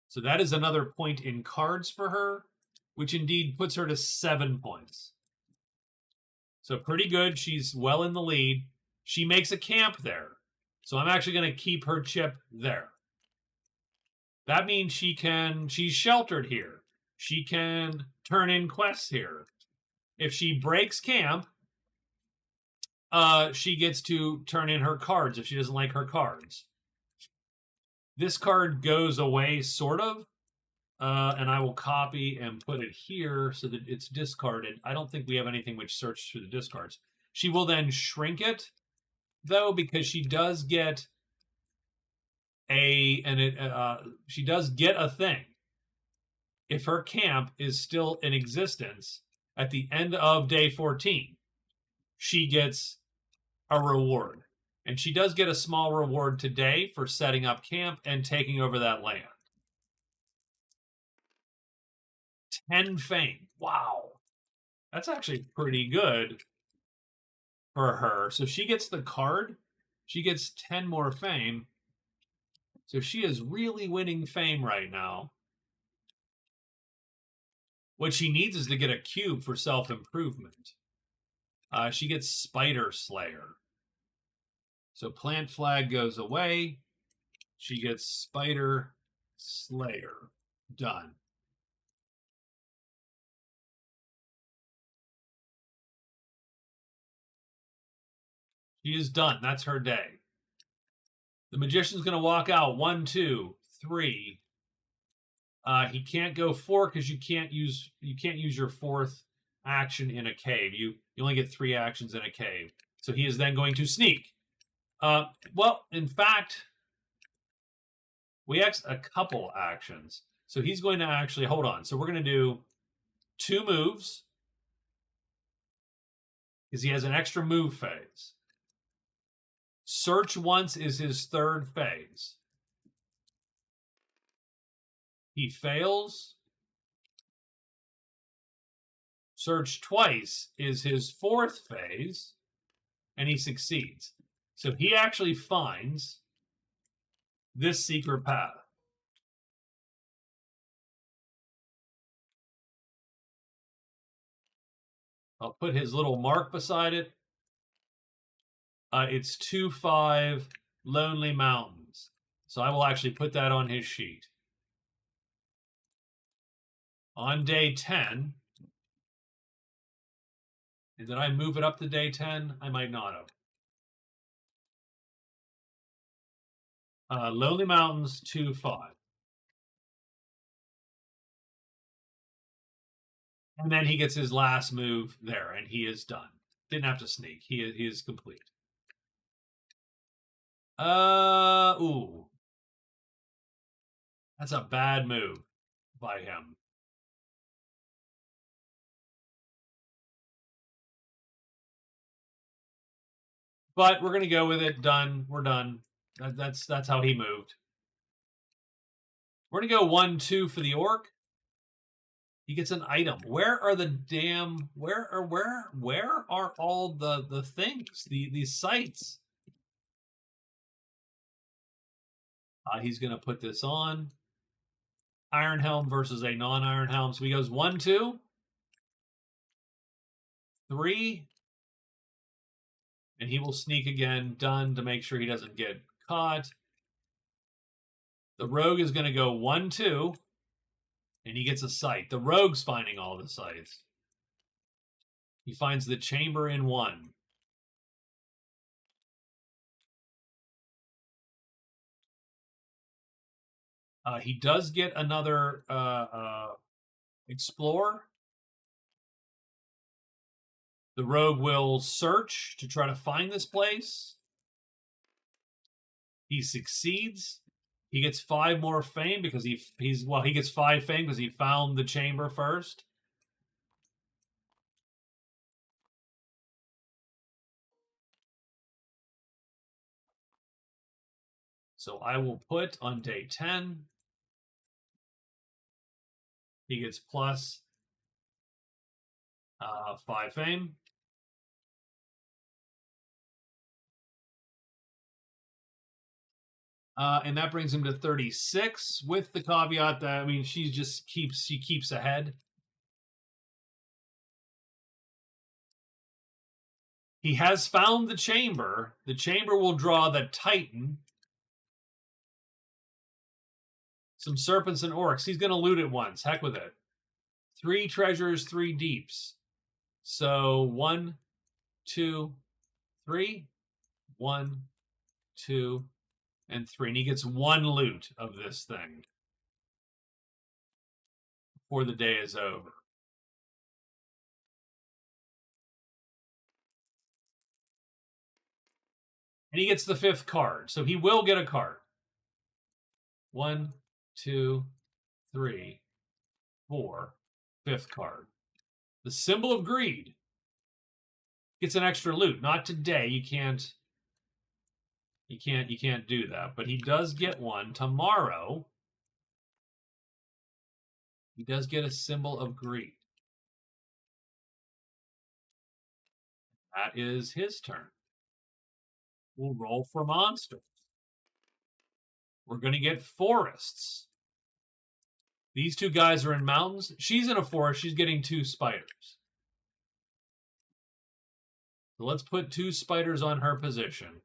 So that is another point in cards for her, which indeed puts her to 7 points. So pretty good. She's well in the lead. She makes a camp there. So I'm actually going to keep her chip there. That means she's sheltered here. She can turn in quests here. If she breaks camp, she gets to turn in her cards if she doesn't like her cards. This card goes away, sort of, and I will copy and put it here so that it's discarded. I don't think we have anything which searches through the discards. She will then shrink it, though, because she does get she does get a thing. If her camp is still in existence at the end of day 14, she gets a reward. And she does get a small reward today for setting up camp and taking over that land. 10 fame. Wow. That's actually pretty good for her. So she gets the card. She gets 10 more fame. So she is really winning fame right now. What she needs is to get a cube for self-improvement. She gets Spider Slayer. So plant flag goes away. She gets Spider Slayer. Done. She is done. That's her day. The magician's going to walk out. 1, 2, 3. He can't go 4 because you can't use your 4th action in a cave. You only get 3 actions in a cave. So he is then going to sneak. Well, in fact, we have a couple actions. So he's going to actually hold on. So we're going to do 2 moves because he has an extra move phase. Search once is his 3rd phase. He fails. Search twice is his 4th phase, and he succeeds. So he actually finds this secret path. I'll put his little mark beside it. It's 2-5 Lonely Mountains. So I will actually put that on his sheet. On day 10, and did I move it up to day 10? I might not have. Lonely Mountains, 2-5. And then he gets his last move there, and he is done. Didn't have to sneak. He is complete. Ooh. That's a bad move by him. But we're gonna go with it. Done. We're done. That's how he moved. We're gonna go 1-2 for the orc. He gets an item. Where are the damn? Where are all the things? These sites. He's gonna put this on. Iron Helm versus a non-Iron Helm. So he goes 1, 2, 3, and he will sneak again. Done to make sure he doesn't get caught. The rogue is going to go 1, 2, and he gets a site. The rogue's finding all the sites. He finds the chamber in 1. He does get another explore. The rogue will search to try to find this place. He succeeds. He gets 5 more fame because he gets 5 fame because he found the chamber first. So I will put on day 10. He gets plus 5 fame. And that brings him to 36 with the caveat that, I mean, she keeps ahead. He has found the chamber. The chamber will draw the Titan, some serpents and orcs. He's going to loot it once. Heck with it. 3 treasures, 3 deeps. So 1, 2, 3. 1, 2, and 3. And he gets 1 loot of this thing before the day is over. And he gets the 5th card. So he will get a card. 1, 2, 3, 4. 5th card. The symbol of greed gets an extra loot. Not today. You can't do that. But he does get one tomorrow. He does get a symbol of greed. That is his turn. We'll roll for monsters. We're going to get forests. These 2 guys are in mountains. She's in a forest. She's getting 2 spiders. So let's put 2 spiders on her position.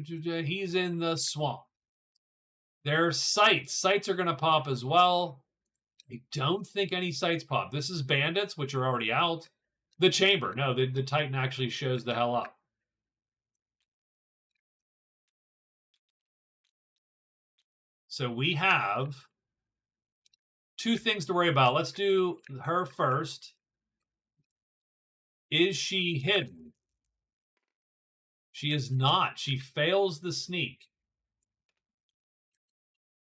He's in the swamp. There's sights. Sights are going to pop as well. I don't think any sights pop. This is bandits, which are already out. The chamber. No, the Titan actually shows the hell up. So we have 2 things to worry about. Let's do her first. Is she hidden? She is not. She fails the sneak.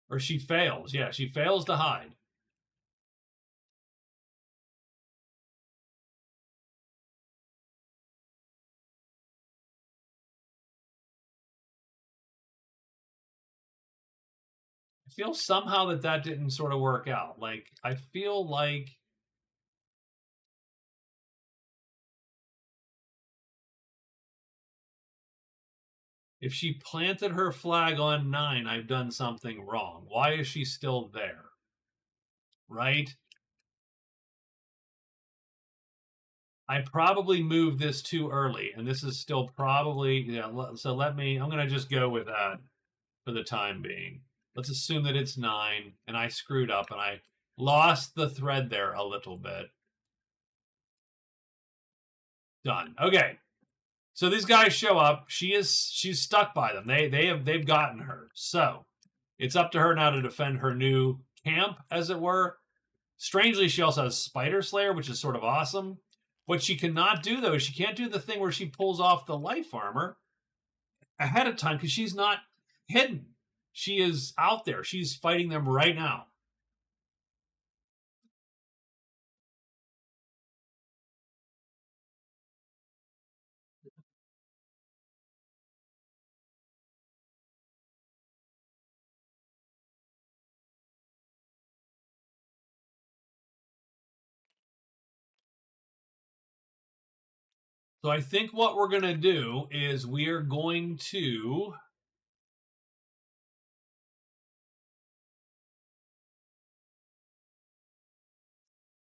Or she fails. Yeah, she fails to hide. I feel somehow that didn't sort of work out. Like, I feel like if she planted her flag on 9, I've done something wrong. Why is she still there? Right? I probably moved this too early, and this is still probably, yeah, so I'm going to just go with that for the time being. Let's assume that it's 9, and I screwed up, and I lost the thread there a little bit. Done. Okay. So these guys show up. She's stuck by them. They've gotten her. So it's up to her now to defend her new camp, as it were. Strangely, she also has Spider Slayer, which is sort of awesome. What she cannot do, though, is she can't do the thing where she pulls off the life armor ahead of time because she's not hidden. She is out there. She's fighting them right now. So I think what we're going to do is we are going to...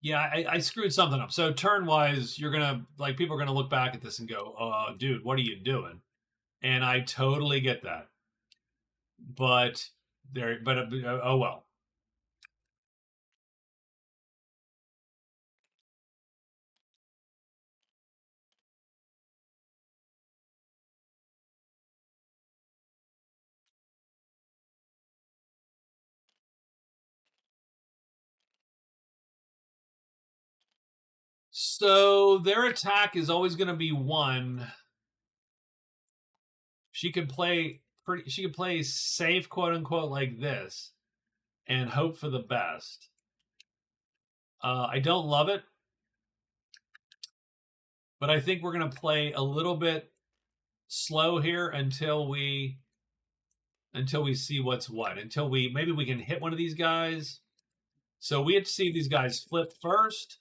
Yeah, I screwed something up. So turn-wise, you're going to, like, people are going to look back at this and go, dude, what are you doing? And I totally get that. But, oh well. So their attack is always going to be 1. She could play safe, quote unquote, like this, and hope for the best. I don't love it, but I think we're going to play a little bit slow here until we see what's what. Until maybe we can hit one of these guys. So we have to see these guys flip first.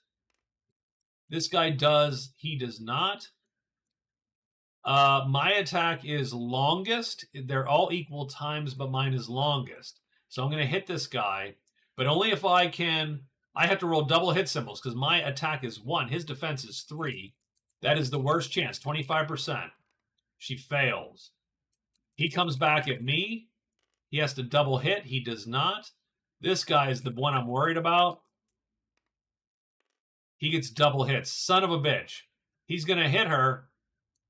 This guy does. He does not. My attack is longest. They're all equal times, but mine is longest. So I'm going to hit this guy, but only if I can. I have to roll double hit symbols because my attack is 1. His defense is 3. That is the worst chance, 25%. She fails. He comes back at me. He has to double hit. He does not. This guy is the one I'm worried about. He gets double hits. Son of a bitch. He's going to hit her,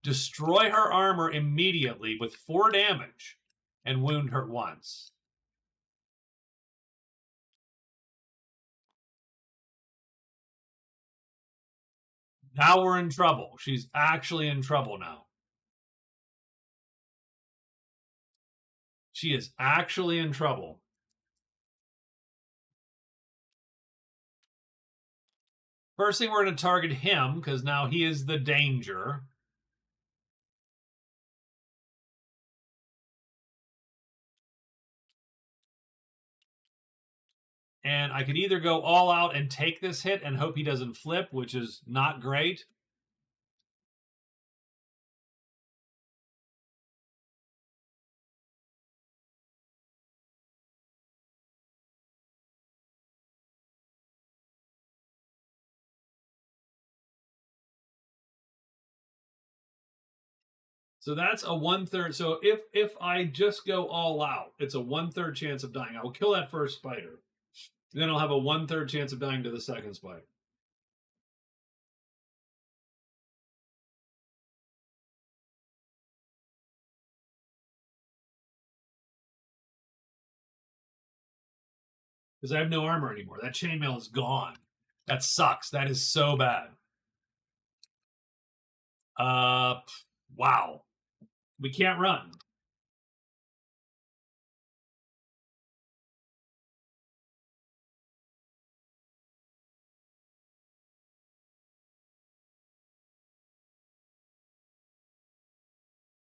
destroy her armor immediately with 4 damage, and wound her once. Now we're in trouble. She's actually in trouble now. She is actually in trouble. First thing, we're going to target him because now he is the danger. And I could either go all out and take this hit and hope he doesn't flip, which is not great. So that's a 1/3. So if I just go all out, it's a 1/3 chance of dying. I will kill that first spider. Then I'll have a 1/3 chance of dying to the second spider. Because I have no armor anymore. That chainmail is gone. That sucks. That is so bad. Wow. We can't run.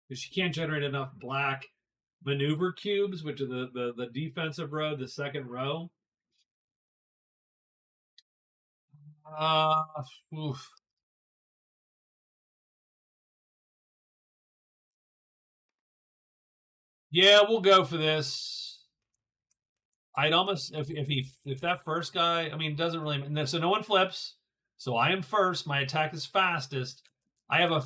Because she can't generate enough black maneuver cubes, which are the defensive row, the second row. Uh, oof. Yeah, we'll go for this. I'd almost if that first guy, I mean, doesn't really. So no one flips. So I am first. My attack is fastest. I have a.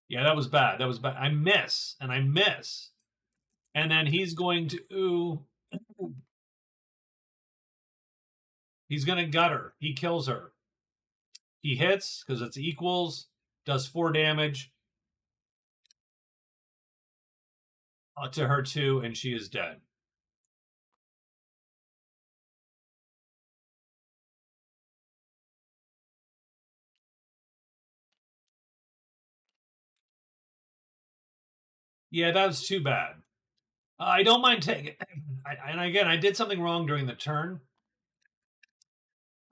Yeah, that was bad. That was bad. I miss and I miss, and then he's going to. Ooh, he's going to gut her. He kills her. He hits because it's equals. Does 4 damage to her too, and she is dead. Yeah, that was too bad. I don't mind taking. And again, I did something wrong during the turn.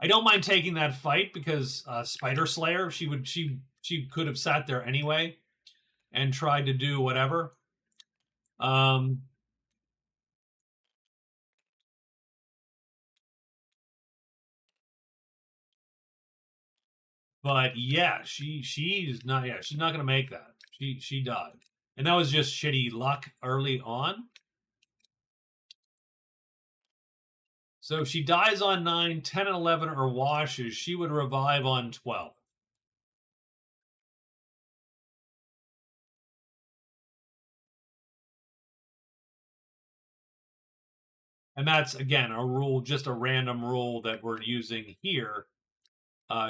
I don't mind taking that fight because Spider Slayer, she could have sat there anyway and tried to do whatever. Um, but yeah, she's not. Yeah, she's not going to make that. She died, and that was just shitty luck early on. So if she dies on 9, 10, and 11 or washes, she would revive on 12. And that's, again, a rule, just a random rule that we're using here.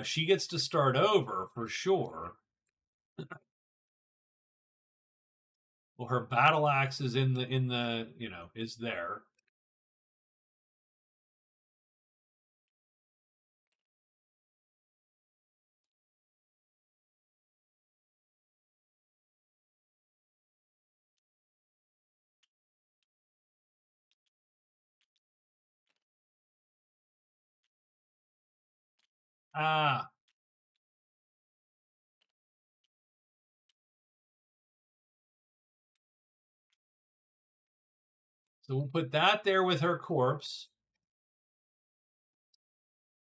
She gets to start over for sure. Well, her battle axe is in the is there. Ah, so we'll put that there with her corpse.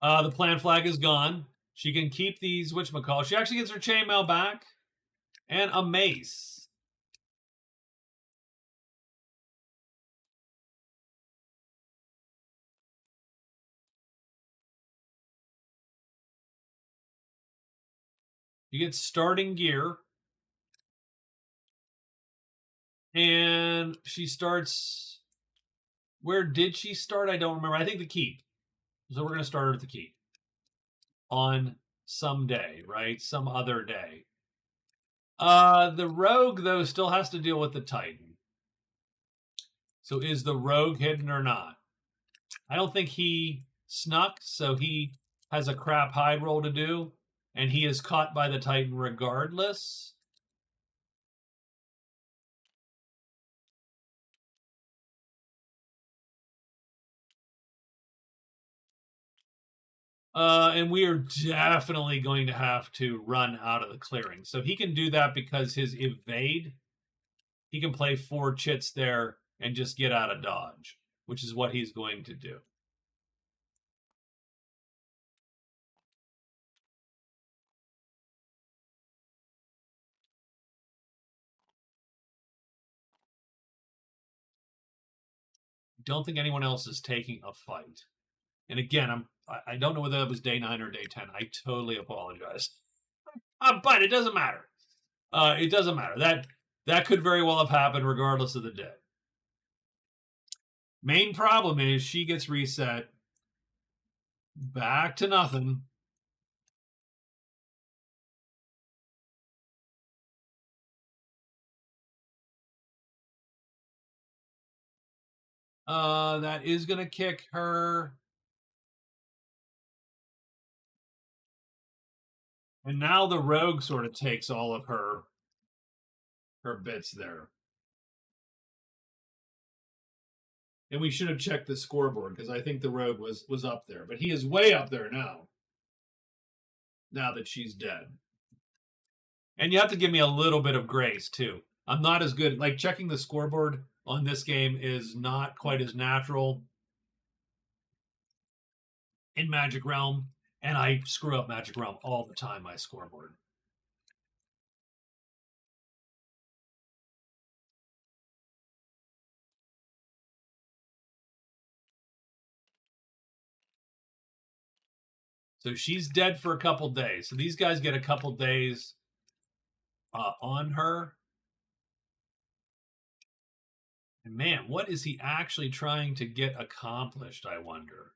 The plan flag is gone. She can keep these whatchamacallit. She actually gets her chainmail back. And a mace. You get starting gear. And she starts. Where did she start? I don't remember. I think the keep. So we're going to start her at the keep. On some day, right? Some other day. The rogue, though, still has to deal with the Titan. So is the rogue hidden or not? I don't think he snuck, so he has a crap hide roll to do, and he is caught by the Titan regardless. And we are definitely going to have to run out of the clearing. So he can do that because his evade, he can play 4 chits there and just get out of dodge, which is what he's going to do. Don't think anyone else is taking a fight. And again, I don't know whether that was day 9 or day 10. I totally apologize. But it doesn't matter. It doesn't matter. That could very well have happened regardless of the day. Main problem is she gets reset back to nothing. That is going to kick her. And now the rogue sort of takes all of her bits there. And we should have checked the scoreboard because I think the rogue was up there, but he is way up there now. Now that she's dead. And you have to give me a little bit of grace too. I'm not as good, like checking the scoreboard on this game is not quite as natural in Magic Realm, and I screw up Magic Realm all the time, my scoreboard. So she's dead for a couple days. So these guys get a couple days on her. And man, what is he actually trying to get accomplished, I wonder?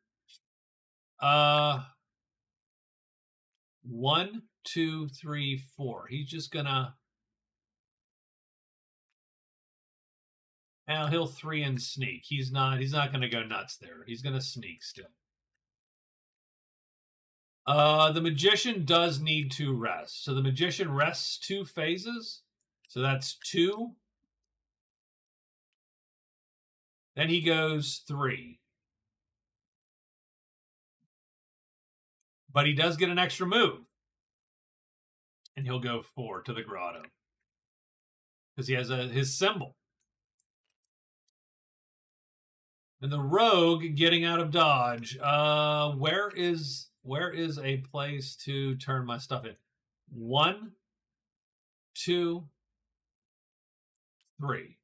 1, 2, 3, 4. He's just gonna. Now he'll 3 and sneak. He's not gonna go nuts there. He's gonna sneak still. The magician does need to rest. So the magician rests 2 phases. So that's 2. Then he goes 3. But he does get an extra move. And he'll go 4 to the grotto. Because he has his symbol. And the rogue getting out of dodge. Where is a place to turn my stuff in? 1, 2, 3.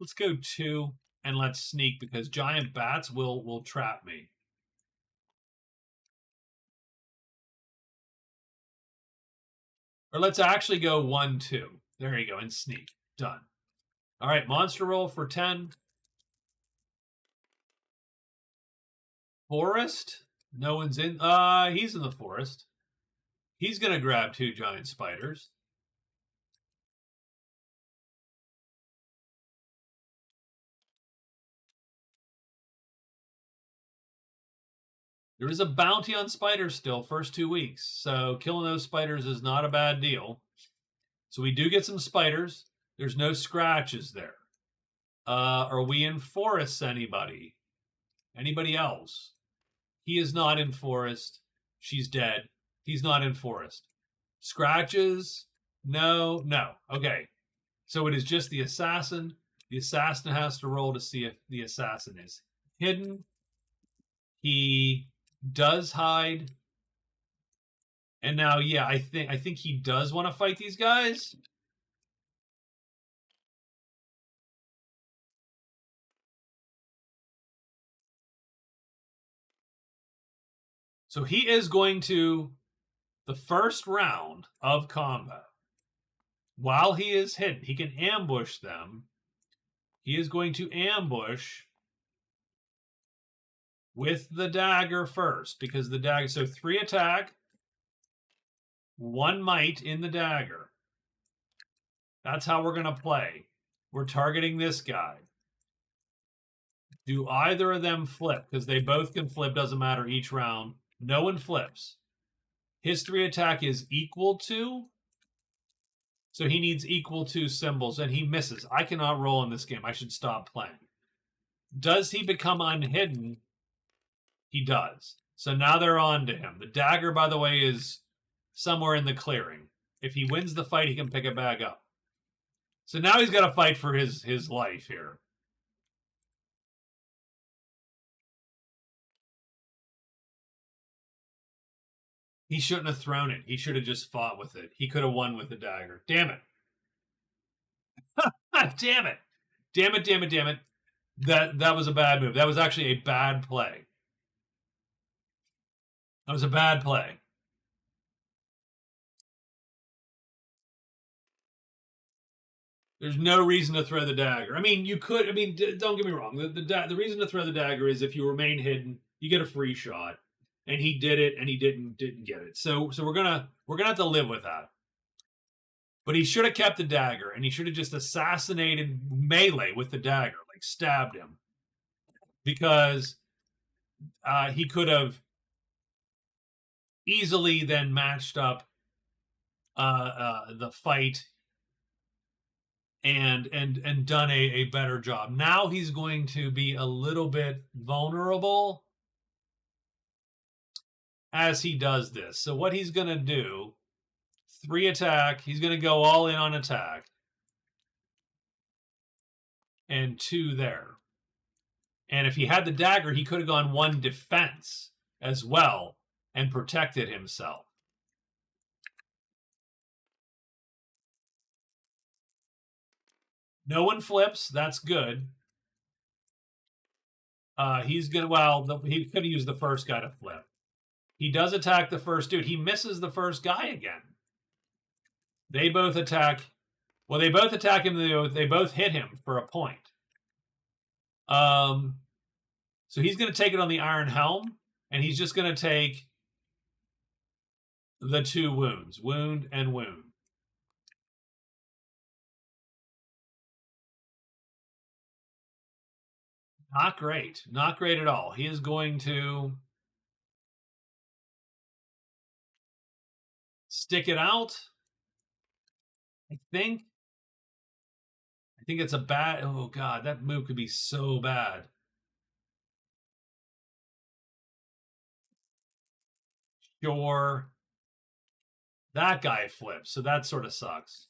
Let's go 2 and let's sneak because giant bats will trap me. Or let's actually go 1, 2. There you go, and sneak. Done. All right, monster roll for 10. Forest. No one's in. He's in the forest. He's gonna grab 2 giant spiders. There is a bounty on spiders still, first 2 weeks. So killing those spiders is not a bad deal. So we do get some spiders. There's no scratches there. Are we in forests, anybody? Anybody else? He is not in forest. She's dead. He's not in forest. Scratches? No, no. Okay. So it is just the assassin. The assassin has to roll to see if the assassin is hidden. He does hide. And now, yeah, I think he does want to fight these guys. So he is going to, the first round of combat, while he is hidden, he can ambush them. He is going to ambush with the dagger first, because the dagger, so 3 attack, 1 might in the dagger. That's how we're going to play. We're targeting this guy. Do either of them flip? Because they both can flip, doesn't matter each round. No one flips. His 3 attack is equal to, so he needs equal to symbols, and he misses. I cannot roll in this game. I should stop playing. Does he become unhidden? He does. So now they're on to him. The dagger, by the way, is somewhere in the clearing. If he wins the fight, he can pick it back up. So now he's got to fight for his life here. He shouldn't have thrown it. He should have just fought with it. He could have won with the dagger. Damn it. Damn it. Damn it, damn it, damn it. That was a bad move. That was actually a bad play. That was a bad play. There's no reason to throw the dagger. I mean, you could. I mean, don't get me wrong. The reason to throw the dagger is if you remain hidden, you get a free shot, and he did it, and he didn't get it. So we're gonna have to live with that. But he should have kept the dagger, and he should have just assassinated melee with the dagger, like stabbed him, because he could have easily then matched up the fight and done a better job. Now he's going to be a little bit vulnerable as he does this. So what he's going to do, 3 attack, he's going to go all in on attack. And 2 there. And if he had the dagger, he could have gone 1 defense as well and protected himself. No one flips. That's good. He's going to, well, he could have used the first guy to flip. He does attack the first dude. He misses the first guy again. They both attack. Well, they both attack him. They both hit him for a point. So he's going to take it on the Iron Helm, and he's just going to take the 2 wounds. Wound and wound. Not great. Not great at all. He is going to stick it out. I think it's a bad. Oh, God. That move could be so bad. Sure. That guy flips. So that sort of sucks.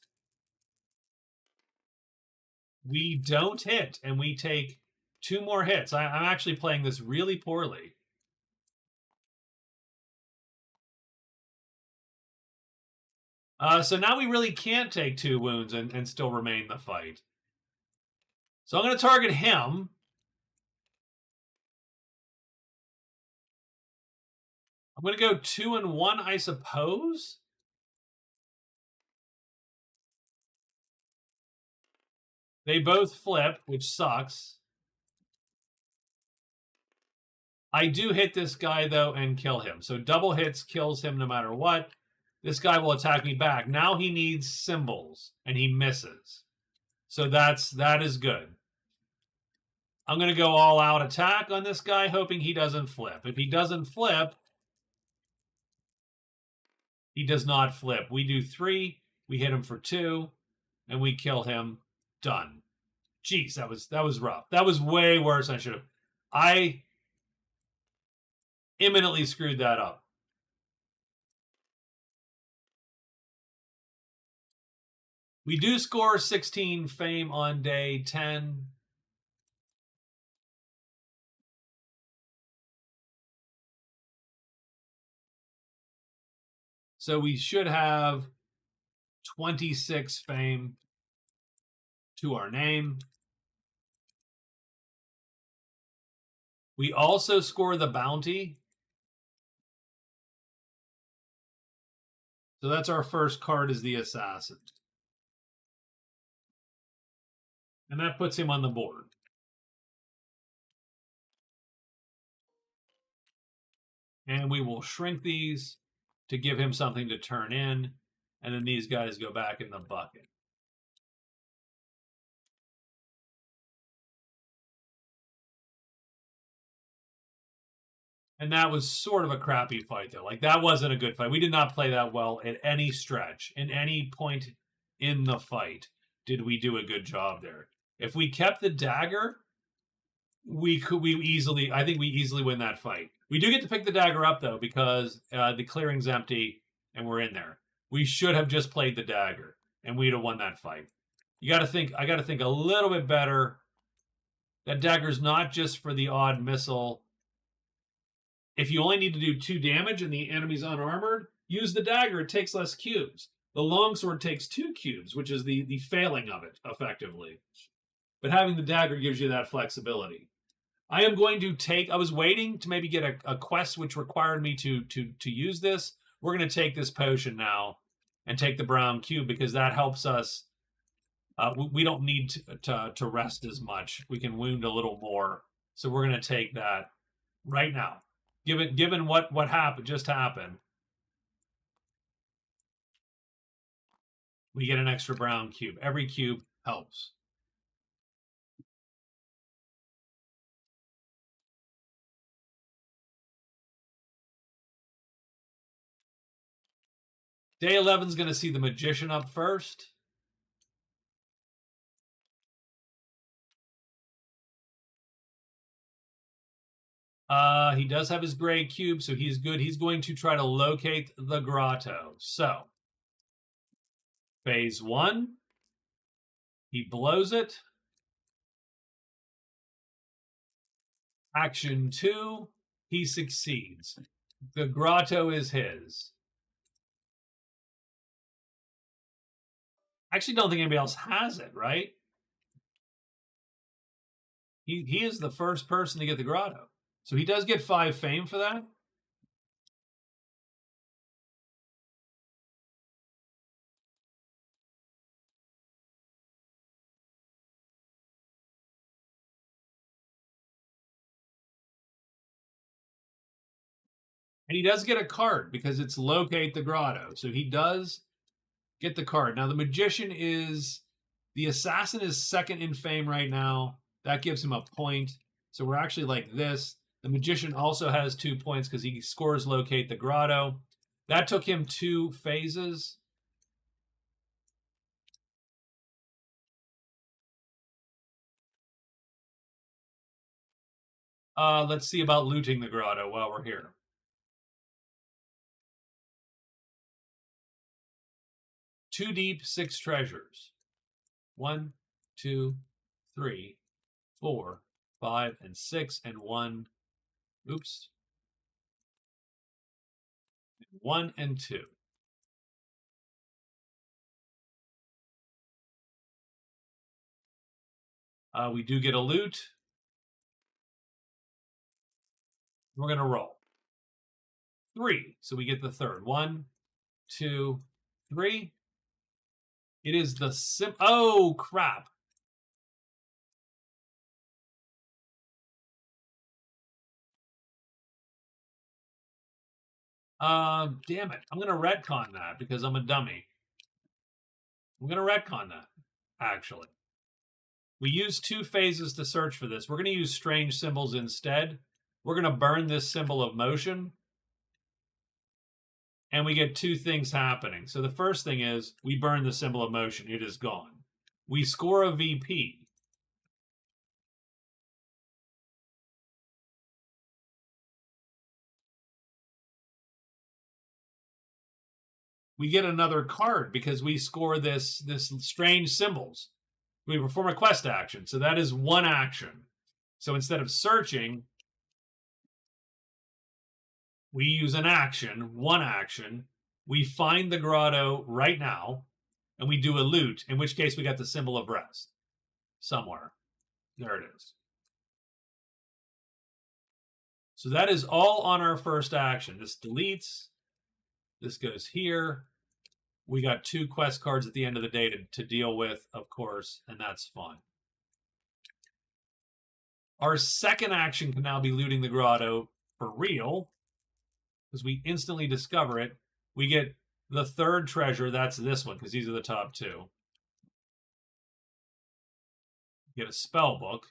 We don't hit, and we take 2 more hits. I'm actually playing this really poorly. So now we really can't take 2 wounds and still remain the fight. So I'm going to target him. I'm going to go 2 and 1, I suppose. They both flip, which sucks. I do hit this guy, though, and kill him. So double hits kills him no matter what. This guy will attack me back. Now he needs symbols, and he misses. So that is good. I'm going to go all-out attack on this guy, hoping he doesn't flip. If he doesn't flip, he does not flip. We do 3, we hit him for 2, and we kill him. Done. Jeez, that was rough. That was way worse than I should have. I imminently screwed that up. We do score 16 fame on day 10. So we should have 26 fame to our name. We also score the bounty. So that's our first card, is the assassin. And that puts him on the board. And we will shrink these to give him something to turn in. And then these guys go back in the bucket. And that was sort of a crappy fight, though. Like, that wasn't a good fight. We did not play that well at any stretch. In any point in the fight did we do a good job there. If we kept the dagger, I think we easily win that fight. We do get to pick the dagger up, though, because the clearing's empty and we're in there. We should have just played the dagger, and we'd have won that fight. I got to think a little bit better. That dagger's not just for the odd missile. If you only need to do 2 damage and the enemy's unarmored, use the dagger. It takes less cubes. The longsword takes 2 cubes, which is the failing of it, effectively. But having the dagger gives you that flexibility. I am going to take... I was waiting to maybe get a quest which required me to use this. We're going to take this potion now and take the brown cube, because that helps us. We don't need to rest as much. We can wound a little more. So we're going to take that right now. Given what just happened, we get an extra brown cube. Every cube helps. Day 11 is going to see the magician up first. He does have his gray cube, so he's good. He's going to try to locate the grotto. So, phase 1, he blows it. Action 2, he succeeds. The grotto is his. I actually don't think anybody else has it, right? He is the first person to get the grotto. So he does get 5 fame for that. And he does get a card because it's locate the grotto. So he does get the card. Now the magician is... The assassin is 2nd in fame right now. That gives him a point. So we're actually like this. The magician also has 2 points because he scores locate the grotto. That took him 2 phases. Let's see about looting the grotto while we're here. Two deep, 6 treasures. 1, 2, 3, 4, 5, and 6, and 1. Oops. 1 and 2. We do get a loot. We're going to roll. 3. So we get the third. 1, 2, 3. It is the oh, crap. Damn it. I'm going to retcon that because I'm a dummy. I'm going to retcon that, actually. We use 2 phases to search for this. We're going to use strange symbols instead. We're going to burn this symbol of motion. And we get 2 things happening. So the first thing is we burn the symbol of motion. It is gone. We score a VP. We get another card because we score this strange symbols. We perform a quest action. So that is 1 action. So instead of searching, we use an action, 1 action, we find the grotto right now, and we do a loot, in which case we got the symbol of rest somewhere. There it is. So that is all on our first action. This deletes. This goes here. We got 2 quest cards at the end of the day to deal with, of course, and that's fine. Our second action can now be looting the grotto for real, because we instantly discover it. We get the third treasure. That's this one, because these are the top 2. Get a spell book.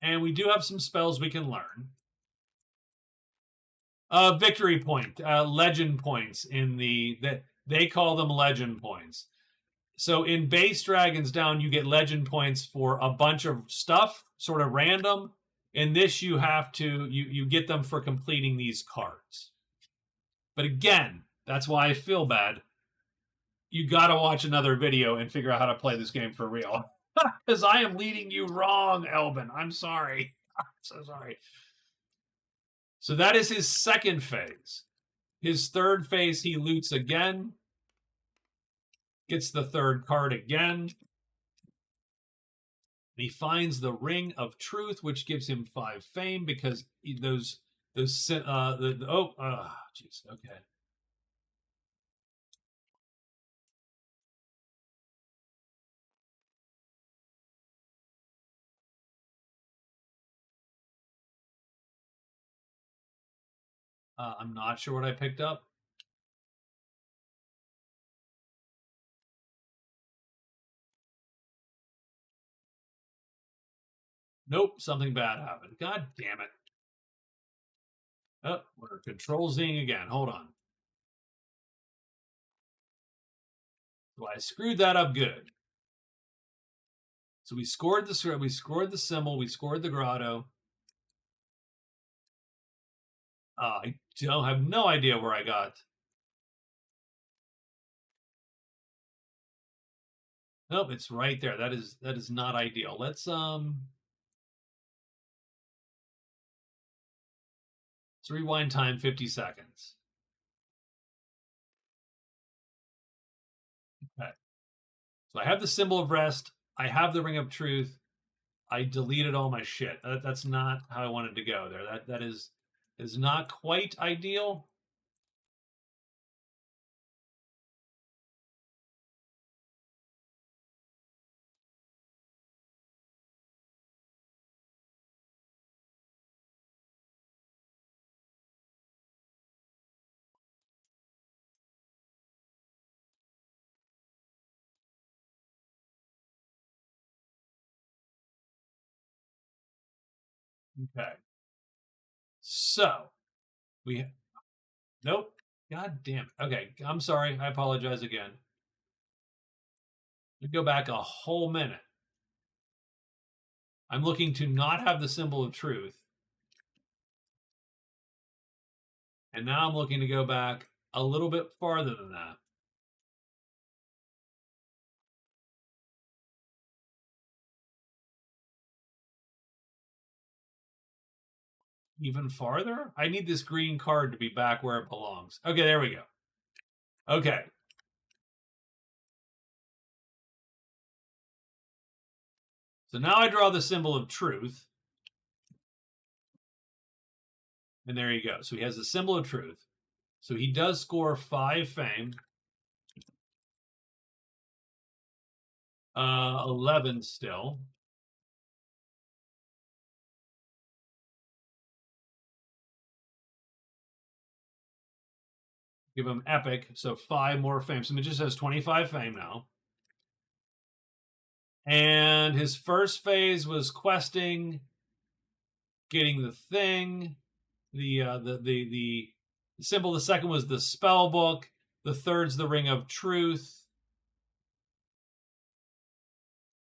And we do have some spells we can learn. Victory point, legend points in they call them legend points. So in base Dragons Down, you get legend points for a bunch of stuff, sort of random. In this, you have to you get them for completing these cards. But again, that's why I feel bad. You got to watch another video and figure out how to play this game for real. Because I am leading you wrong, Elvin. I'm sorry. I'm so sorry. So that is his second phase. His third phase, he loots again. Gets the third card again. He finds the Ring of Truth, which gives him 5 fame because jeez, okay. I'm not sure what I picked up. Nope, something bad happened. God damn it. Oh, we're Control-Zing again. Hold on. So I screwed that up good. So we scored the symbol, we scored the grotto. I have no idea where I got. Nope, it's right there. That is not ideal. Let's rewind time 50 seconds. Okay. So I have the symbol of rest. I have the Ring of Truth. I deleted all my shit. That's not how I wanted to go there. That is not quite ideal. Okay. So nope. God damn it. Okay, I'm sorry. I apologize again. We go back a whole minute. I'm looking to not have the symbol of truth. And now I'm looking to go back a little bit farther than that. Even farther? I need this green card to be back where it belongs. Okay, there we go. Okay. So now I draw the symbol of truth. And there you go. So he has the symbol of truth. So he does score 5 fame. 11 still. Give him epic, so 5 more fame. So it just has 25 fame now. And his first phase was questing, getting the thing, the symbol. The second was the spell book. The third's the Ring of Truth.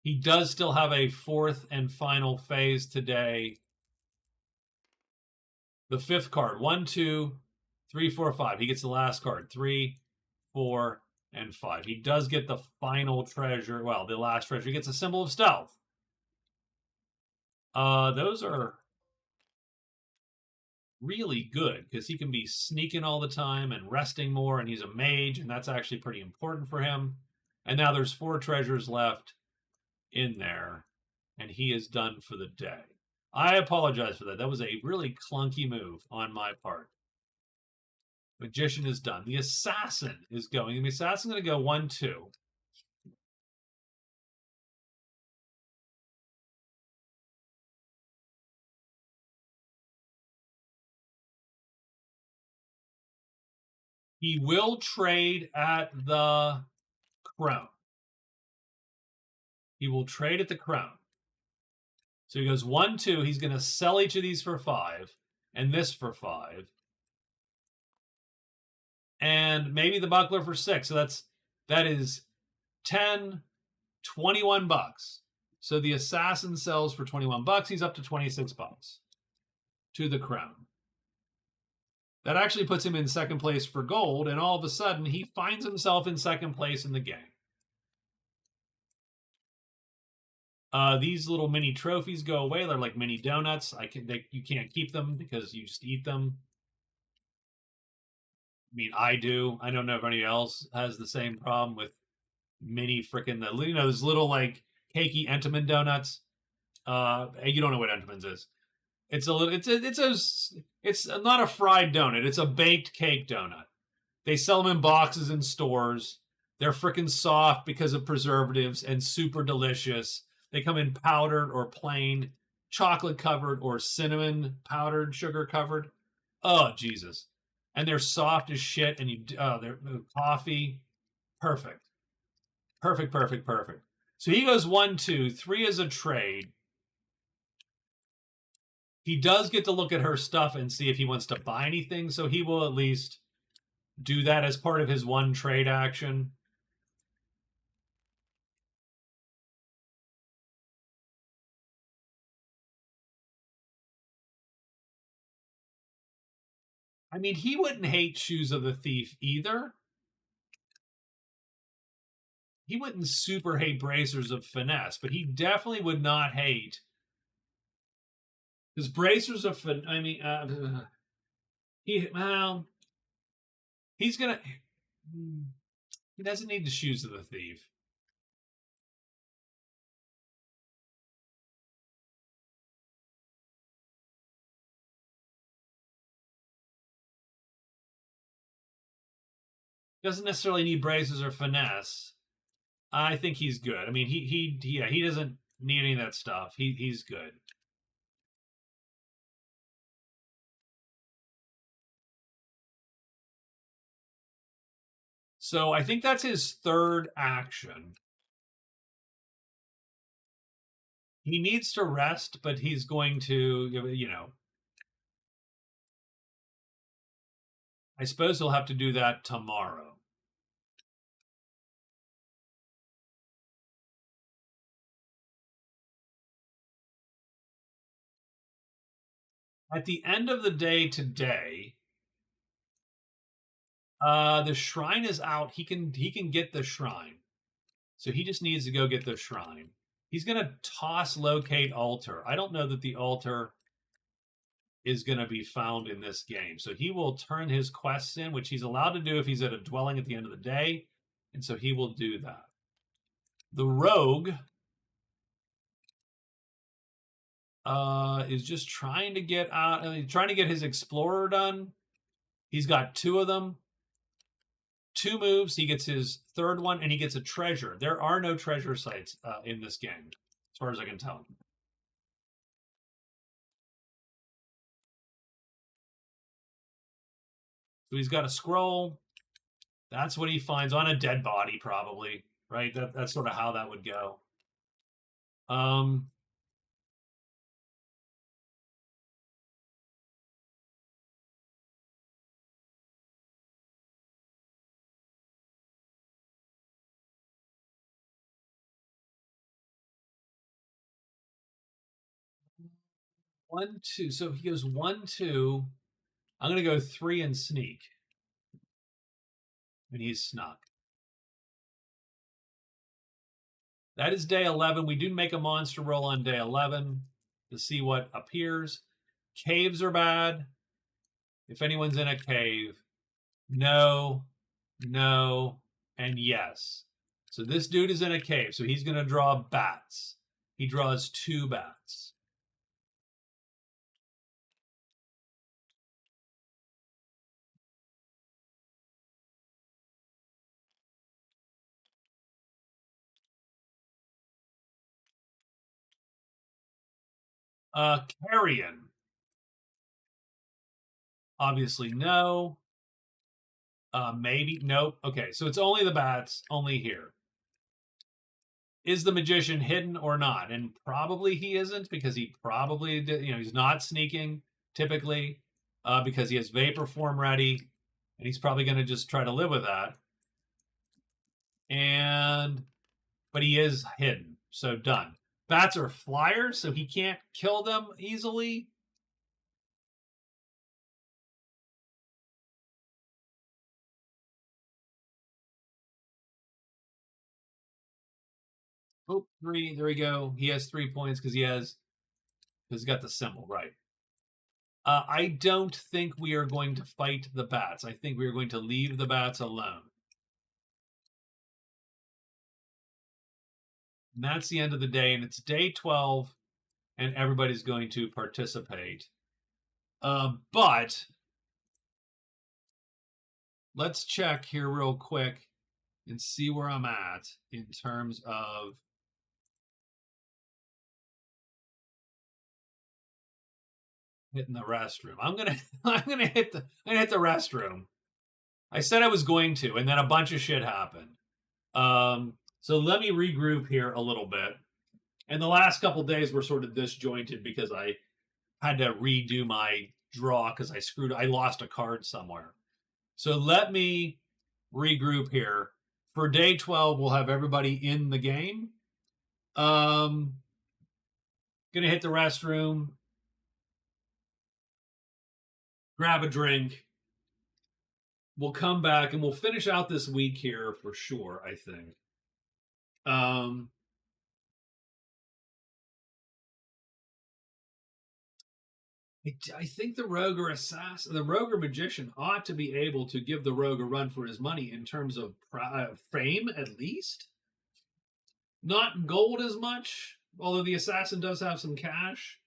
He does still have a 4th and final phase today. The 5th card, 1, 2, 3, 4, 5. He gets the last card, 3, 4, and 5. He does get the final treasure. Well, the last treasure. He gets a symbol of stealth. Those are really good because he can be sneaking all the time and resting more, and he's a mage, and that's actually pretty important for him. And now there's 4 treasures left in there, and he is done for the day. I apologize for that. That was a really clunky move on my part. Magician is done. The assassin is going. The assassin's going to go 1-2. He will trade at the crown. He will trade at the crown. So he goes 1-2. He's going to sell each of these for 5 and this for 5. And maybe the buckler for 6. So that is 10, 21 bucks. So the assassin sells for 21 bucks. He's up to 26 bucks to the crown. That actually puts him in second place for gold, and all of a sudden he finds himself in second place in the game. These little mini trophies go away. They're like mini donuts. You can't keep them because you just eat them. I mean, I do. I don't know if anybody else has the same problem with mini freaking those little like cakey Entenmann donuts. You don't know what Entenmann's is. It's a little. It's not a fried donut. It's a baked cake donut. They sell them in boxes in stores. They're freaking soft because of preservatives and super delicious. They come in powdered or plain, chocolate covered or cinnamon powdered, sugar covered. Oh Jesus! And they're soft as shit. And they're coffee. Perfect. Perfect. So he goes 1-2. 3 is a trade. He does get to look at her stuff and see if he wants to buy anything, so he will at least do that as part of his 1 trade action. I mean, he wouldn't hate Shoes of the Thief either. He wouldn't super hate Bracers of Finesse, but he definitely would not hate, because Bracers of Finesse, I mean, he's gonna, he doesn't need the Shoes of the Thief. Doesn't necessarily need Bracers or Finesse. I think he's good. I mean, he doesn't need any of that stuff. He's good. So I think that's his 3rd action. He needs to rest, but he's going to, I suppose he'll have to do that tomorrow. At the end of the day today, the shrine is out. He can get the shrine. So he just needs to go get the shrine. He's going to toss locate altar. I don't know that the altar is going to be found in this game. So he will turn his quests in, which he's allowed to do if he's at a dwelling at the end of the day. And so he will do that. The rogue is just trying to get out, trying to get his explorer done. He's got 2 of them. 2 moves. He gets his 3rd one, and he gets a treasure. There are no treasure sites in this game, as far as I can tell. So he's got a scroll. That's what he finds on a dead body, probably, right? That's sort of how that would go. 1-2. So he goes 1-2. I'm going to go 3 and sneak. And he's snuck. That is day 11. We do make a monster roll on day 11 to see what appears. Caves are bad. If anyone's in a cave, no, no, and yes. So this dude is in a cave, so he's going to draw bats. He draws 2 bats. Carrion. Obviously, no. Maybe. Nope. Okay, so it's only the bats, only here. Is the magician hidden or not? And probably he isn't because he probably, he's not sneaking typically because he has vapor form ready and he's probably going to just try to live with that. But he is hidden. So done. Bats are flyers, so he can't kill them easily. Oh, 3. There we go. He has 3 points because he's got the symbol, right. I don't think we are going to fight the bats. I think we are going to leave the bats alone. And that's the end of the day, and it's day 12, and everybody's going to participate. But let's check here real quick and see where I'm at in terms of hitting the restroom. I'm gonna hit the restroom. I said I was going to, and then a bunch of shit happened. So let me regroup here a little bit. And the last couple days were sort of disjointed because I had to redo my draw because I lost a card somewhere. So let me regroup here. For day 12, we'll have everybody in the game. Gonna hit the restroom, grab a drink. We'll come back and we'll finish out this week here for sure, I think. Um, I think the rogue or assassin, the rogue or magician ought to be able to give the rogue a run for his money in terms of fame, at least. Not gold as much, although the assassin does have some cash.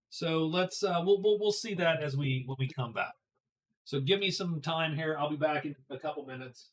So let's we'll see that as when we come back. So give me some time here. I'll be back in a couple minutes.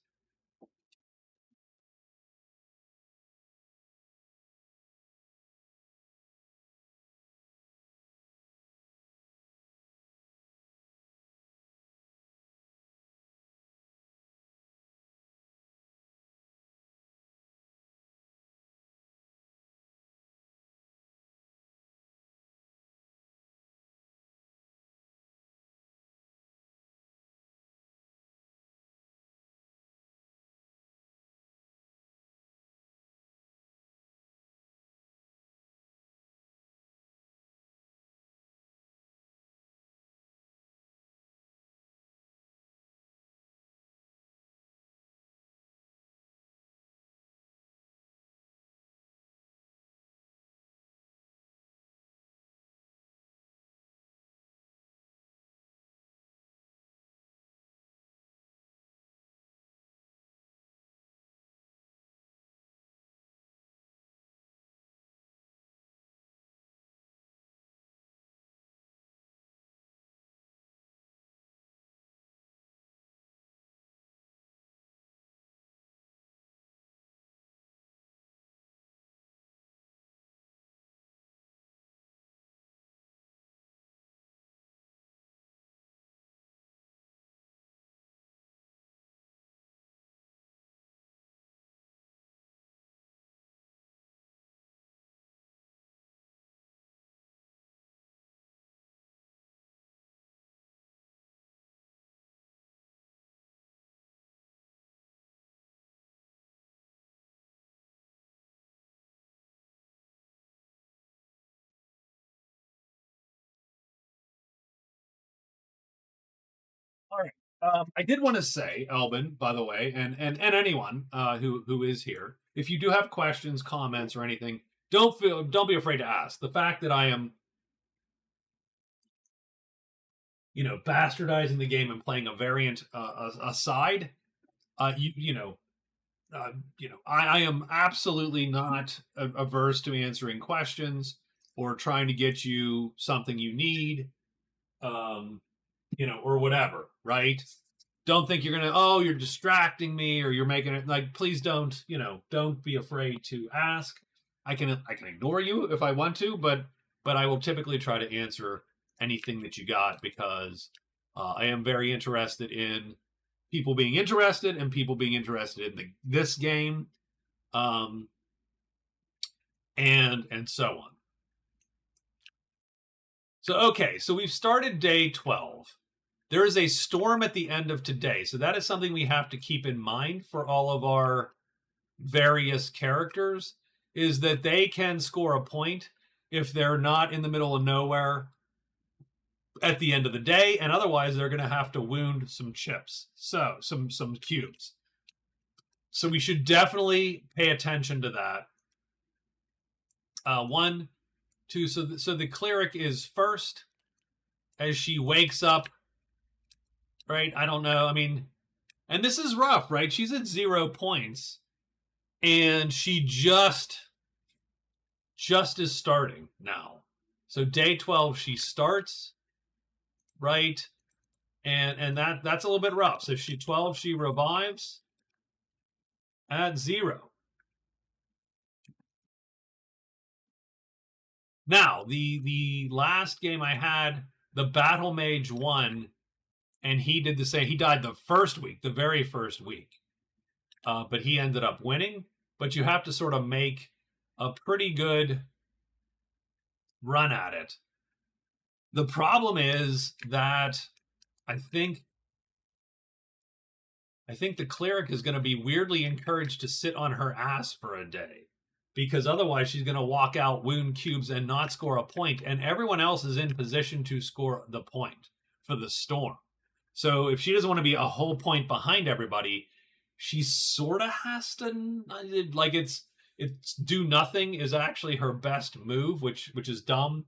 All right. I did want to say, Elvin, by the way, and anyone who is here, if you do have questions, comments, or anything, don't be afraid to ask. The fact that I am bastardizing the game and playing a variant aside, I am absolutely not averse to answering questions or trying to get you something you need, um, or whatever, right? Don't think you're gonna, oh, you're distracting me or you're making it like, please don't be afraid to ask. I can ignore you if I want to, but I will typically try to answer anything that you got because I am very interested in people being interested and people being interested in this game, um, and so on. So okay, so we've started day 12. There is a storm at the end of today, so that is something we have to keep in mind for all of our various characters, is that they can score a point if they're not in the middle of nowhere at the end of the day, and otherwise they're going to have to wound some chips, so some cubes. So we should definitely pay attention to that. One, two. So the cleric is first as she wakes up. Right? I don't know. I mean, and this is rough, right? She's at 0 points, and she just is starting now. So day 12, she starts, right? And that's a little bit rough. So she 12, she revives at 0. Now, the last game I had, the battle mage won, and he did the same. He died the first week, the very first week. But he ended up winning. But you have to sort of make a pretty good run at it. The problem is that I think the cleric is going to be weirdly encouraged to sit on her ass for a day, because otherwise she's going to walk out, wound cubes, and not score a point, and everyone else is in position to score the point for the storm. So if she doesn't want to be a whole point behind everybody, she sort of has to, like, it's do nothing is actually her best move, which is dumb,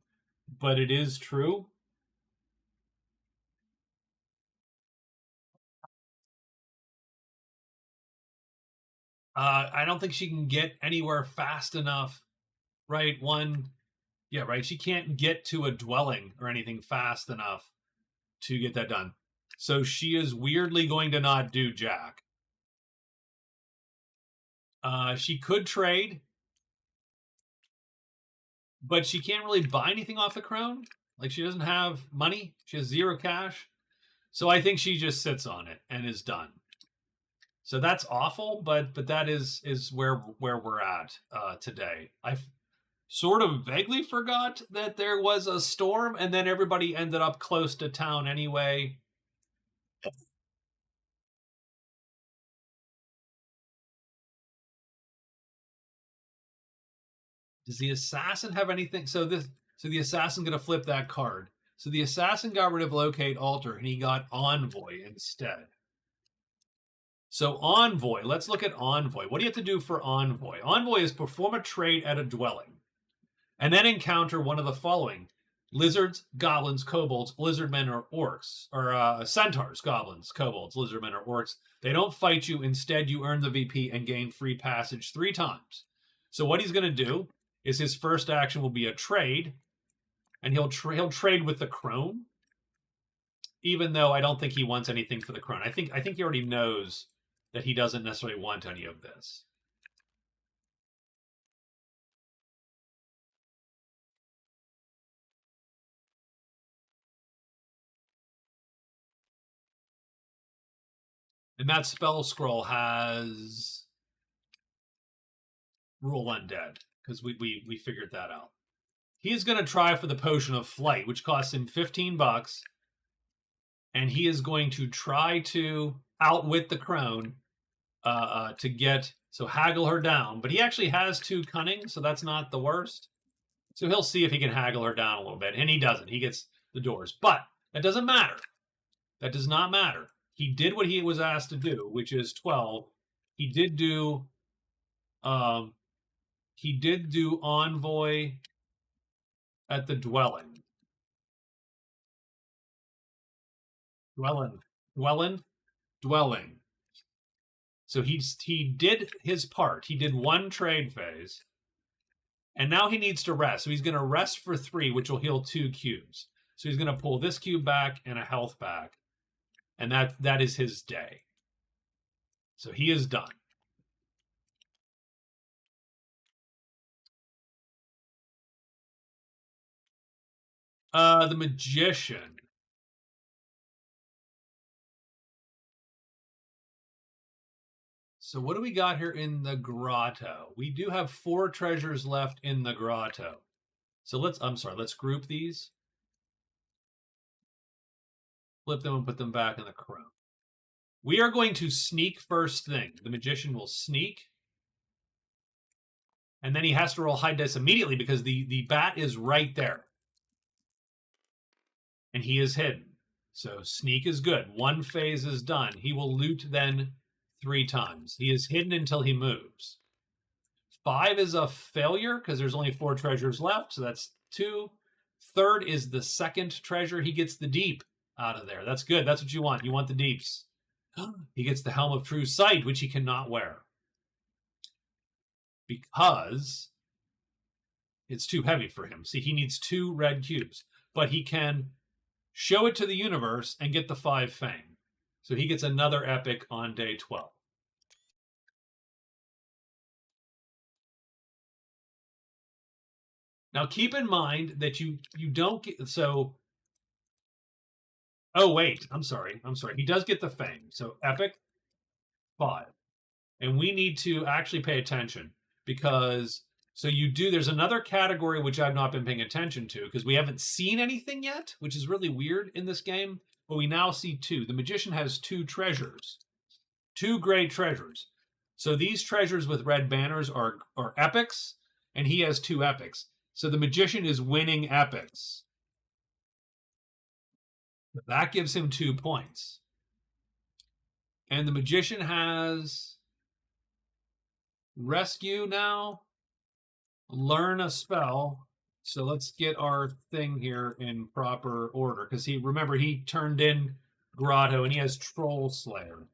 but it is true. I don't think she can get anywhere fast enough, right? Yeah, right. She can't get to a dwelling or anything fast enough to get that done. So she is weirdly going to not do jack. She could trade, but she can't really buy anything off the crone. Like, she doesn't have money. She has 0 cash. So I think she just sits on it and is done. So that's awful, but that is where we're at today. I sort of vaguely forgot that there was a storm, and then everybody ended up close to town anyway. Does the assassin have anything? So the assassin gonna flip that card. So the assassin got rid of locate altar, and he got envoy instead. So envoy, let's look at envoy. What do you have to do for envoy? Envoy is perform a trade at a dwelling, and then encounter one of the following: lizards, goblins, kobolds, lizardmen, or orcs, or centaurs, goblins, kobolds, lizardmen, or orcs. They don't fight you. Instead, you earn the VP and gain free passage 3 times. So what he's going to do is his first action will be a trade, and he'll trade with the crone. Even though I don't think he wants anything for the crone, I think he already knows that he doesn't necessarily want any of this. And that spell scroll has rule undead, because we figured that out. He's going to try for the potion of flight, which costs him 15 bucks, and he is going to try to outwit the crone to get, so haggle her down. But he actually has 2 cunning, so that's not the worst. So he'll see if he can haggle her down a little bit, and he doesn't. He gets the doors, but that doesn't matter. That does not matter. He did what he was asked to do, which is 12. He did do envoy at the dwelling. Dwelling. So he did his part. He did one trade phase, and now he needs to rest. So he's going to rest for 3, which will heal 2 cubes. So he's going to pull this cube back and a health back, and that is his day. So he is done. The Magician. So what do we got here in the grotto? We do have 4 treasures left in the grotto. So let's group these. Flip them and put them back in the crown. We are going to sneak first thing. The Magician will sneak. And then he has to roll high dice immediately because the bat is right there. And he is hidden. So sneak is good. 1 phase is done. He will loot then 3 times. He is hidden until he moves. 5 is a failure because there's only 4 treasures left. So that's 2. 3rd is the 2nd treasure. He gets the deep out of there. That's good. That's what you want. You want the deeps. He gets the Helm of True Sight, which he cannot wear. Because it's too heavy for him. See, he needs 2 red cubes. But he can show it to the universe and get the 5 fame. So he gets another epic on day 12. Now keep in mind that you don't get, so, oh wait, I'm sorry. He does get the fame. So epic, 5. And we need to actually pay attention because, so there's another category which I've not been paying attention to because we haven't seen anything yet, which is really weird in this game, but we now see 2. The Magician has 2 treasures, 2 great treasures. So these treasures with red banners are epics, and he has 2 epics. So the Magician is winning epics. That gives him 2 points. And the Magician has rescue now, learn a spell. So let's get our thing here in proper order because remember he turned in Grotto and he has Troll Slayer.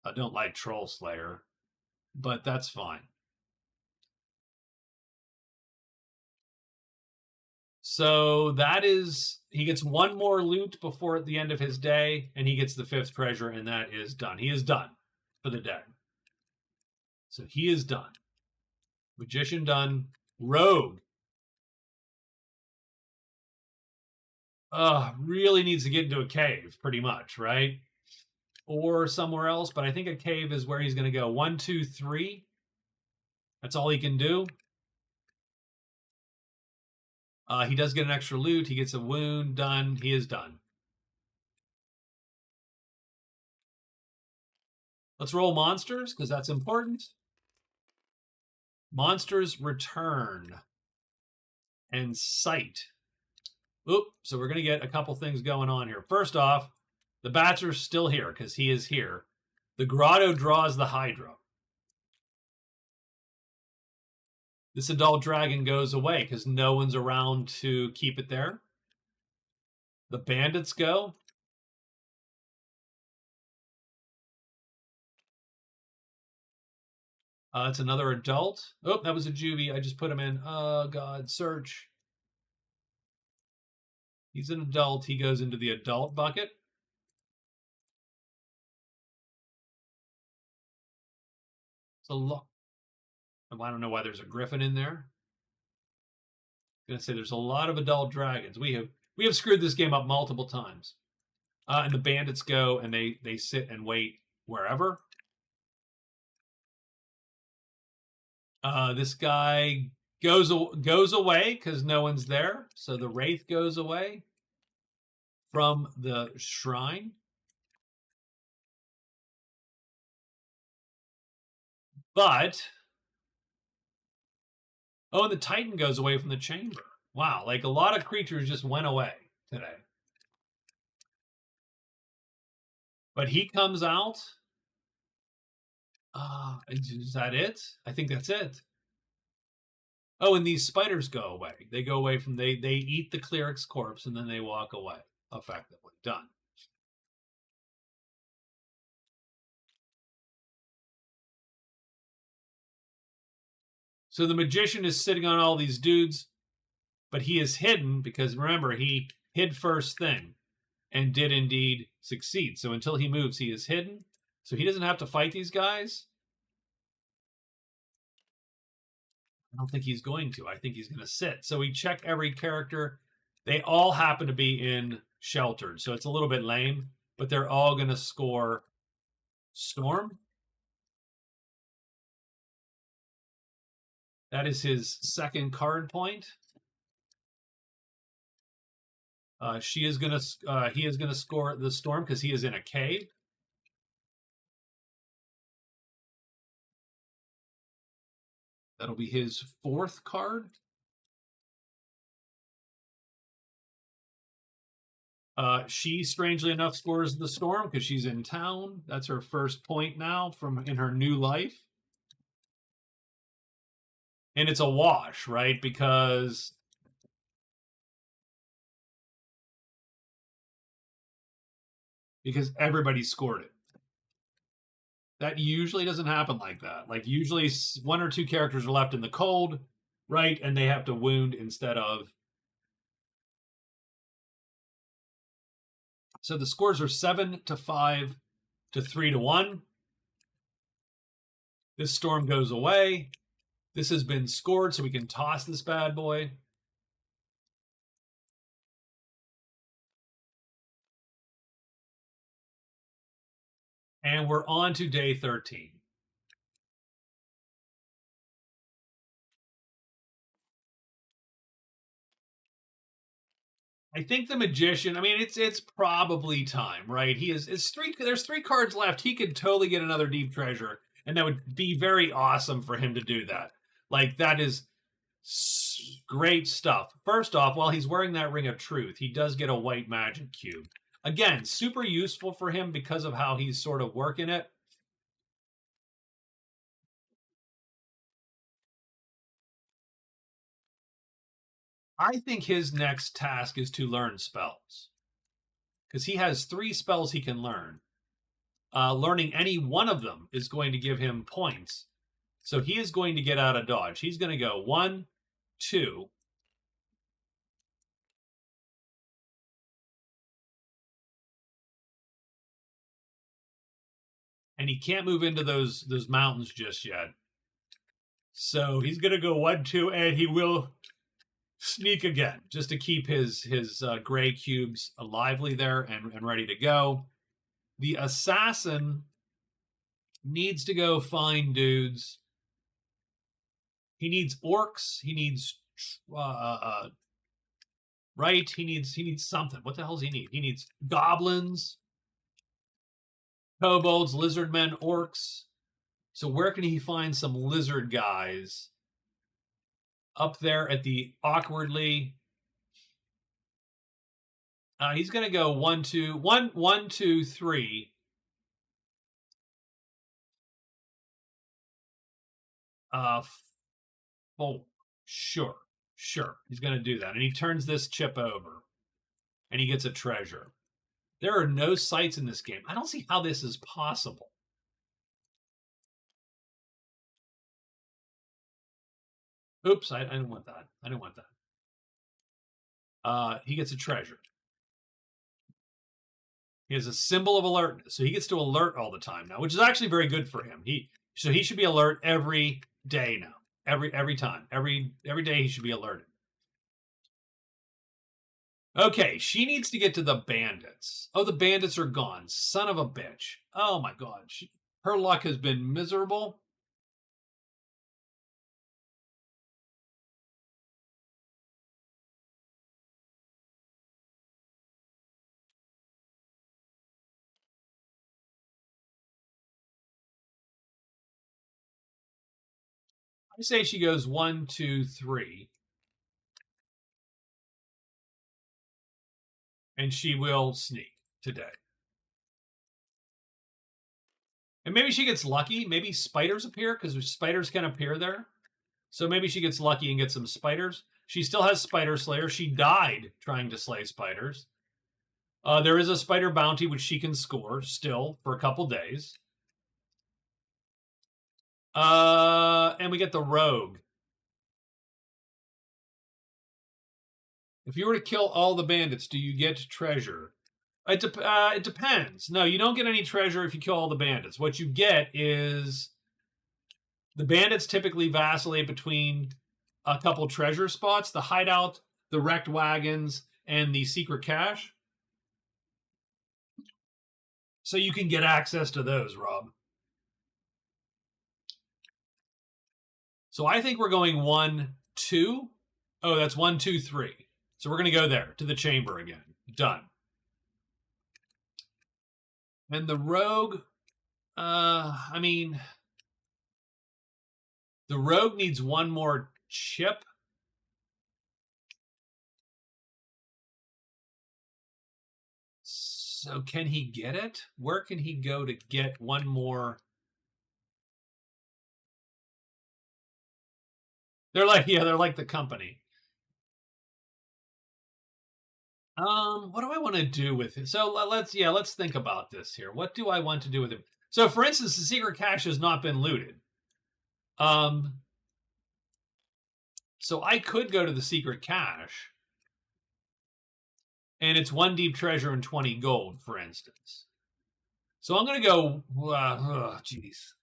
I don't like Troll Slayer, but that's fine. So that is, he gets 1 more loot before at the end of his day, and he gets the 5th treasure, and that is done. He is done for the day. So he is done. Magician done. Rogue. Really needs to get into a cave, pretty much, right? Or somewhere else, but I think a cave is where he's going to go. 1, 2, 3. That's all he can do. He does get an extra loot. He gets a wound. Done. He is done. Let's roll monsters, because that's important. Monsters return. And sight. Oop, so we're going to get a couple things going on here. First off, the bats are still here, because he is here. The grotto draws the Hydra. This adult dragon goes away, because no one's around to keep it there. The bandits go. It's another adult. Oh, that was a juvie. I just put him in. Oh, God. Search. He's an adult. He goes into the adult bucket. It's a lot. I don't know why there's a griffin in there. I'm gonna say there's a lot of adult dragons. We have screwed this game up multiple times. And the bandits go and they sit and wait wherever. This guy goes away because no one's there. So the wraith goes away from the shrine. But oh, and the Titan goes away from the chamber. Wow, like a lot of creatures just went away today. But he comes out. Is that it? I think that's it. Oh, and these spiders go away. They go away from they eat the cleric's corpse and then they walk away. Effectively done. So the magician is sitting on all these dudes, but he is hidden because remember, he hid first thing and did indeed succeed. So until he moves, he is hidden. So he doesn't have to fight these guys. I don't think he's going to. I think he's going to sit. So we check every character. They all happen to be in sheltered. So it's a little bit lame, but they're all going to score storm. That is his second card point. He is going to score the storm because he is in a cave. That'll be his fourth card. She, strangely enough, scores the storm because she's in town. That's her first point now from in her new life. And it's a wash, right? Because everybody scored it. That usually doesn't happen like that. Like usually one or two characters are left in the cold, right? And they have to wound instead of. So the scores are 7-5 to 3-1. This storm goes away. This has been scored, so we can toss this bad boy. And we're on to day 13. I think the magician, I mean, it's probably time, right? There's 3 cards left. He could totally get another deep treasure, and that would be very awesome for him to do that. Like, that is great stuff. First off, while he's wearing that Ring of Truth, he does get a white magic cube. Again, super useful for him because of how he's sort of working it. I think his next task is to learn spells. Because he has 3 spells he can learn. Learning any one of them is going to give him points. So he is going to get out of dodge. He's going to go 1, 2. And he can't move into those mountains just yet. So he's going to go 1, 2, and he will sneak again just to keep his gray cubes lively there and ready to go. The assassin needs to go find dudes. He needs orcs. He needs right. He needs something. What the hell does he need? He needs goblins, kobolds, lizard men, orcs. So where can he find some lizard guys? Up there at the awkwardly. He's going to go 1, 2, 3. Oh, sure. He's going to do that. And he turns this chip over. And he gets a treasure. There are no sights in this game. I don't see how this is possible. Oops, I didn't want that. He gets a treasure. He has a symbol of alertness. So he gets to alert all the time now, which is actually very good for him. He should be alert every day now. Every time. Every day he should be alerted. Okay, she needs to get to the bandits. Oh, the bandits are gone. Son of a bitch. Oh my god. Her luck has been miserable. I say she goes 1, 2, 3. And she will sneak today. And maybe she gets lucky. Maybe spiders appear because spiders can appear there. So maybe she gets lucky and gets some spiders. She still has Spider Slayer. She died trying to slay spiders. There is a spider bounty which she can score still for a couple days. And we get the rogue. If you were to kill all the bandits, do you get treasure? It depends. No, you don't get any treasure if you kill all the bandits. What you get is the bandits typically vacillate between a couple treasure spots, the hideout, the wrecked wagons, and the secret cache. So you can get access to those, Rob. So I think we're going 1, 2. Oh, that's 1, 2, 3. So we're going to go there to the chamber again. Done. And the rogue, I mean, the rogue needs one more chip. So can he get it? Where can he go to get one more? They're like, yeah, they're like the company. What do I want to do with it? So let's think about this here. What do I want to do with him? So for instance, the secret cache has not been looted. So I could go to the secret cache, and it's 1 deep treasure and 20 gold, for instance. So I'm gonna go. Jeez.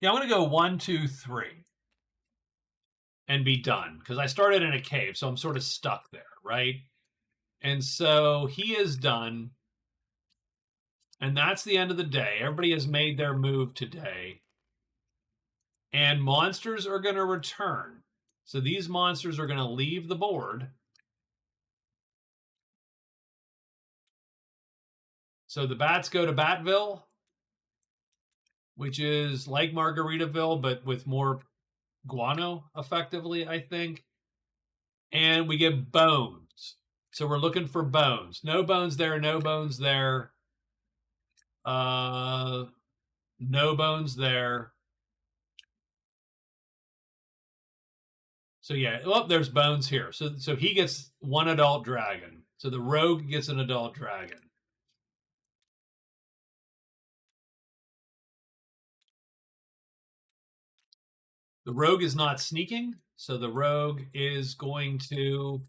Yeah, I'm gonna go 1, 2, 3, and be done because I started in a cave, so I'm sort of stuck there, right? And so he is done. And that's the end of the day. Everybody has made their move today. And monsters are going to return. So these monsters are going to leave the board. So the bats go to Batville, which is like Margaritaville, but with more guano, effectively, I think. And we get bones. So we're looking for bones. No bones there, no bones there. No bones there. So yeah, well, there's bones here. So he gets 1 adult dragon. So the rogue gets an adult dragon. The rogue is not sneaking, so the rogue is going to.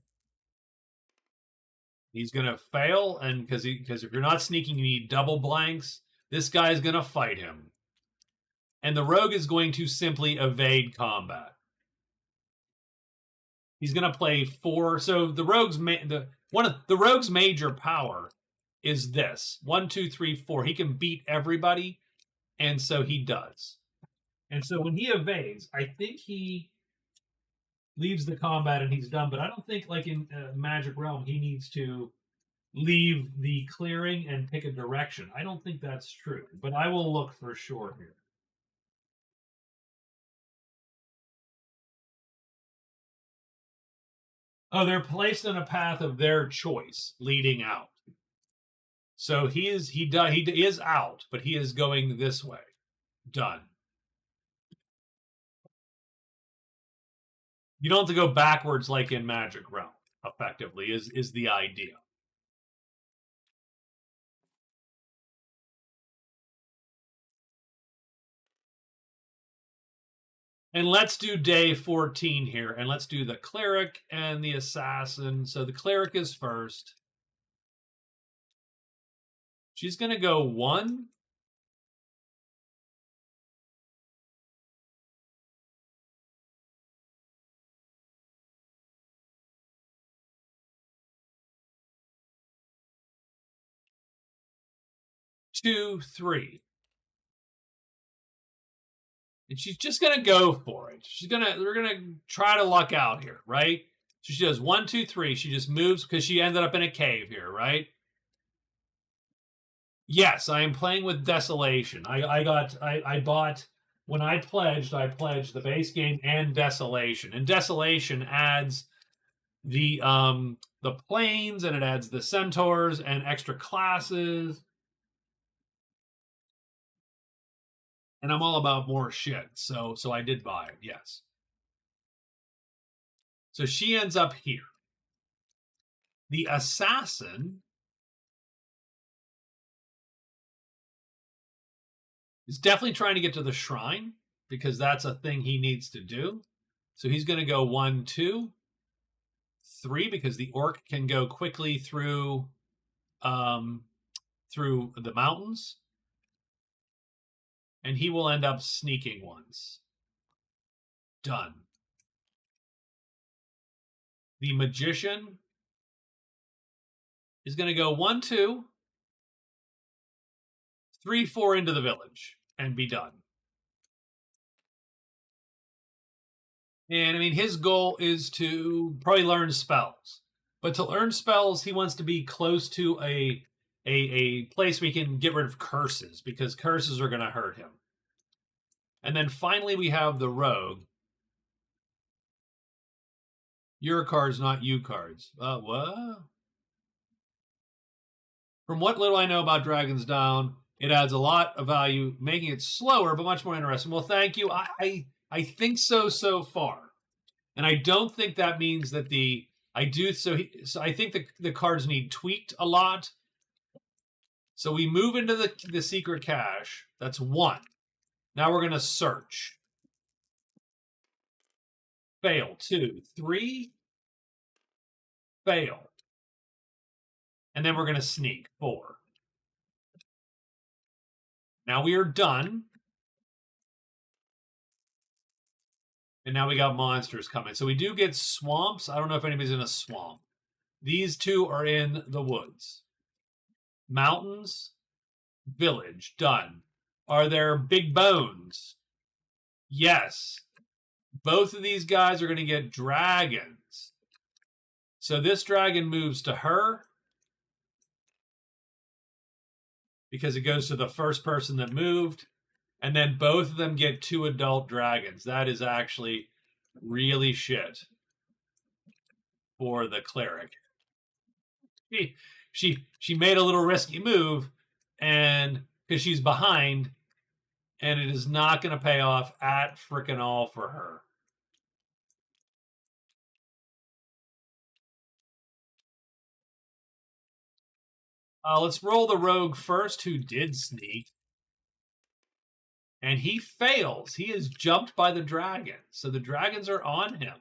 He's going to fail, and because if you're not sneaking, you need double blanks. This guy's going to fight him, and the rogue is going to simply evade combat. He's going to play 4. So the rogue's major power is this: 1, 2, 3, 4. He can beat everybody, and so he does. And so when he evades, I think he leaves the combat and he's done. But I don't think, like in Magic Realm, he needs to leave the clearing and pick a direction. I don't think that's true, but I will look for sure here. Oh, they're placed in a path of their choice leading out. So he is out, but he is going this way. Done. You don't have to go backwards like in Magic Realm, effectively, is the idea. And let's do day 14 here, and let's do the cleric and the assassin. So the cleric is first. She's going to go 1. Two, 3. And she's just gonna go for it. We're gonna try to luck out here, right? So she does 1, 2, 3. She just moves because she ended up in a cave here, right? Yes, I am playing with Desolation. I bought when I pledged the base game and Desolation. And Desolation adds the planes, and it adds the centaurs and extra classes. And I'm all about more shit. So I did buy it, yes. So she ends up here. The assassin is definitely trying to get to the shrine because that's a thing he needs to do. So he's going to go 1, 2, 3 because the orc can go quickly through the mountains, and he will end up sneaking once. Done. The magician is going to go 1, 2, 3, 4 into the village and be done. And I mean, his goal is to probably learn spells. But to learn spells, he wants to be close to a place where he can get rid of curses, because curses are going to hurt him. And then finally, we have the rogue. Your cards, not you cards. What? From what little I know about Dragon's Down, it adds a lot of value, making it slower but much more interesting. Well, thank you. I think so far, and I don't think that means that so I think the cards need tweaked a lot. So we move into the secret cache. That's 1. Now we're going to search. Fail. 2, 3. Fail. And then we're going to sneak. 4. Now we are done. And now we got monsters coming. So we do get swamps. I don't know if anybody's in a swamp. These 2 are in the woods. Mountains. Village. Done. Are there big bones? Yes. Both of these guys are going to get dragons. So this dragon moves to her, because it goes to the first person that moved. And then both of them get 2 adult dragons. That is actually really shit for the cleric. She made a little risky move, and because she's behind, and it is not going to pay off at frickin' all for her. Let's roll the rogue first, who did sneak. And he fails. He is jumped by the dragon. So the dragons are on him.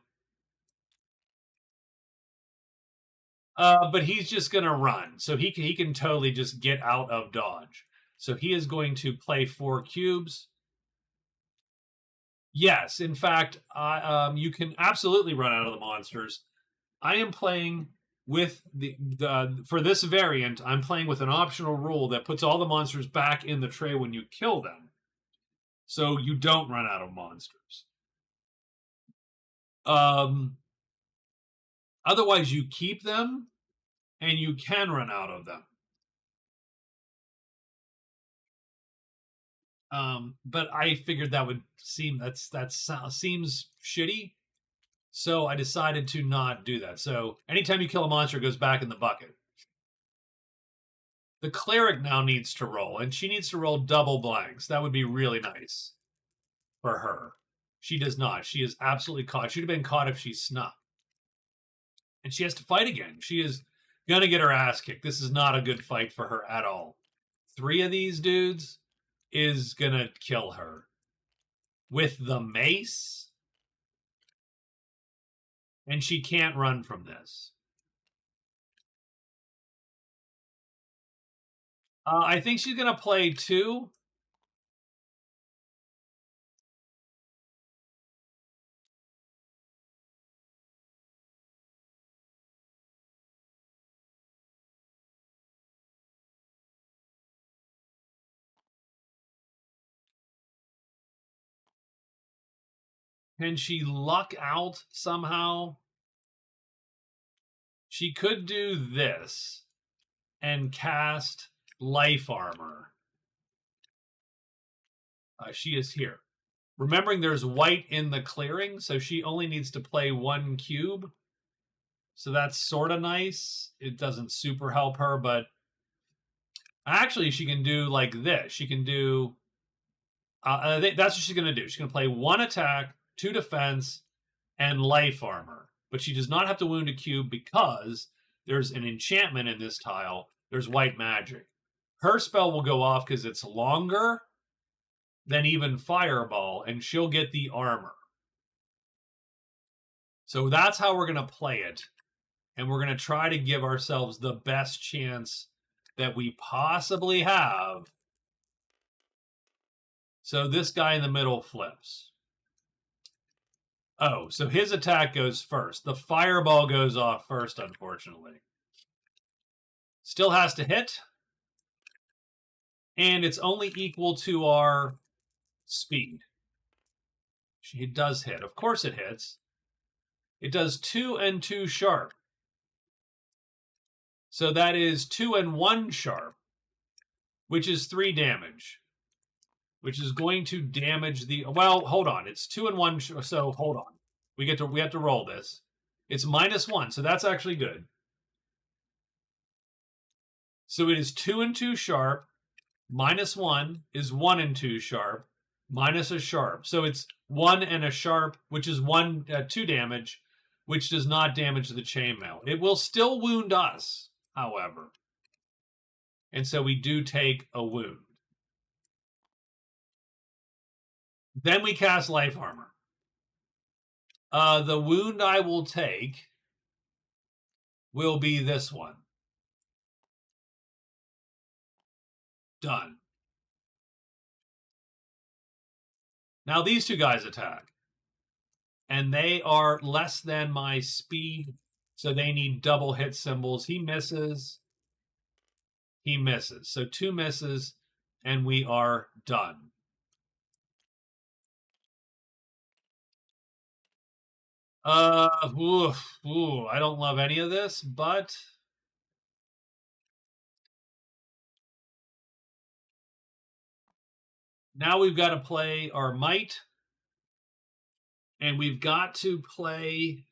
But he's just going to run. So he can totally just get out of dodge. So he is going to play 4 cubes. Yes, in fact, you can absolutely run out of the monsters. I am playing with for this variant, I'm playing with an optional rule that puts all the monsters back in the tray when you kill them, so you don't run out of monsters. Otherwise, you keep them, and you can run out of them. But I figured that would seems shitty. So I decided to not do that. So anytime you kill a monster, it goes back in the bucket. The cleric now needs to roll, and she needs to roll double blanks. That would be really nice for her. She does not. She is absolutely caught. She'd have been caught if she snuck. And she has to fight again. She is going to get her ass kicked. This is not a good fight for her at all. 3 of these dudes is going to kill her. With the mace. And she can't run from this. I think she's going to play 2. Can she luck out somehow? She could do this and cast life armor. She is here. Remembering there's white in the clearing, so she only needs to play 1 cube. So that's sort of nice. It doesn't super help her, but actually she can do like this. She can do... I think that's what she's going to do. She's going to play 1 attack, 2 defense, and life armor. But she does not have to wound a cube because there's an enchantment in this tile. There's white magic. Her spell will go off because it's longer than even Fireball, and she'll get the armor. So that's how we're going to play it. and we're going to try to give ourselves the best chance that we possibly have. So this guy in the middle flips. Oh, so his attack goes first. The fireball goes off first, unfortunately. Still has to hit. And it's only equal to our speed. It does hit. Of course it hits. It does 2 and 2 sharp. So that is 2 and 1 sharp, which is 3 damage, which is going to damage the... Well, hold on. It's 2 and 1, so hold on. We have to roll this. It's -1, so that's actually good. So it is 2 and 2 sharp, -1 is 1 and 2 sharp, minus a sharp. So it's 1 and a sharp, which is 2 damage, which does not damage the chainmail. It will still wound us, however. And so we do take a wound. Then we cast Life Armor. The wound I will take will be this one. Done. Now these two guys attack. And they are less than my speed, so they need double hit symbols. He misses. He misses. So 2 misses, and we are done. I don't love any of this, but now we've got to play our might, and we've got to play...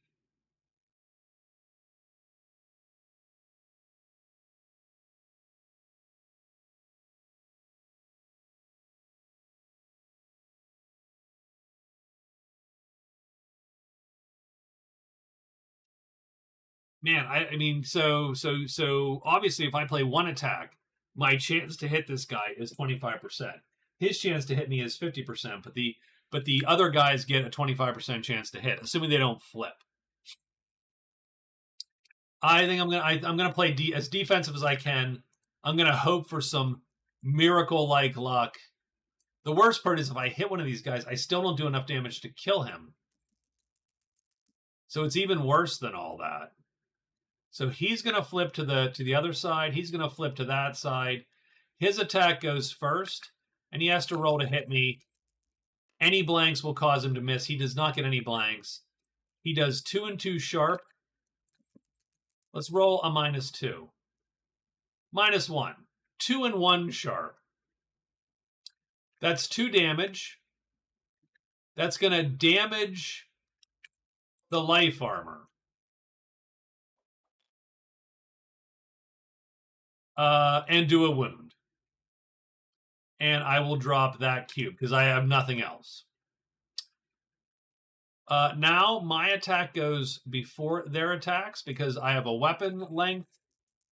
Man, I mean, so obviously if I play one attack, my chance to hit this guy is 25%. His chance to hit me is 50%, but the other guys get a 25% chance to hit, assuming they don't flip. I think I'm gonna play as defensive as I can. I'm gonna hope for some miracle-like luck. The worst part is if I hit one of these guys, I still don't do enough damage to kill him. So it's even worse than all that. So he's going to flip to the other side. He's going to flip to that side. His attack goes first, and he has to roll to hit me. Any blanks will cause him to miss. He does not get any blanks. He does 2 and 2 sharp. Let's roll a -2. -1. 2 and 1 sharp. That's 2 damage. That's going to damage the life armor. And do a wound. And I will drop that cube because I have nothing else. Now my attack goes before their attacks because I have a weapon length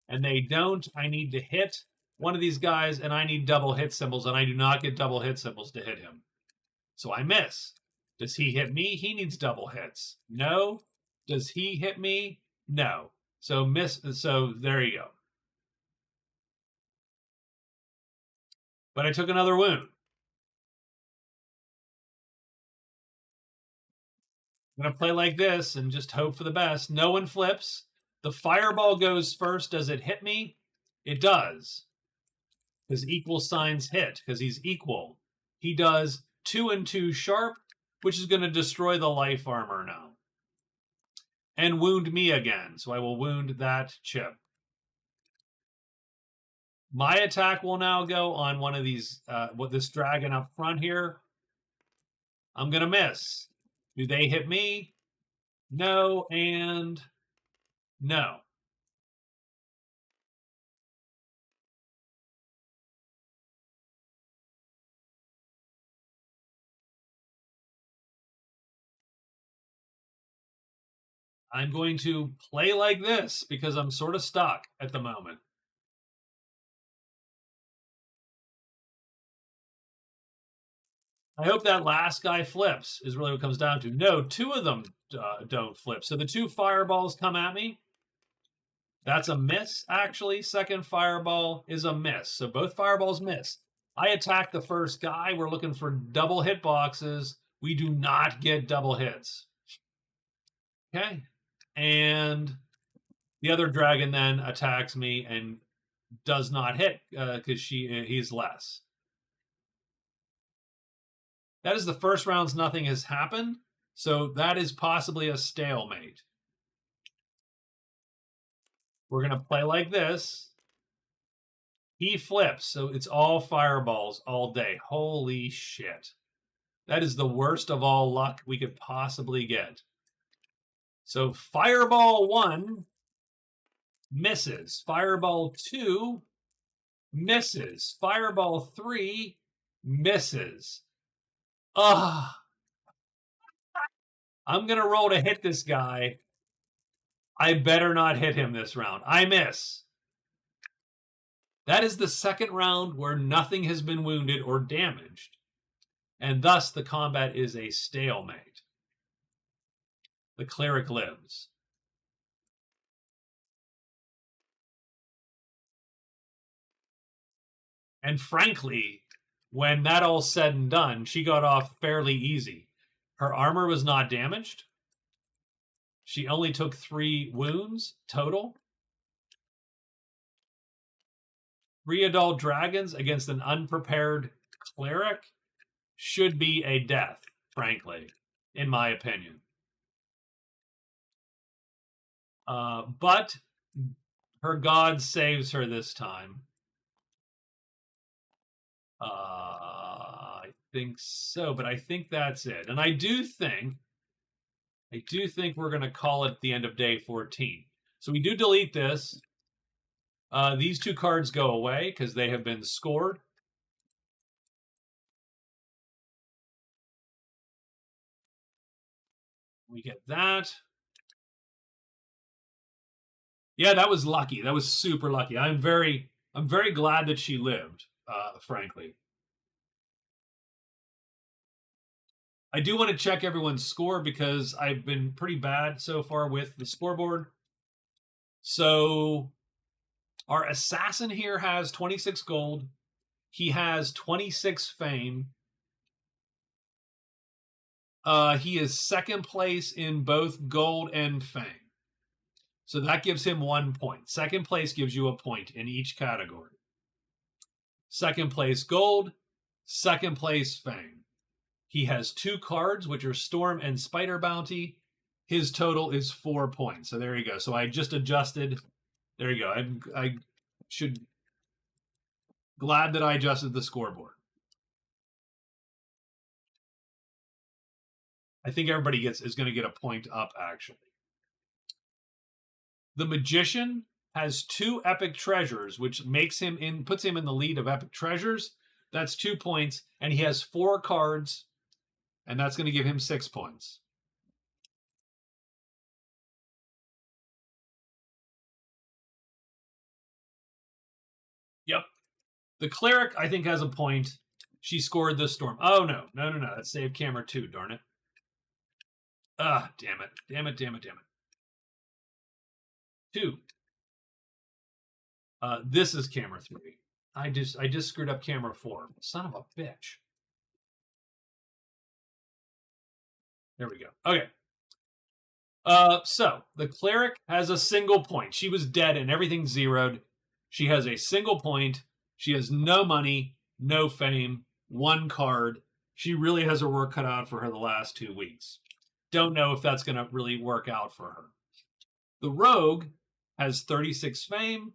and they don't. I need to hit one of these guys and I need double hit symbols and I do not get double hit symbols to hit him. So I miss. Does he hit me? He needs double hits. No. Does he hit me? No. So miss. So there you go. But I took another wound. I'm going to play like this and just hope for the best. No one flips. The fireball goes first. Does it hit me? It does. Because equal signs hit, because he's equal. He does 2 and 2 sharp, which is going to destroy the life armor now. And wound me again. So I will wound that chip. My attack will now go on one of these, with this dragon up front here. I'm going to miss. Do they hit me? No, and no. I'm going to play like this because I'm sort of stuck at the moment. I hope that last guy flips is really what it comes down to. No, 2 of them don't flip. So the 2 fireballs come at me. That's a miss, actually. Second fireball is a miss. So both fireballs miss. I attack the first guy. We're looking for double hitboxes. We do not get double hits. Okay. And the other dragon then attacks me and does not hit because he's less. That is the first round's nothing has happened. So that is possibly a stalemate. We're going to play like this. He flips, so it's all fireballs all day. Holy shit. That is the worst of all luck we could possibly get. So fireball 1 misses. Fireball 2 misses. Fireball 3 misses. Ugh. I'm going to roll to hit this guy. I better not hit him this round. I miss. That is the second round where nothing has been wounded or damaged, and thus the combat is a stalemate. The cleric lives. And frankly, when that all's said and done, she got off fairly easy. Her armor was not damaged. She only took 3 wounds total. 3 adult dragons against an unprepared cleric should be a death, frankly, in my opinion. But her god saves her this time. I think so, but I think that's it. And I do think we're going to call it the end of day 14. So we do delete this. These 2 cards go away because they have been scored. We get that. Yeah, that was lucky. That was super lucky. I'm very glad that she lived, frankly. I do want to check everyone's score because I've been pretty bad so far with the scoreboard. So our assassin here has 26 gold. He has 26 fame. He is second place in both gold and fame. So that gives him 1 point. Second place gives you a point in each category. Second place gold, second place fame. He has 2 cards, which are Storm and Spider Bounty. His total is 4 points. So there you go. So I just adjusted. There you go. I should glad that I adjusted the scoreboard. I think everybody is going to get a point up, actually. The Magician has 2 epic treasures, which puts him in the lead of epic treasures. That's 2 points, and he has 4 cards, and that's going to give him 6 points. Yep. The cleric, I think, has a point. She scored the storm. Oh, no. That's save camera 2, darn it. Ah, damn it. 2. This is camera 3. I just screwed up camera 4. Son of a bitch. There we go. Okay. So the cleric has a single point. She was dead and everything zeroed. She has a single point. She has no money, no fame, 1 card. She really has her work cut out for her the last 2 weeks. Don't know if that's going to really work out for her. The rogue has 36 fame.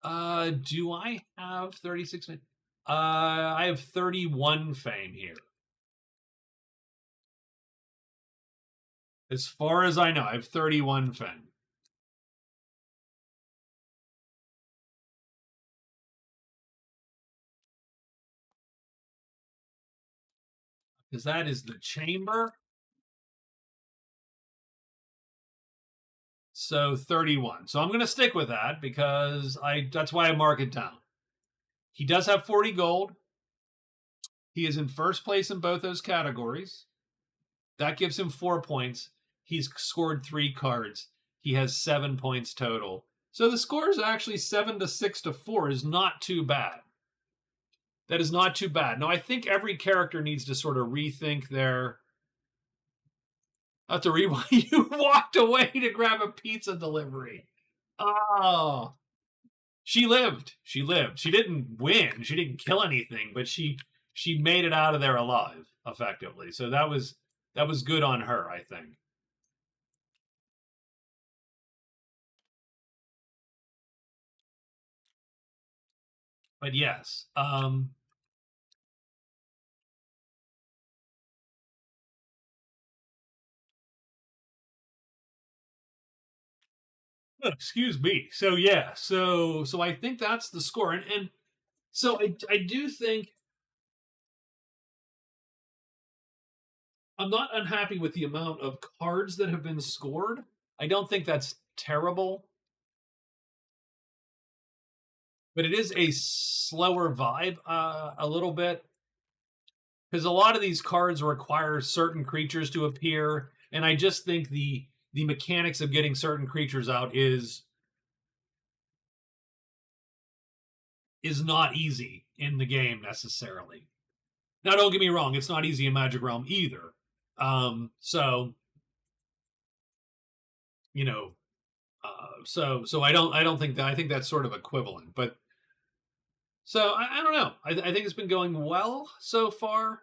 Do I have 36 fame? I have 31 fame here. As far as I know, I have 31 fame. Because that is the chamber. So 31. So I'm going to stick with that because that's why I mark it down. He does have 40 gold. He is in first place in both those categories. That gives him 4 points. He's scored 3 cards. He has 7 points total. So the score is actually 7-6-4 is not too bad. That is not too bad. Now, I think every character needs to sort of rethink their... I have to rewind. You walked away to grab a pizza delivery. Oh, she lived. She lived. She didn't win. She didn't kill anything, but she made it out of there alive, effectively. So that was good on her, I think. But yes, excuse me. So yeah, so I think that's the score, and so I do think I'm not unhappy with the amount of cards that have been scored. I don't think that's terrible, but it is a slower vibe a little bit because a lot of these cards require certain creatures to appear, and I just think the mechanics of getting certain creatures out is not easy in the game necessarily. Now, don't get me wrong; it's not easy in Magic Realm either. So you know, so I don't think that I think that's sort of equivalent, but so I don't know. I think it's been going well so far.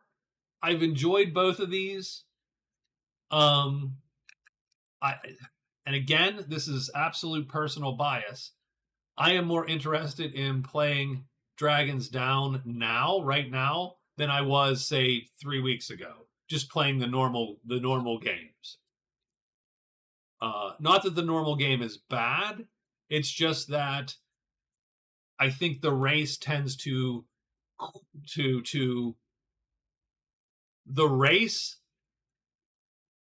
I've enjoyed both of these. Um, I and again, this is absolute personal bias. I am more interested in playing Dragons Down now, right now, than I was say 3 weeks ago. Just playing the normal games. Not that the normal game is bad. It's just that I think the race tends to the race.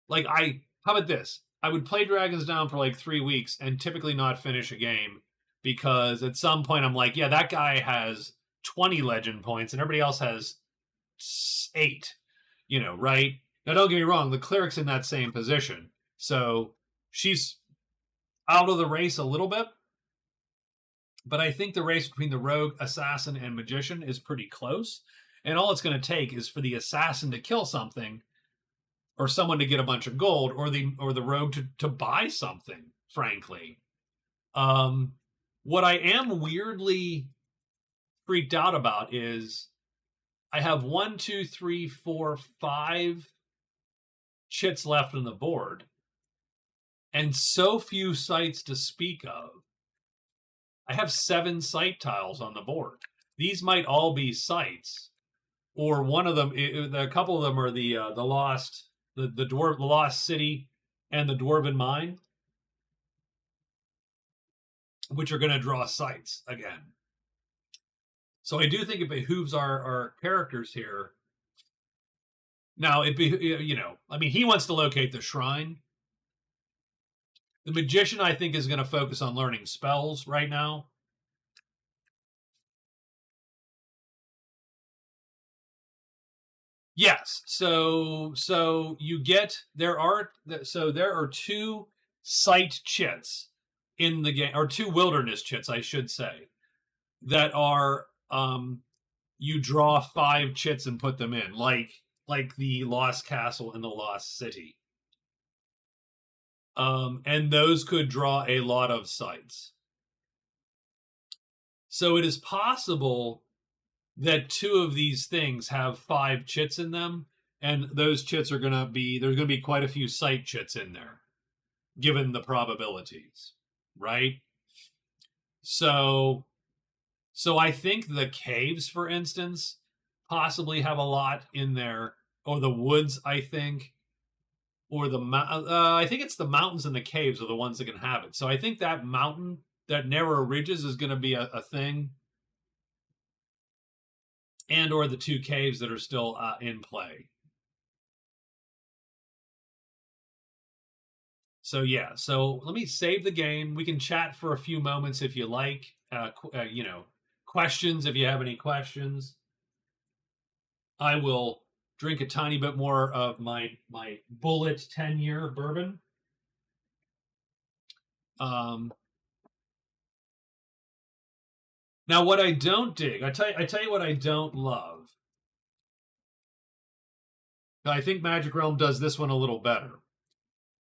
Like how about this? I would play Dragons Down for like 3 weeks and typically not finish a game because at some point I'm like, yeah, that guy has 20 legend points and everybody else has 8. Right? Now don't get me wrong, the cleric's in that same position, so she's out of the race a little bit. But I think the race between the rogue, assassin, and magician is pretty close. And all it's going to take is for the assassin to kill something, or someone to get a bunch of gold, or the rogue to buy something. Frankly, um, what I am weirdly freaked out about is I have 1, 2, 3, 4, 5 chits left on the board, and so few sites to speak of. I have 7 site tiles on the board. These might all be sites, or one of them. A couple of them are the lost, the lost city, and the dwarven mine, which are going to draw sites again. So I do think it behooves our characters here. Now I mean, he wants to locate the shrine. The magician, I think, is going to focus on learning spells right now. Yes. So you get there are 2 site chits in the game, or 2 wilderness chits, I should say, that are you draw 5 chits and put them in, like the Lost Castle and the Lost City. And those could draw a lot of sites. So it is possible that 2 of these things have 5 chits in them, and those chits are there's gonna be quite a few site chits in there, given the probabilities, right? So I think the caves, for instance, possibly have a lot in there, or the woods, I think, or I think it's the mountains and the caves are the ones that can have it. So I think that mountain, that narrow ridges, is going to be a thing, and or the 2 caves that are still in play. So yeah, so let me save the game. We can chat for a few moments if you like. Questions if you have any questions. I will drink a tiny bit more of my Bullet 10-year bourbon. Now, what I don't dig, I tell you what I don't love. I think Magic Realm does this one a little better.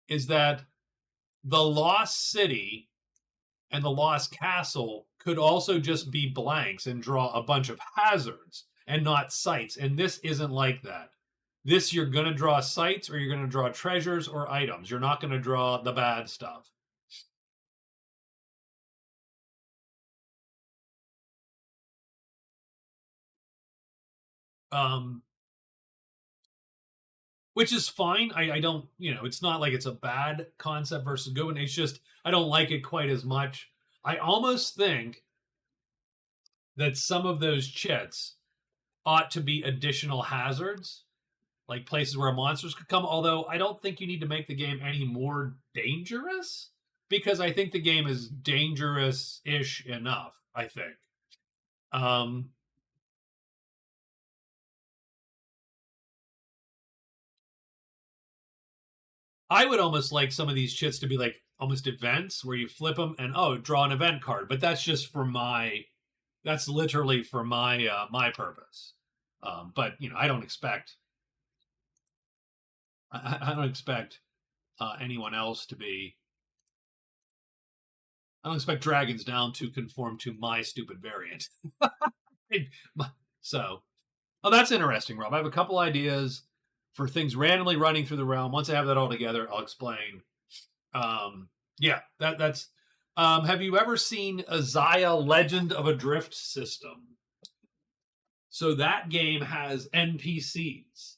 Is that the Lost City and the Lost Castle could also just be blanks and draw a bunch of hazards and not sites. And this isn't like that. This, you're going to draw sites or you're going to draw treasures or items. You're not going to draw the bad stuff. Um, which is fine. I don't, it's not like it's a bad concept versus good one. It's just, I don't like it quite as much. I almost think that some of those chits ought to be additional hazards, like places where monsters could come. Although I don't think you need to make the game any more dangerous because I think the game is dangerous-ish enough. I think. Um, I would almost like some of these chits to be like almost events where you flip them and draw an event card. But that's just for that's literally for my purpose. But I don't expect I don't expect anyone else to be. I don't expect Dragons Down to conform to my stupid variant. So, that's interesting, Rob. I have a couple ideas for things randomly running through the realm. Once I have that all together, I'll explain. Yeah, that's. Have you ever seen Azaya Legend of a Drift System? So that game has NPCs,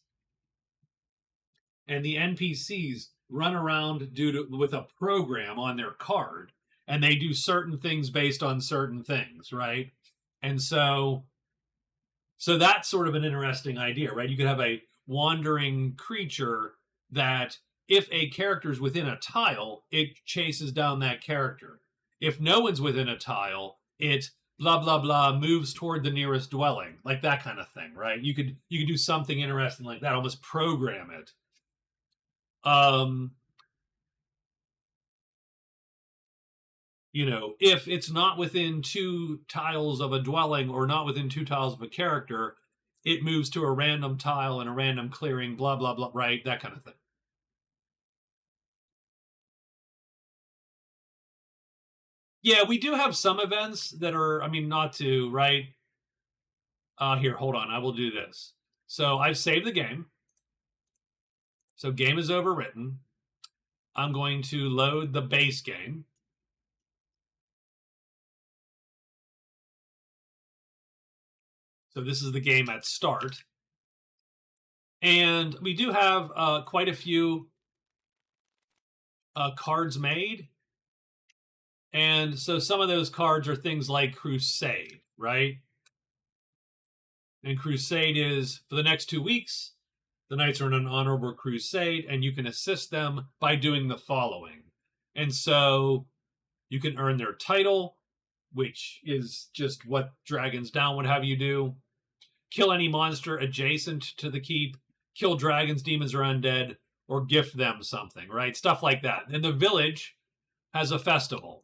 and the NPCs run around with a program on their card, and they do certain things based on certain things, right? And so that's sort of an interesting idea, right? You could have a wandering creature that if a character is within a tile, it chases down that character. If no one's within a tile, it blah blah blah moves toward the nearest dwelling, like that kind of thing, right? You could do something interesting like that, almost program it. Um, if it's not within two tiles of a dwelling or not within two tiles of a character, it moves to a random tile and a random clearing, blah, blah, blah, right? That kind of thing. Yeah, we do have some events that are, I mean, not to, right? Here, hold on. I will do this. So I've saved the game. So game is overwritten. I'm going to load the base game. So this is the game at start. And we do have quite a few cards made. And so some of those cards are things like Crusade, right? And Crusade is for the next 2 weeks, the knights are on an honorable crusade, and you can assist them by doing the following. And so you can earn their title, which is just what Dragons Down would have you do. Kill any monster adjacent to the keep, kill dragons, demons, or undead, or gift them something, right? Stuff like that. And the village has a festival.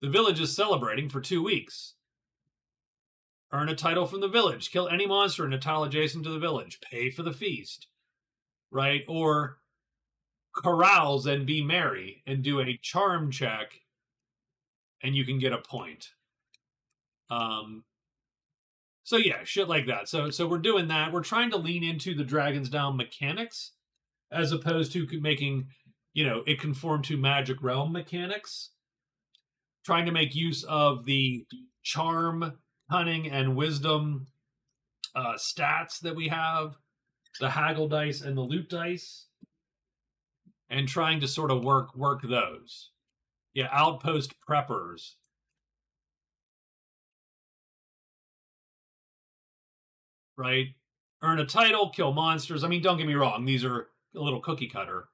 The village is celebrating for 2 weeks. Earn a title from the village. Kill any monster in a tile adjacent to the village. Pay for the feast, right? Or carouse and be merry and do a charm check, and you can get a point. So yeah, shit like that. So we're doing that. We're trying to lean into the Dragons Down mechanics as opposed to making it conform to Magic Realm mechanics. Trying to make use of the charm, cunning, and wisdom stats that we have, the haggle dice and the loot dice, and trying to sort of work those. Yeah, outpost preppers. Right? Earn a title, kill monsters. I mean, don't get me wrong, these are a little cookie cutter.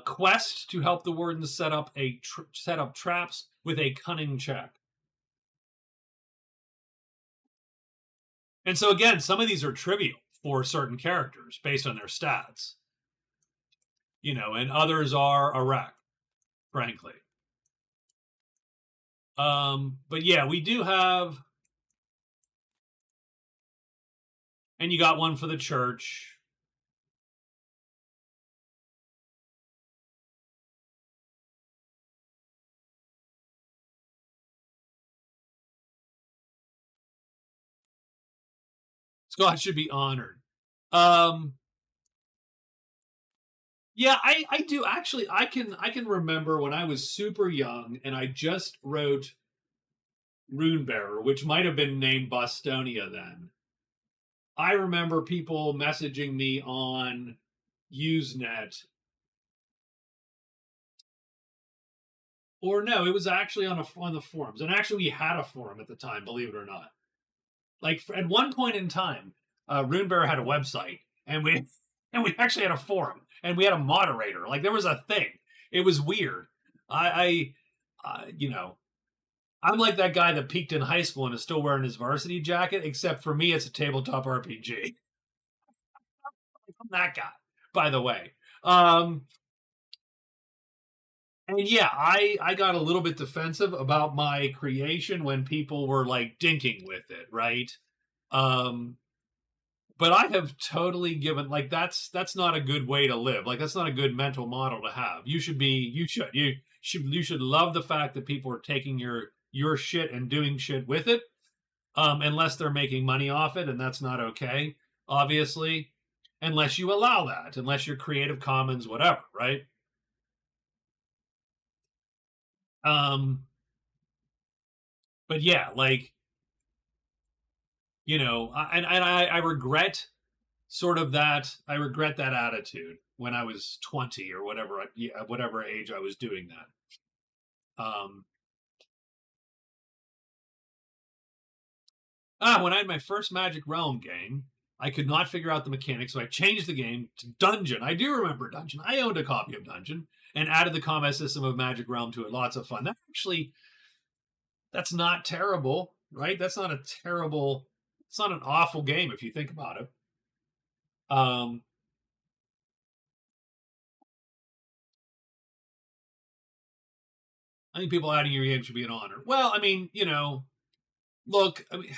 Quest to help the warden set up traps with a cunning check. And so again, some of these are trivial for certain characters based on their stats. and others are Iraq, frankly. But yeah, we do have, and you got one for the church. Scott should be honored. Um, yeah, I do actually. I can remember when I was super young and I just wrote Runebearer, which might have been named Bostonia then. I remember people messaging me on Usenet, or no, it was actually on the forums, and actually we had a forum at the time, believe it or not. Like at one point in time, Runebearer had a website, and we actually had a forum, and we had a moderator. Like there was a thing. It was weird. I I'm like that guy that peaked in high school and is still wearing his varsity jacket, except for me, it's a tabletop RPG. I'm that guy, by the way. Um, and yeah, I got a little bit defensive about my creation when people were like dinking with it, right? Um, but I have totally given like that's not a good way to live. Like that's not a good mental model to have. You should love the fact that people are taking your shit and doing shit with it, unless they're making money off it, and that's not okay, obviously, unless you allow that, unless you're Creative Commons, whatever, right? Um, but yeah, like and I regret sort of that. I regret that attitude when I was 20 or whatever, yeah, whatever age I was doing that. When I had my first Magic Realm game, I could not figure out the mechanics, so I changed the game to Dungeon. I do remember Dungeon. I owned a copy of Dungeon and added the combat system of Magic Realm to it. Lots of fun. That's not terrible, right? That's not a terrible. It's not an awful game if you think about it. Um, I think people adding your game should be an honor. Well, I mean, look, I mean,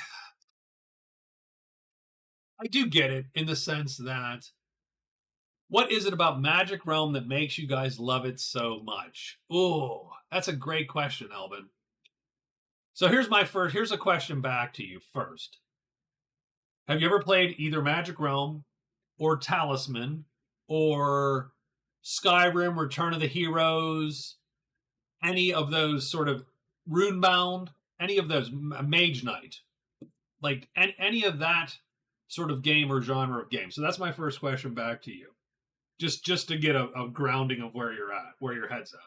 I do get it in the sense that what is it about Magic Realm that makes you guys love it so much? Oh, that's a great question, Elvin. So here's a question back to you first. Have you ever played either Magic Realm or Talisman or Skyrim, Return of the Heroes, any of those sort of Runebound, any of those Mage Knight, like any of that sort of game or genre of game? So that's my first question back to you. Just to get a grounding of where you're at, where your head's at.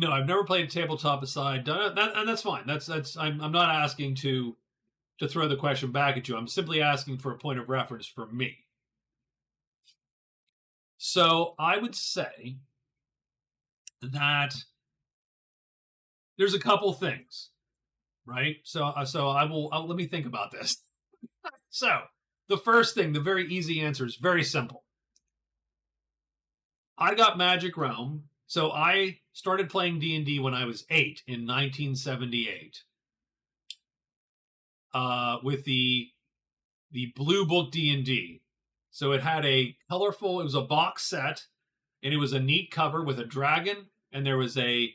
No, I've never played a tabletop aside. That, and that's fine. That's I'm not asking to throw the question back at you. I'm simply asking for a point of reference for me. So I would say that there's a couple things, right? So let me think about this. So the first thing, the very easy answer is very simple. I got Magic Realm. So I started playing D&D when I was 8 in 1978, with the Blue Book D&D. So it had it was a box set, and it was a neat cover with a dragon, and there was a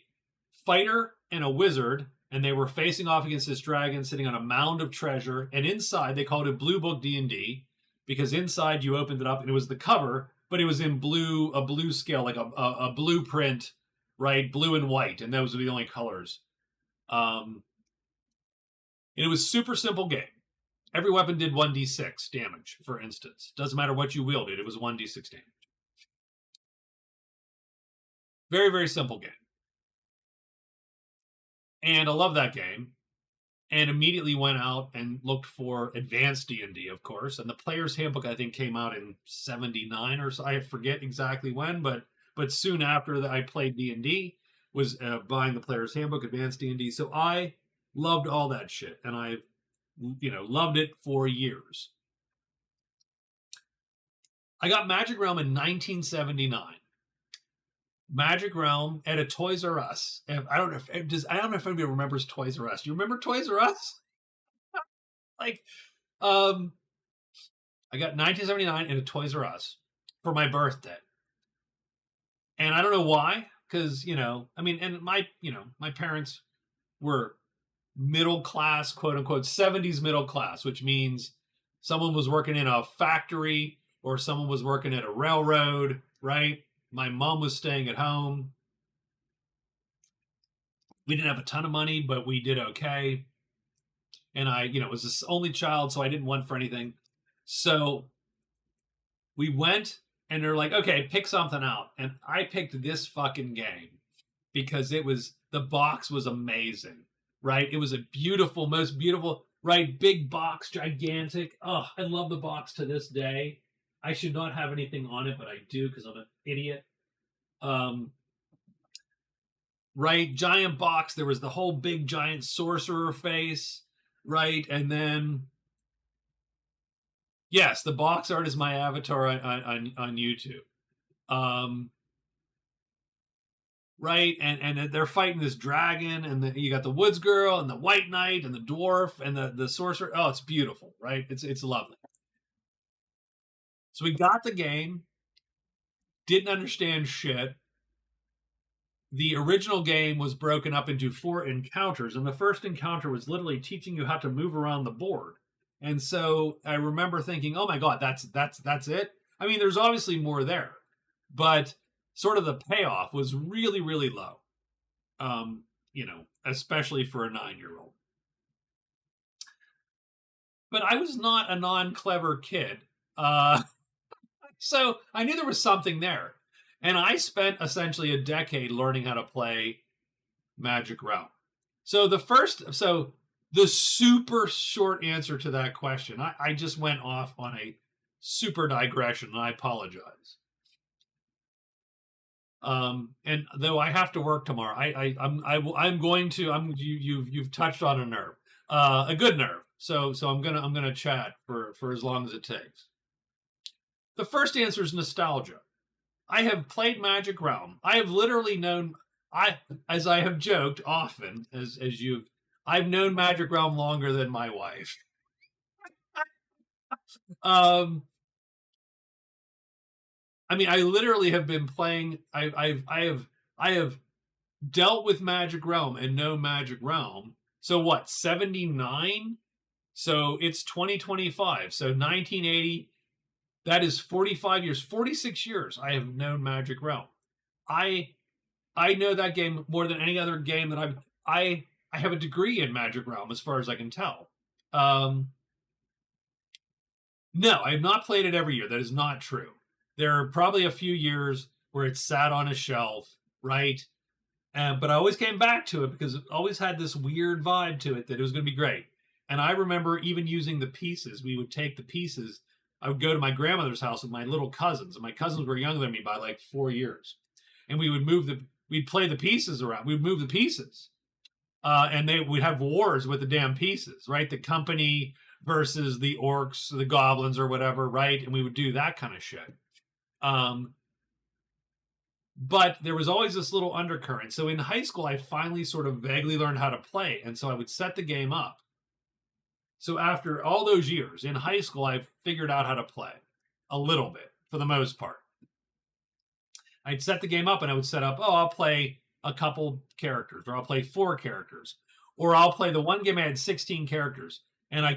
fighter and a wizard, and they were facing off against this dragon sitting on a mound of treasure. And inside, they called it Blue Book D&D because inside you opened it up and it was the cover, but it was in a blue scale, like a blueprint, right? Blue and white, and those were the only colors. And it was super simple game. Every weapon did 1d6 damage, for instance. Doesn't matter what you wielded, it was 1d6 damage. Very, very simple game. And I love that game. And immediately went out and looked for advanced D&D, of course. And the Player's Handbook, I think, came out in 79 or so. I forget exactly when, but soon after that I played D&D, was buying the Player's Handbook, advanced D&D. So I loved all that shit. And I loved it for years. I got Magic Realm in 1979. Magic Realm at a Toys R Us. I don't know if anybody remembers Toys R Us. Do you remember Toys R Us? Like, um, I got 1979 at a Toys R Us for my birthday, and I don't know why, because I mean, and my parents were middle class, quote unquote, 70s middle class, which means someone was working in a factory or someone was working at a railroad, right? My mom was staying at home. We didn't have a ton of money, but we did okay. And I, was this only child, so I didn't want for anything. So we went and they're like, okay, pick something out. And I picked this fucking game because the box was amazing, right? It was a beautiful, most beautiful, right? Big box, gigantic. Oh, I love the box to this day. I should not have anything on it, but I do because I'm an idiot. Right? Giant box. There was the whole big giant sorcerer face, right? And then, yes, the box art is my avatar on YouTube. Right? And they're fighting this dragon, and you got the woods girl and the white knight and the dwarf and the sorcerer. Oh, it's beautiful, right? It's lovely. So we got the game, didn't understand shit. The original game was broken up into 4 encounters, and the first encounter was literally teaching you how to move around the board. And so I remember thinking, "Oh my god, that's it." I mean, there's obviously more there, but sort of the payoff was really, really low. Especially for a 9-year-old. But I was not a non-clever kid, so I knew there was something there. And I spent essentially a decade learning how to play Magic Realm. So the super short answer to that question, I just went off on a super digression, and I apologize. And though I have to work tomorrow, I'm going to you've touched on a nerve, a good nerve. So I'm gonna chat for as long as it takes. The first answer is nostalgia. I have played Magic Realm. I have literally known, as I have joked often, I've known Magic Realm longer than my wife. I mean, I literally have been playing. I have dealt with Magic Realm and know Magic Realm. So what? 79. So it's 2025. So 1980. That is 45 years, 46 years I have known Magic Realm. I know that game more than any other game that I have a degree in Magic Realm as far as I can tell. No, I have not played it every year. That is not true. There are probably a few years where it sat on a shelf, right? But I always came back to it because it always had this weird vibe to it that it was going to be great. And I remember even using the pieces. We would take the pieces. I would go to my grandmother's house with my little cousins, and my cousins were younger than me by like 4 years. And we'd play the pieces around. We'd move the pieces. And we'd have wars with the damn pieces, right? The company versus the orcs, the goblins, or whatever, right? And we would do that kind of shit. But there was always this little undercurrent. So in high school, I finally sort of vaguely learned how to play. And so I would set the game up. So after all those years in high school, I figured out how to play a little bit for the most part. I'd set the game up and I would set up, I'll play a couple characters, or I'll play 4 characters, or I'll play the one game I had 16 characters. And I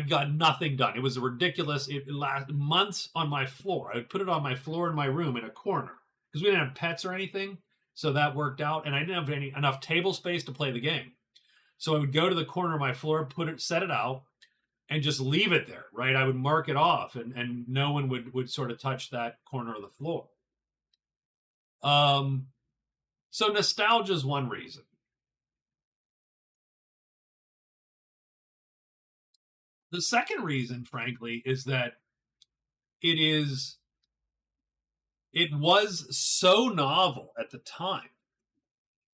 got nothing done. It was ridiculous. It lasted months on my floor. I would put it on my floor in my room in a corner because we didn't have pets or anything. So that worked out. And I didn't have enough table space to play the game. So I would go to the corner of my floor, set it out, and just leave it there, right? I would mark it off, and no one would sort of touch that corner of the floor. So nostalgia is one reason. The second reason, frankly, is that it was so novel at the time.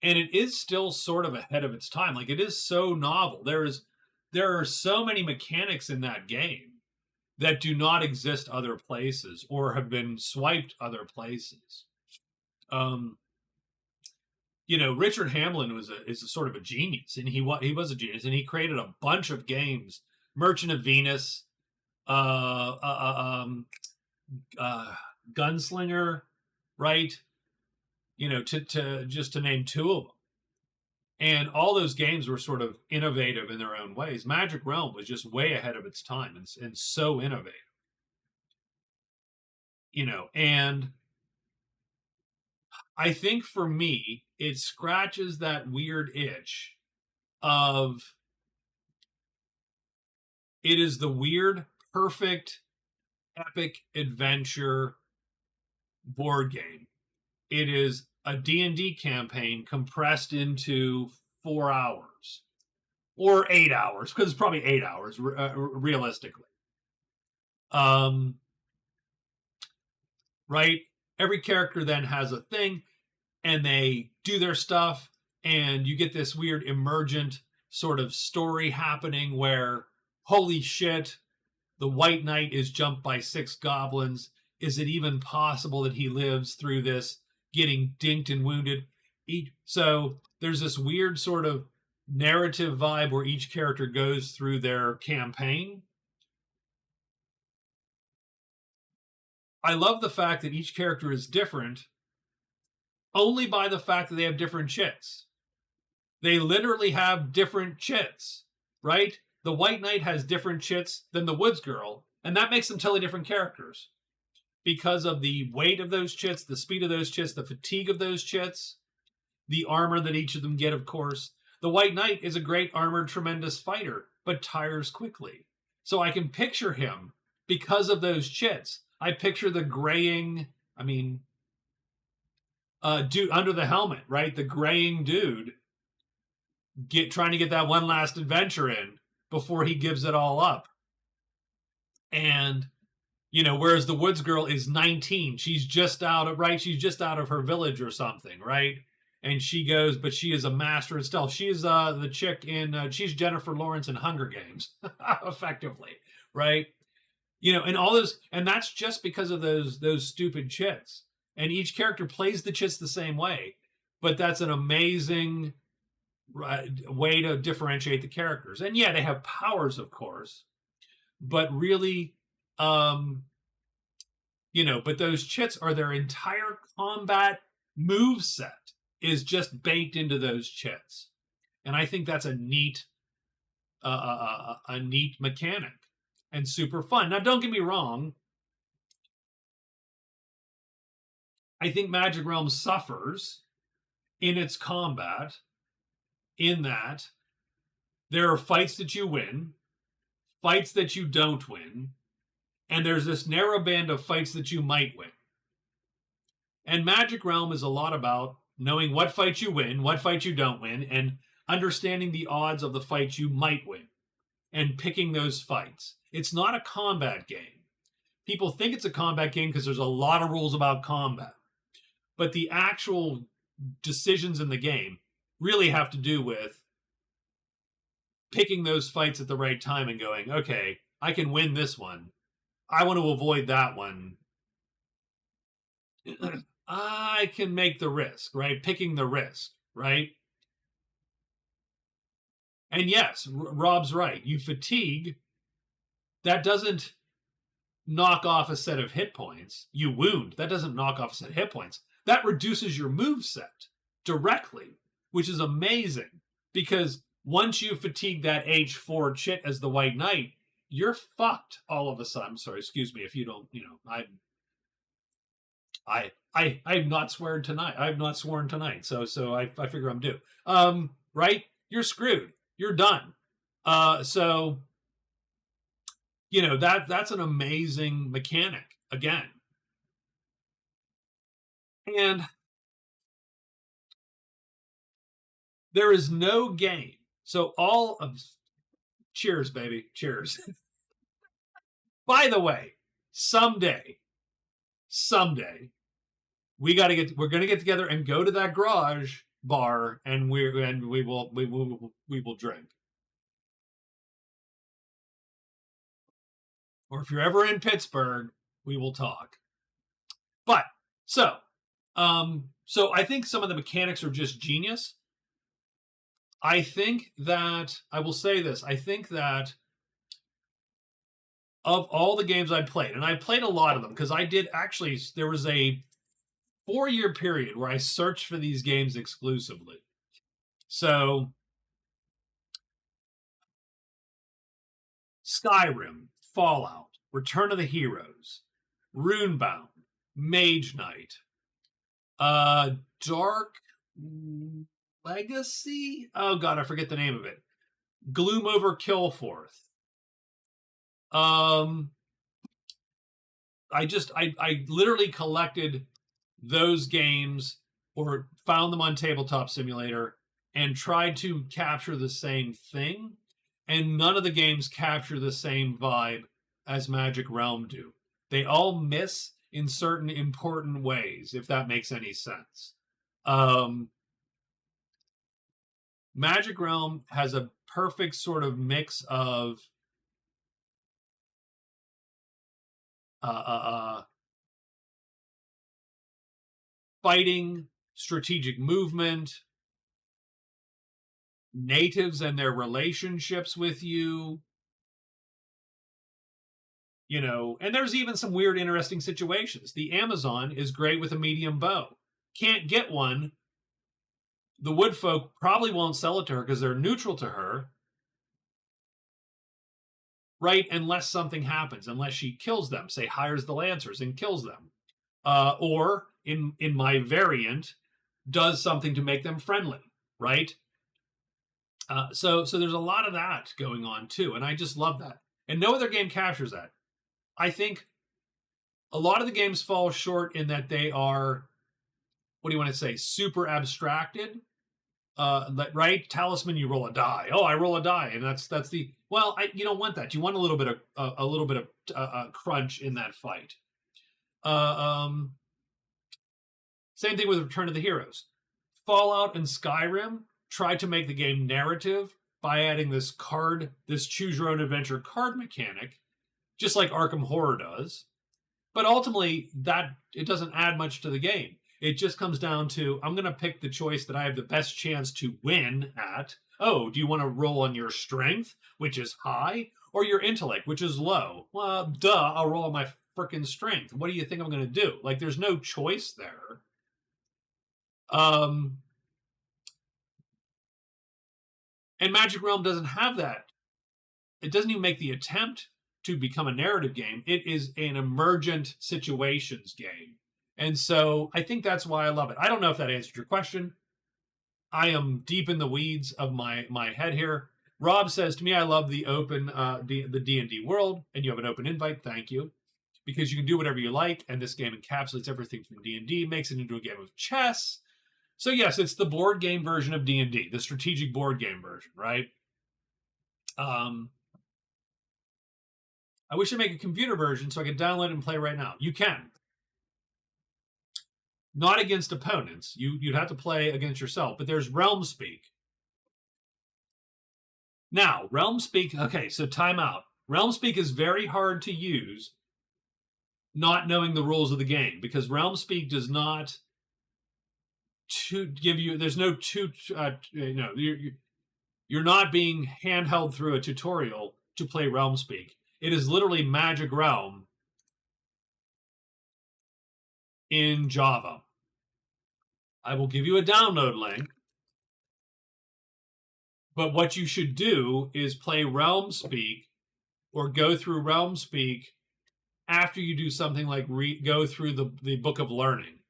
And it is still sort of ahead of its time. Like, it is so novel. There are so many mechanics in that game that do not exist other places or have been swiped other places. Um, Richard Hamlin is a sort of a genius, and he was a genius, and he created a bunch of games: Merchant of Venus, uh, uh, um, uh, Gunslinger, right? To just to name two of them. And all those games were sort of innovative in their own ways. Magic Realm was just way ahead of its time and so innovative. And I think for me, it scratches that weird itch of it is the weird, perfect, epic adventure board game. It is a D&D campaign compressed into 4 hours or 8 hours, because it's probably 8 hours realistically. Right? Every character then has a thing, and they do their stuff, and you get this weird emergent sort of story happening where, holy shit, the White Knight is jumped by 6 goblins. Is it even possible that he lives through this, getting dinked and wounded? So there's this weird sort of narrative vibe where each character goes through their campaign. I love the fact that each character is different only by the fact that they have different chits. They literally have different chits, right? The White Knight has different chits than the Woods Girl, and that makes them totally different characters because of the weight of those chits, the speed of those chits, the fatigue of those chits, the armor that each of them get, of course. The White Knight is a great armored, tremendous fighter, but tires quickly. So I can picture him because of those chits. I picture the graying, dude under the helmet, right? The graying dude trying to get that one last adventure in before he gives it all up. And whereas the Woods Girl is 19, she's just out of her village or something, right? And she goes, but she is a master in stealth. She is the chick she's Jennifer Lawrence in Hunger Games, effectively, right? And all those, and that's just because of those stupid chits. And each character plays the chits the same way, but that's an amazing way to differentiate the characters. And yeah, they have powers, of course, but really, but those chits are their entire combat move set is just baked into those chits, and I think that's a neat mechanic and super fun. Now, don't get me wrong. I think Magic Realm suffers in its combat in that there are fights that you win, fights that you don't win, and there's this narrow band of fights that you might win. And Magic Realm is a lot about knowing what fights you win, what fights you don't win, and understanding the odds of the fights you might win and picking those fights. It's not a combat game. People think it's a combat game because there's a lot of rules about combat. But the actual decisions in the game really have to do with picking those fights at the right time and going, okay, I can win this one. I want to avoid that one. I can make the risk, right? Picking the risk, right? And yes, Rob's right. You fatigue. That doesn't knock off a set of hit points. You wound. That doesn't knock off a set of hit points. That reduces your move set directly, which is amazing because once you fatigue that H4 chit as the White Knight, you're fucked all of a sudden. I'm sorry, excuse me if you don't, I'm not swearing tonight. I've not sworn tonight, so I figure I'm due. Right? You're screwed. You're done. So that's an amazing mechanic again. And there is no game. So all of cheers, baby. Cheers. By the way, someday we're gonna get together and go to that garage bar and we will drink. or if you're ever in Pittsburgh, we will talk. But so I think some of the mechanics are just genius. I think that I will say this. I think that of all the games I played, and I played a lot of them because I did actually, there was a 4-year period where I searched for these games exclusively. So Skyrim, Fallout, Return of the Heroes, Runebound, Mage Knight, Dark Legacy. Oh god, I forget the name of it. Gloom over Killforth. I literally collected those games or found them on Tabletop Simulator and tried to capture the same thing, and none of the games capture the same vibe as Magic Realm do. They all miss in certain important ways, if that makes any sense. Magic Realm has a perfect sort of mix of fighting, strategic movement, natives and their relationships with you, you know, and there's even some weird, interesting situations. The Amazon is great with a medium bow. Can't get one. The wood folk probably won't sell it to her because they're neutral to her, right? Unless something happens, unless she kills them, say hires the Lancers and kills them, or in my variant, does something to make them friendly, right? So there's a lot of that going on too, and I just love that. And no other game captures that. I think a lot of the games fall short in that they are, what do you want to say, super abstracted. Right? Talisman, you roll a die. Oh, I roll a die, and that's the well. You don't want that. You want a little bit of crunch in that fight. Same thing with Return of the Heroes. Fallout and Skyrim tried to make the game narrative by adding this choose your own adventure card mechanic, just like Arkham Horror does. But ultimately, that it doesn't add much to the game. It just comes down to, I'm going to pick the choice that I have the best chance to win at. Oh, do you want to roll on your strength, which is high, or your intellect, which is low? Well, duh, I'll roll on my freaking strength. What do you think I'm going to do? Like, there's no choice there. And Magic Realm doesn't have that. It doesn't even make the attempt to become a narrative game. It is an emergent situations game. And so I think that's why I love it. I don't know if that answered your question. I am deep in the weeds of my head here. Rob says to me, I love the open the D&D world, and you have an open invite. Thank you. Because you can do whatever you like, and this game encapsulates everything from D&D, makes it into a game of chess. So yes, it's the board game version of D&D, the strategic board game version, right? I wish I'd make a computer version so I could download it and play right now. You can. Not against opponents. You'd have to play against yourself. But there's Realm Speak. Now, Realm Speak. Okay, so time out. Realm Speak is very hard to use, not knowing the rules of the game, because Realm Speak does not give you. There's no you're not being handheld through a tutorial to play Realm Speak. It is literally Magic Realm in Java. I will give you a download link. But what you should do is play Realm Speak or go through Realm Speak after you do something like go through the Book of Learning.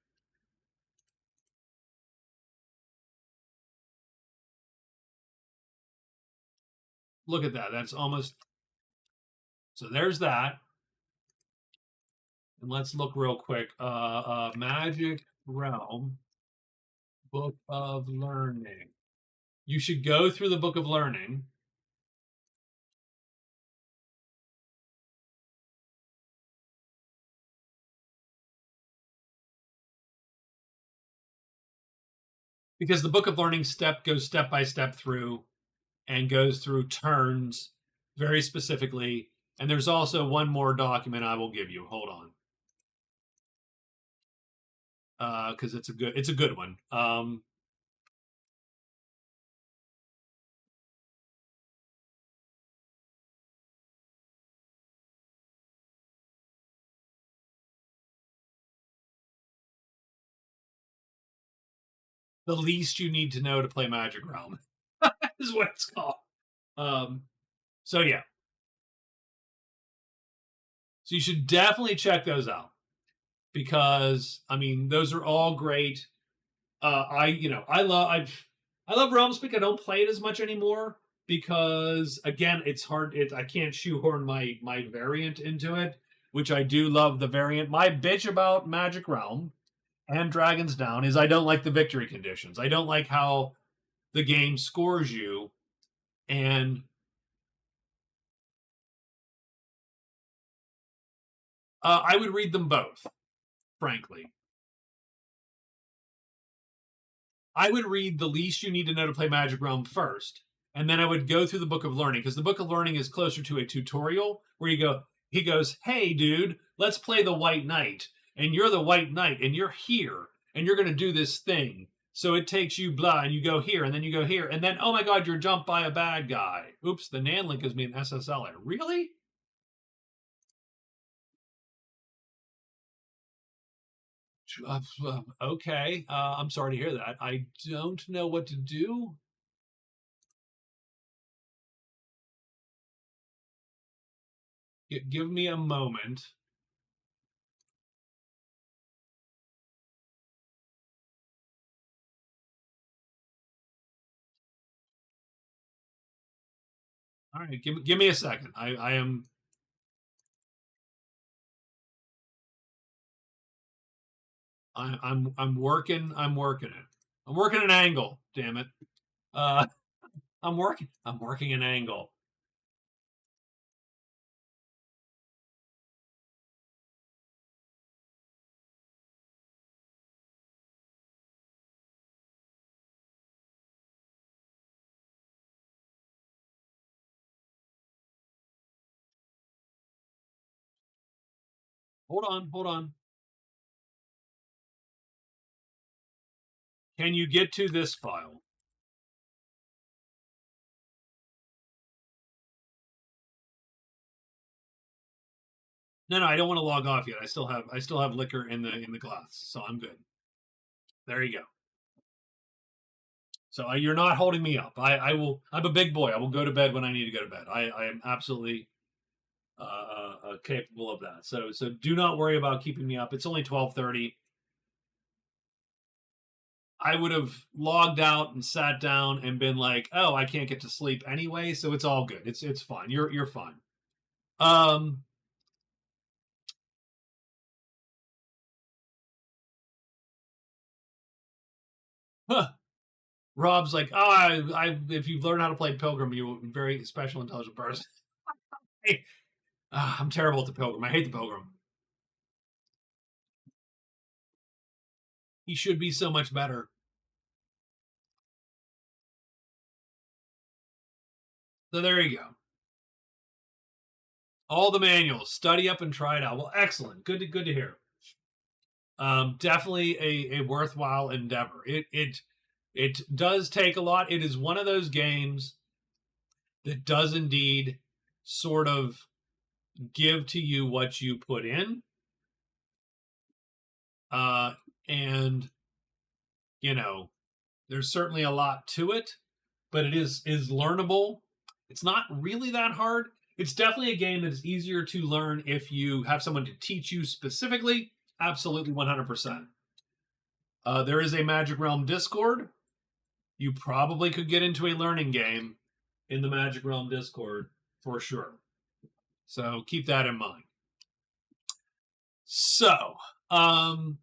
Look at that. That's almost... So there's that. And let's look real quick. Magic Realm, Book of Learning. You should go through the Book of Learning. Because the Book of Learning goes step by step through and goes through turns very specifically And there's also one more document I will give you. Hold on, because it's a good one. The least you need to know to play Magic Realm is what it's called. Um, so yeah, so you should definitely check those out because I mean those are all great. I love Realmspeak. I don't play it as much anymore because again, it's hard. I can't shoehorn my variant into it, which I do love the variant. My bitch about Magic Realm and Dragons Down is I don't like the victory conditions. I don't like how the game scores you, and I would read them both, frankly. I would read The Least You Need to Know to Play Magic Realm first, and then I would go through the Book of Learning because the Book of Learning is closer to a tutorial where he goes, hey, dude, let's play the White Knight, and you're the White Knight, and you're here, and you're going to do this thing. So it takes you blah, and you go here, and then you go here, and then, oh my God, you're jumped by a bad guy. Oops, the NAND link gives me an SSL error. Really? Okay, I'm sorry to hear that. I don't know what to do. Give me a moment. All right, give me a second. I'm working. It. I'm working an angle. Damn it. Uh, I'm working an angle. Hold on. Can you get to this file? No, I don't want to log off yet. I still have liquor in the glass, so I'm good. There you go. So you're not holding me up. I will. I'm a big boy. I will go to bed when I need to go to bed. I am absolutely capable of that. So do not worry about keeping me up. It's only 12:30. I would have logged out and sat down and been like, "Oh, I can't get to sleep anyway," so it's all good. It's fine. You're fine. Um, huh. Rob's like, "Oh, if you learn how to play Pilgrim, you're a very special, intelligent person." Hey, I'm terrible at the Pilgrim. I hate the Pilgrim. He should be so much better. So there you go. All the manuals. Study up and try it out. Well, excellent. Good to hear. Definitely a worthwhile endeavor. It does take a lot. It is one of those games that does indeed sort of give to you what you put in. Uh, and you know, there's certainly a lot to it, but it is learnable. It's not really that hard. It's definitely a game that is easier to learn if you have someone to teach you specifically. Absolutely 100%. There is a Magic Realm Discord. You probably could get into a learning game in the Magic Realm Discord for sure. So keep that in mind. So, um,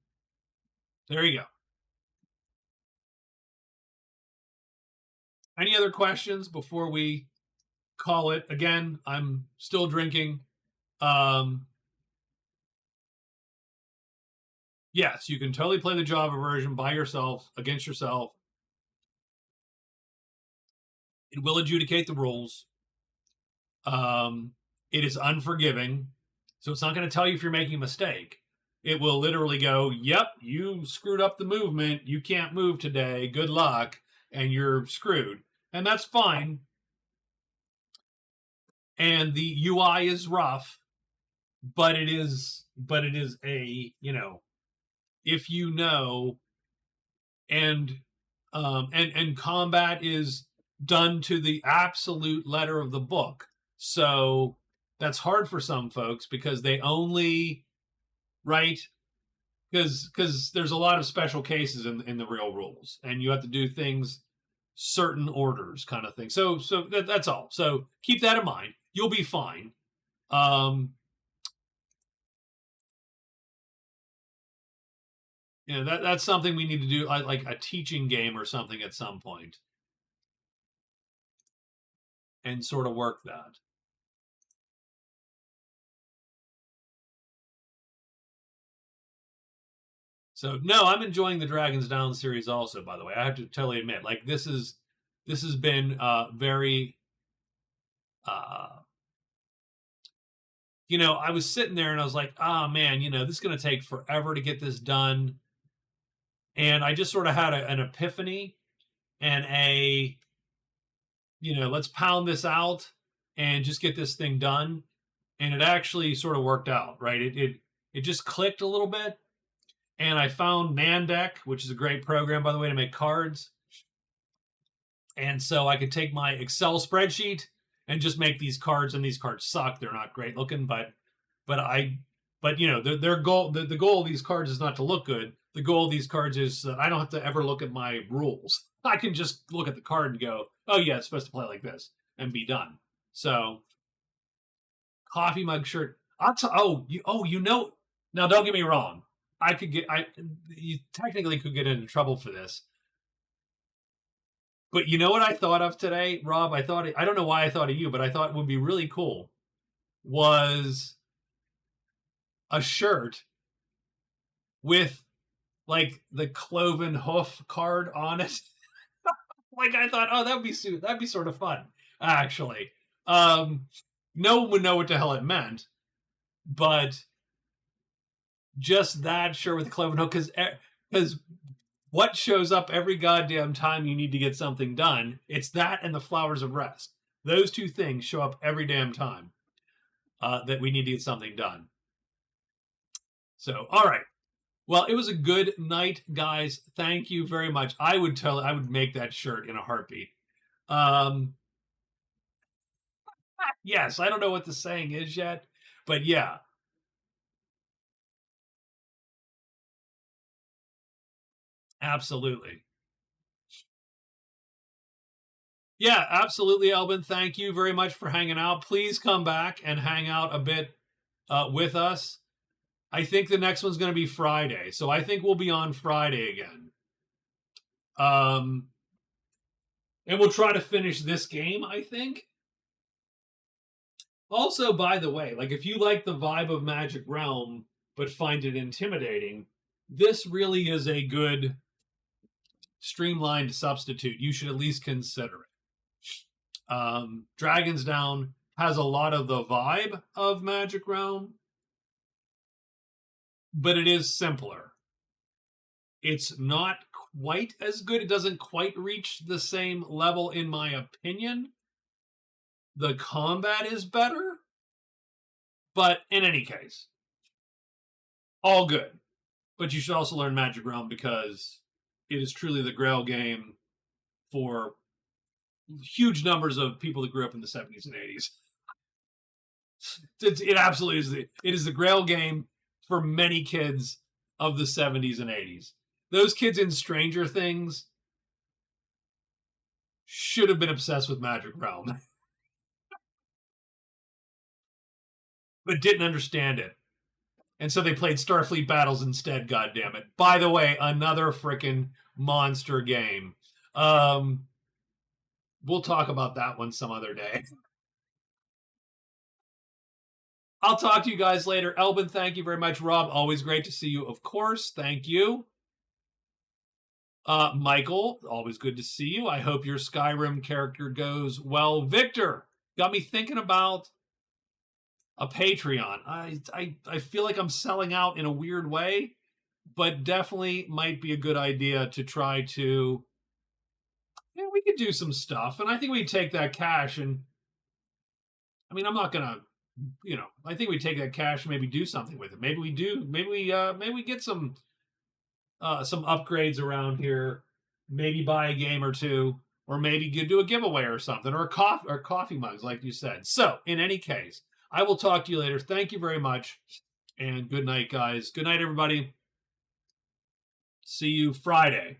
there you go. Any other questions before we call it? Again, I'm still drinking. Um, yes, you can totally play the Java version by yourself against yourself. It will adjudicate the rules. Um, It is unforgiving. So it's not going to tell you if you're making a mistake. It will literally go, yep, you screwed up the movement. You can't move today. Good luck. And you're screwed. And that's fine. And the UI is rough, but it is a, if you know, and and combat is done to the absolute letter of the book. So that's hard for some folks because they only, right, because there's a lot of special cases in the real rules, and you have to do things certain orders, kind of thing. So that's all. So keep that in mind. You'll be fine. That's something we need to do, like a teaching game or something at some point, and sort of work that. So no, I'm enjoying the Dragons Down series also. By the way, I have to totally admit, like this has been very. Uh, I was sitting there and I was like, ah, man, this is going to take forever to get this done, and I just sort of had an epiphany and let's pound this out and just get this thing done, and it actually sort of worked out, right? It just clicked a little bit, and I found Nandeck, which is a great program, by the way, to make cards. And so I could take my Excel spreadsheet and just make these cards, and these cards suck. They're not great looking, but their goal, the goal of these cards is not to look good. The goal of these cards is that I don't have to ever look at my rules. I can just look at the card and go, oh yeah, it's supposed to play like this, and be done. So coffee mug shirt. Now don't get me wrong. You technically could get into trouble for this. But you know what I thought of today, Rob? I don't know why I thought of you, but I thought it would be really cool was a shirt with like the cloven hoof card on it. Like I thought, oh, that'd be sort of fun, actually. No one would know what the hell it meant, but just that shirt with the cloven hoof, because what shows up every goddamn time you need to get something done? It's that and the Flowers of Rest. Those two things show up every damn time that we need to get something done. So, all right. Well, it was a good night, guys. Thank you very much. I would make that shirt in a heartbeat. Yes, I don't know what the saying is yet, but yeah. Absolutely. Yeah, absolutely, Elvin. Thank you very much for hanging out. Please come back and hang out a bit with us. I think the next one's going to be Friday, so I think we'll be on Friday again. And we'll try to finish this game, I think. Also, by the way, like if you like the vibe of Magic Realm but find it intimidating, this really is a good streamlined substitute. You should at least consider it. Dragons Down has a lot of the vibe of Magic Realm, but it is simpler. It's not quite as good. It doesn't quite reach the same level, in my opinion. The combat is better, but in any case, all good. But you should also learn Magic Realm because it is truly the grail game for huge numbers of people that grew up in the 70s and 80s. It absolutely is. It is the grail game for many kids of the 70s and 80s. Those kids in Stranger Things should have been obsessed with Magic Realm, but didn't understand it. And so they played Starfleet Battles instead, goddammit. By the way, another freaking monster game. We'll talk about that one some other day. I'll talk to you guys later. Elvin, thank you very much. Rob, always great to see you, of course. Thank you. Michael, always good to see you. I hope your Skyrim character goes well. Victor, got me thinking about a Patreon. I feel like I'm selling out in a weird way, but definitely might be a good idea to try to. Yeah, we could do some stuff, and I think we take that cash and. I mean, I'm not gonna, I think we take that cash and maybe do something with it. Maybe we do. Maybe we get some upgrades around here. Maybe buy a game or two, or maybe do a giveaway or something, or coffee mugs, like you said. So, in any case, I will talk to you later. Thank you very much, and good night, guys. Good night, everybody. See you Friday.